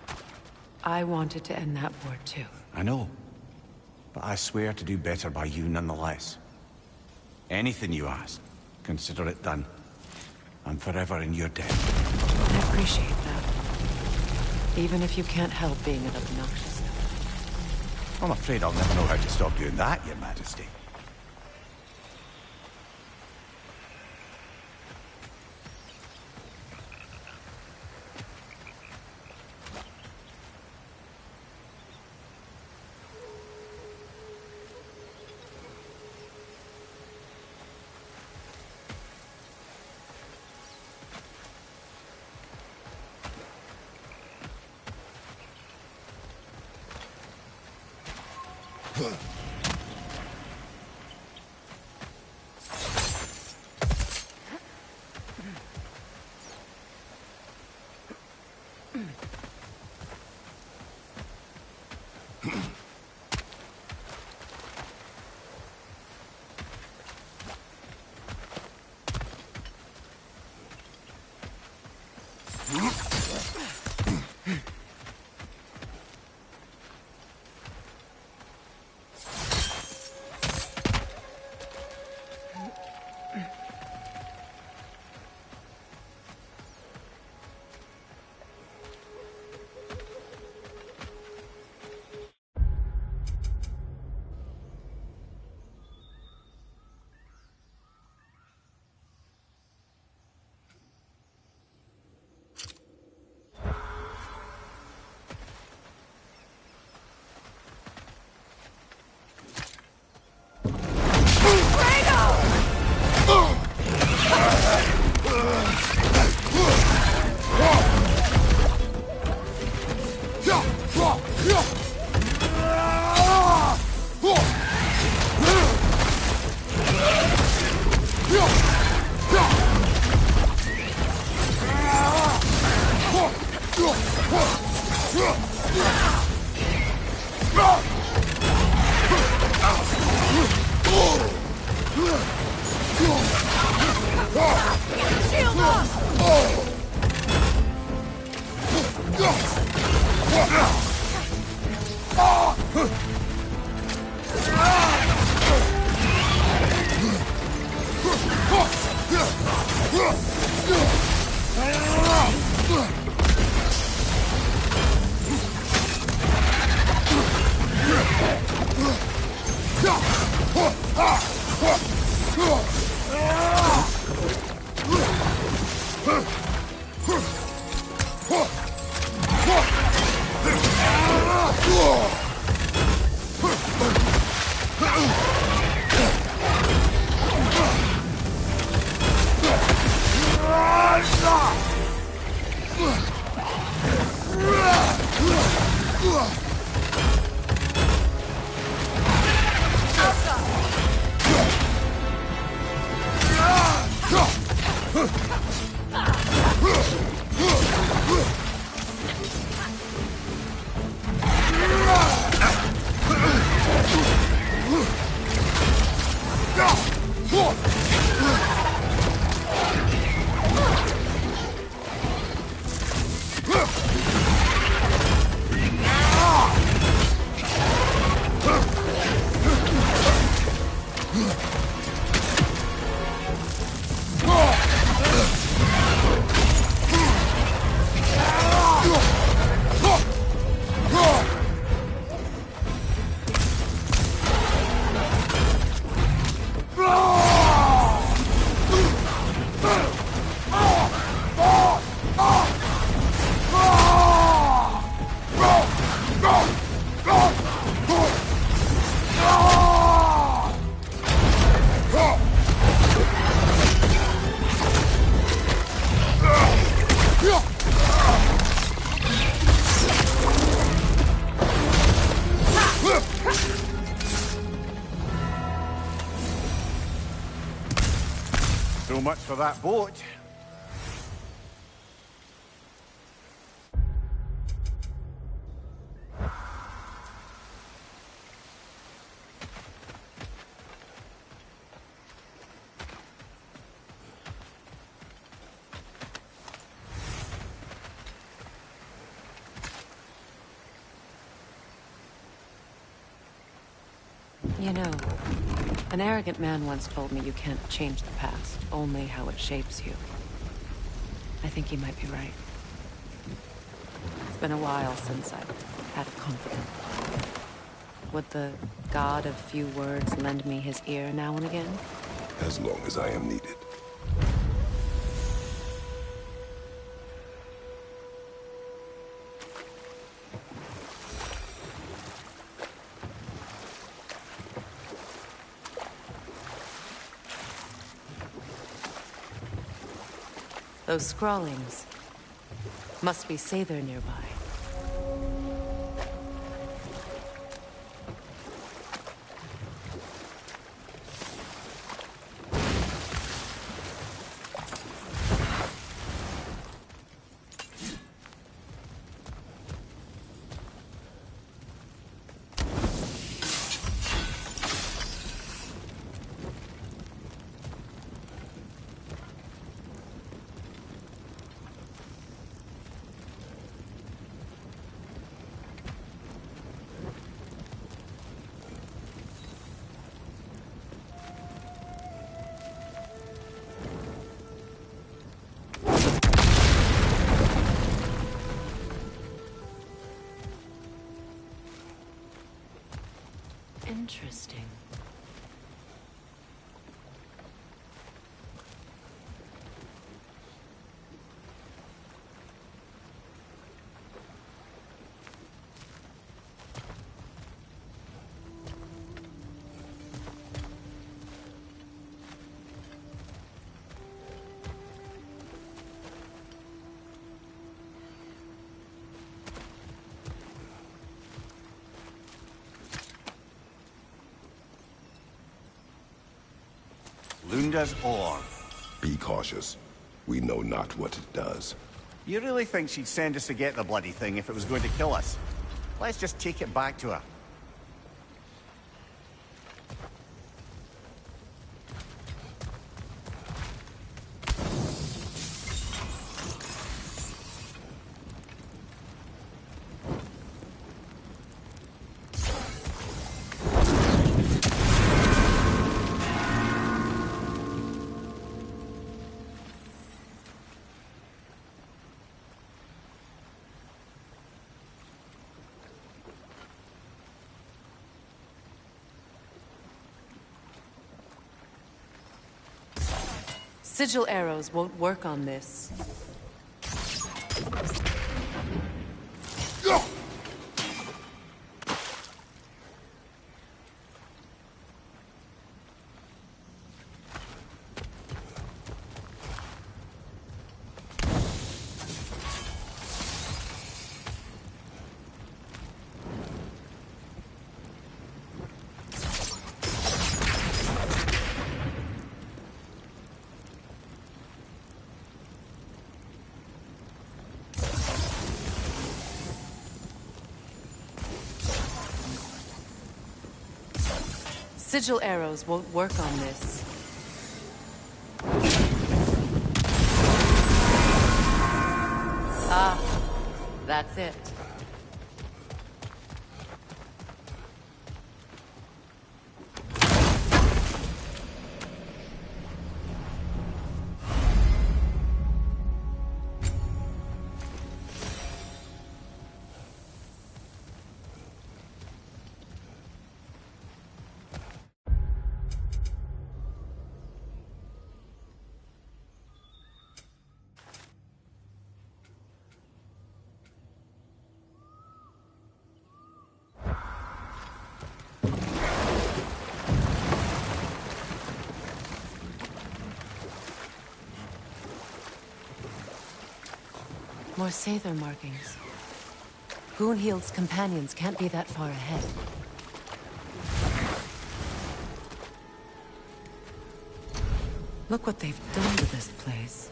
I wanted to end that war too. I know. But I swear to do better by you nonetheless. Anything you ask, consider it done. I'm forever in your debt. I appreciate that. Even if you can't help being an obnoxious. I'm afraid I'll never know how to stop doing that, Your Majesty. Shield up! So much for that boat. You know, an arrogant man once told me you can't change the past, only how it shapes you. I think he might be right. It's been a while since I've had a confidant. Would the god of few words lend me his ear now and again? As long as I am needed. Those scrawlings must be Sather nearby. Interesting. Lunda's ore. Be cautious. We know not what it does. You really think she'd send us to get the bloody thing if it was going to kill us? Let's just take it back to her. Sigil arrows won't work on this. Sigil arrows won't work on this. Ah, that's it. More Sather markings. Gunhild's companions can't be that far ahead. Look what they've done to this place.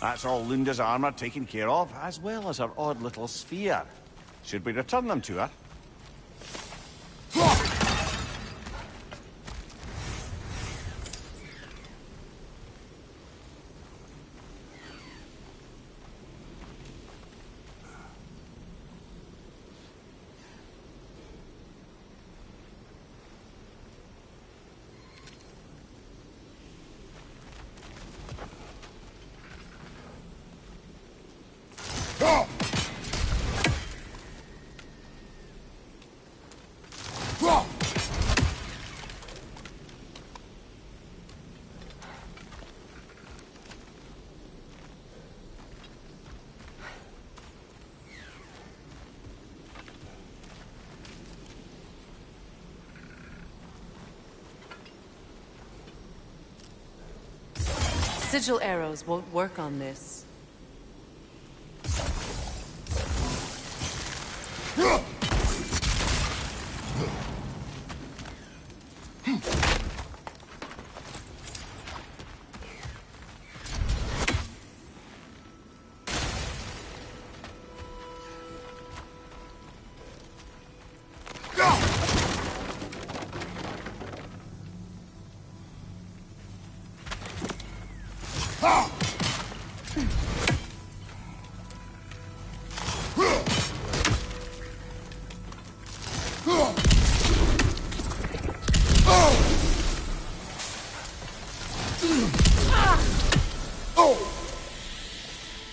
That's all Lunda's armor taken care of, as well as her odd little sphere. Should we return them to her? Sigil arrows won't work on this.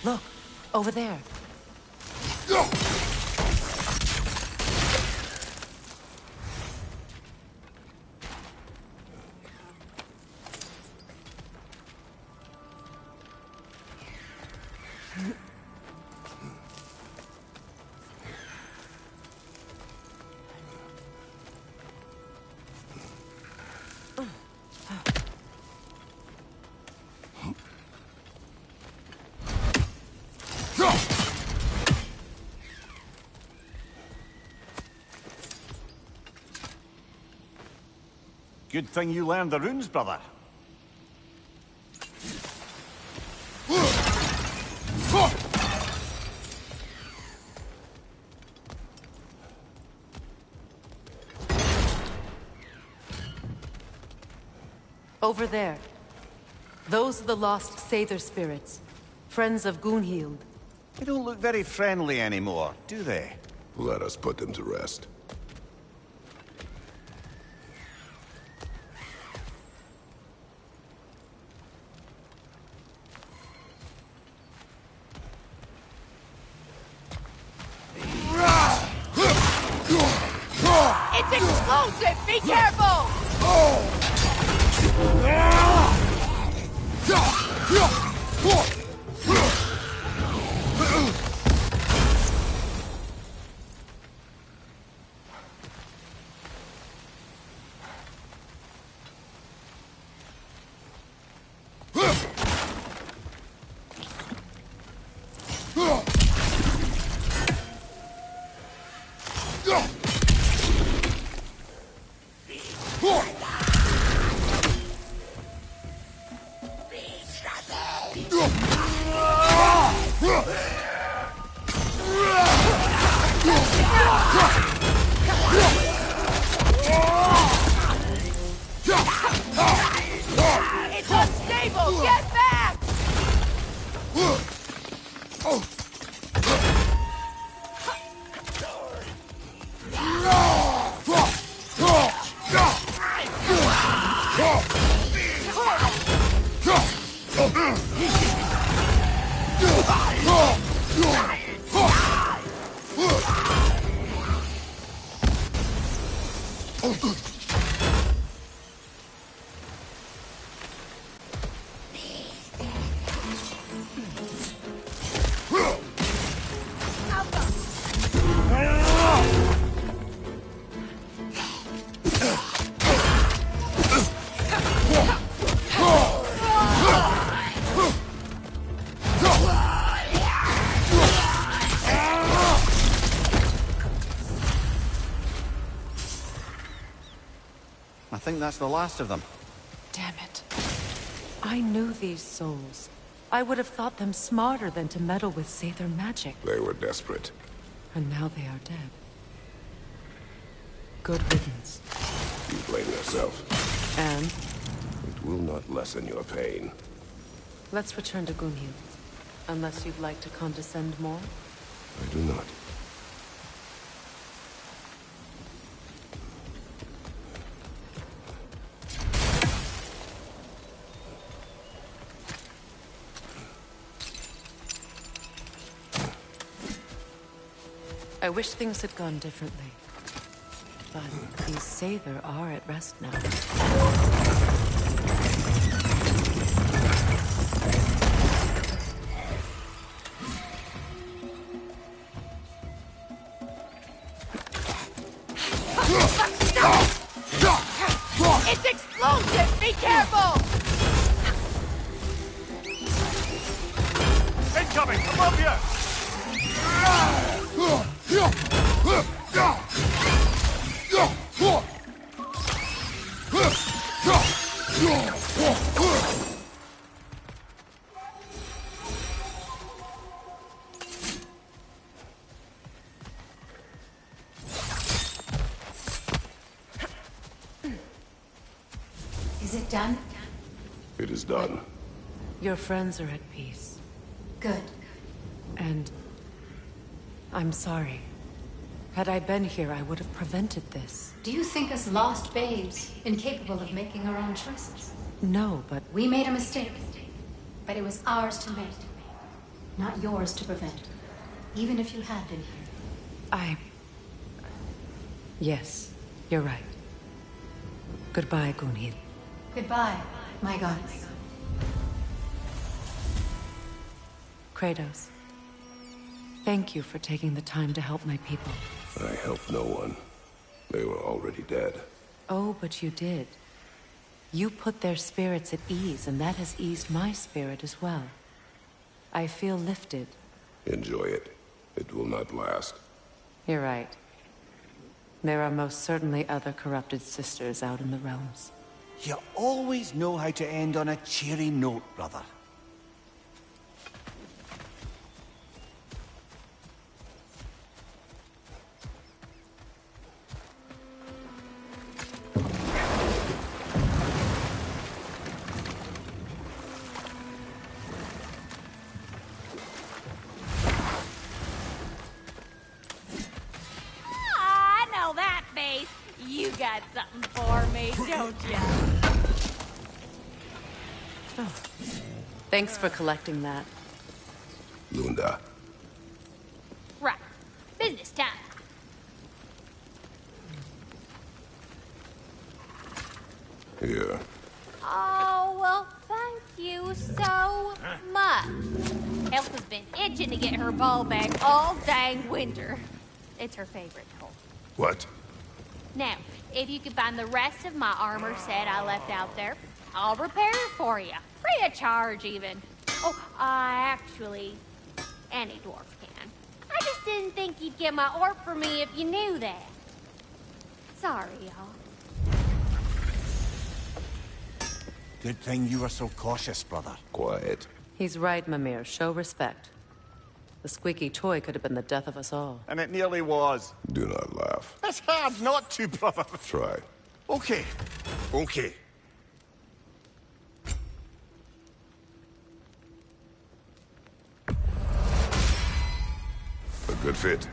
Look, over there. Good thing you learned the runes, brother. Over there. Those are the lost Sather spirits. Friends of Gunhild. They don't look very friendly anymore, do they? Let us put them to rest. It's explosive! Be careful! people! Get back! I think that's the last of them. Damn it. I knew these souls. I would have thought them smarter than to meddle with Sather magic. They were desperate. And now they are dead. Good riddance. You blame yourself. And? It will not lessen your pain. Let's return to Gunhild. Unless you'd like to condescend more? I do not. I wish things had gone differently. But these Sather are at rest now. It's explosive! Be careful! Incoming! Above you! Is it done? It is done. Your friends are at peace. Good. And I'm sorry. Had I been here, I would have prevented this. Do you think us lost babes, incapable of making our own choices? No, but We made a mistake. But it was ours to make. Not yours to prevent. Even if you had been here. Yes, you're right. Goodbye, Gunhild. Goodbye, my goddess. Kratos. Thank you for taking the time to help my people. I helped no one. They were already dead. Oh, but you did. You put their spirits at ease, and that has eased my spirit as well. I feel lifted. Enjoy it. It will not last. You're right. There are most certainly other corrupted sisters out in the realms. You always know how to end on a cheery note, brother. I know that face. You got something for me, don't you? Oh. Thanks for collecting that. Lunda. Right. Business time. Here. Oh, well, thank you so much. Elf has been itching to get her ball back all dang winter. It's her favorite toy. What? Now, if you could find the rest of my armor set I left out there, I'll repair it for you. Free of charge, even. Oh, actually, any dwarf can. I just didn't think you'd get my orc for me if you knew that. Sorry, y'all. Good thing you were so cautious, brother. Quiet. He's right, Mimir. Show respect. The squeaky toy could have been the death of us all. And it nearly was. Do not laugh. It's hard not to, brother. Try. Okay. Okay. fit.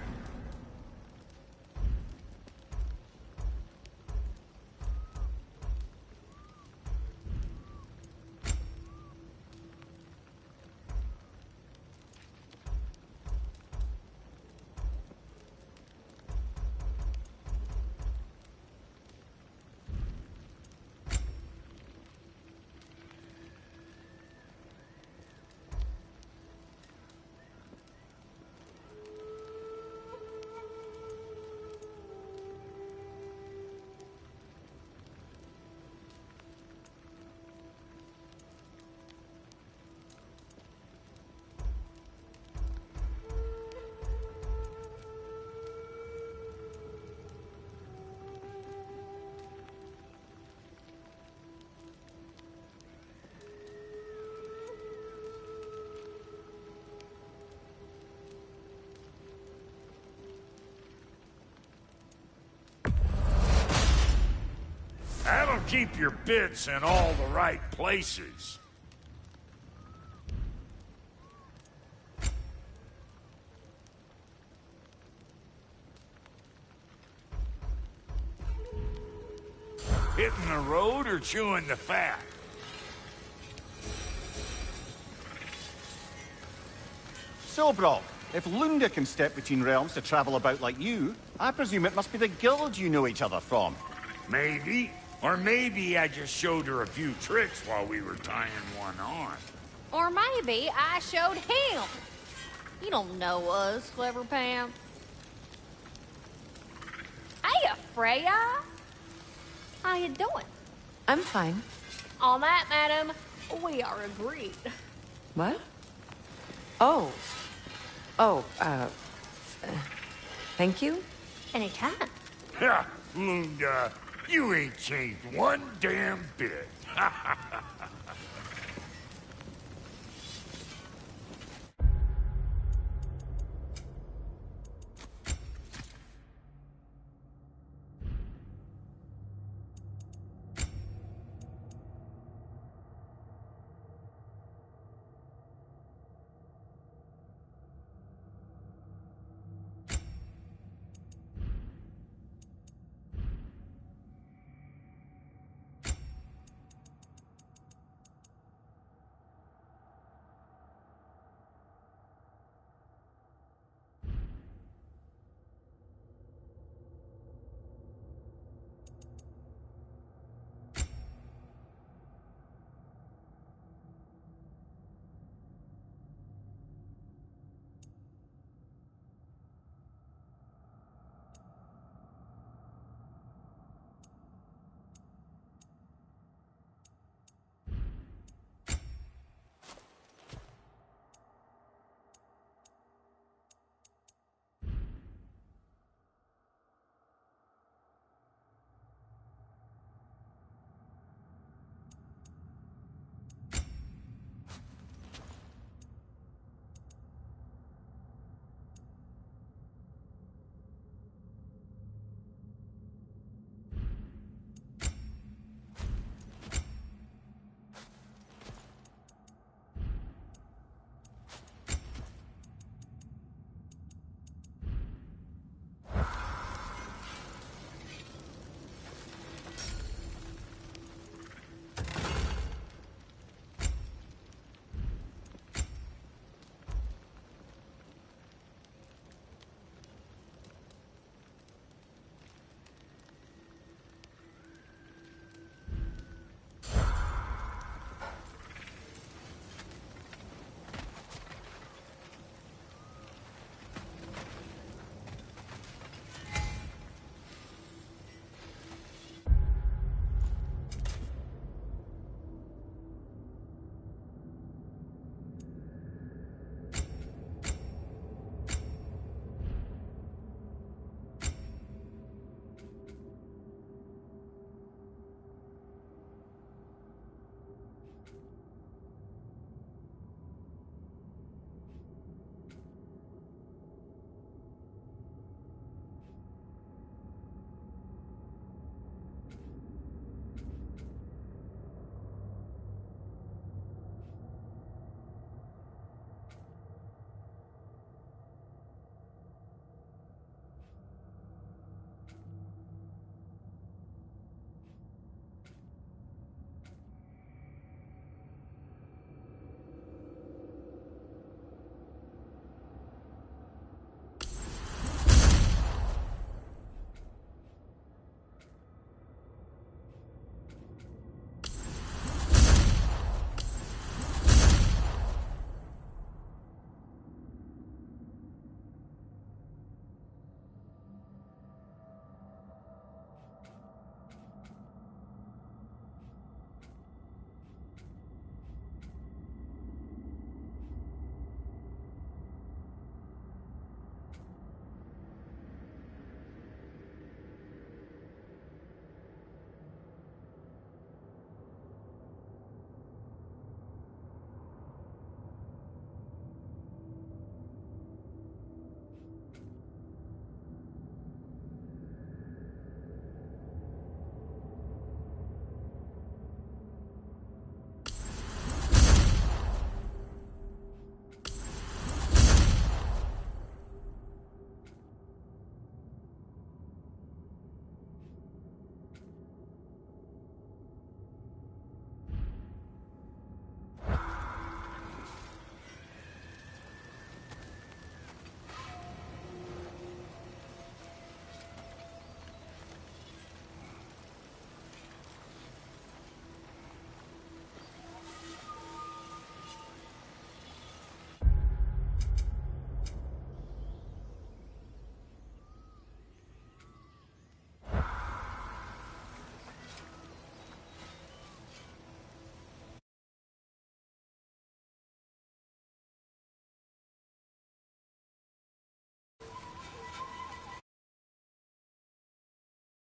That'll keep your bits in all the right places. Hitting the road or chewing the fat? So, Brock, if Lunda can step between realms to travel about like you, I presume it must be the guild you know each other from. Maybe. Or maybe I just showed her a few tricks while we were tying one on. Or maybe I showed him. You don't know us, Clever Pants. Hiya, Freya. How you doing? I'm fine. On that, madam, we are agreed. What? Oh. Oh, thank you? Anytime. Ha! Lunda, you ain't changed one damn bit.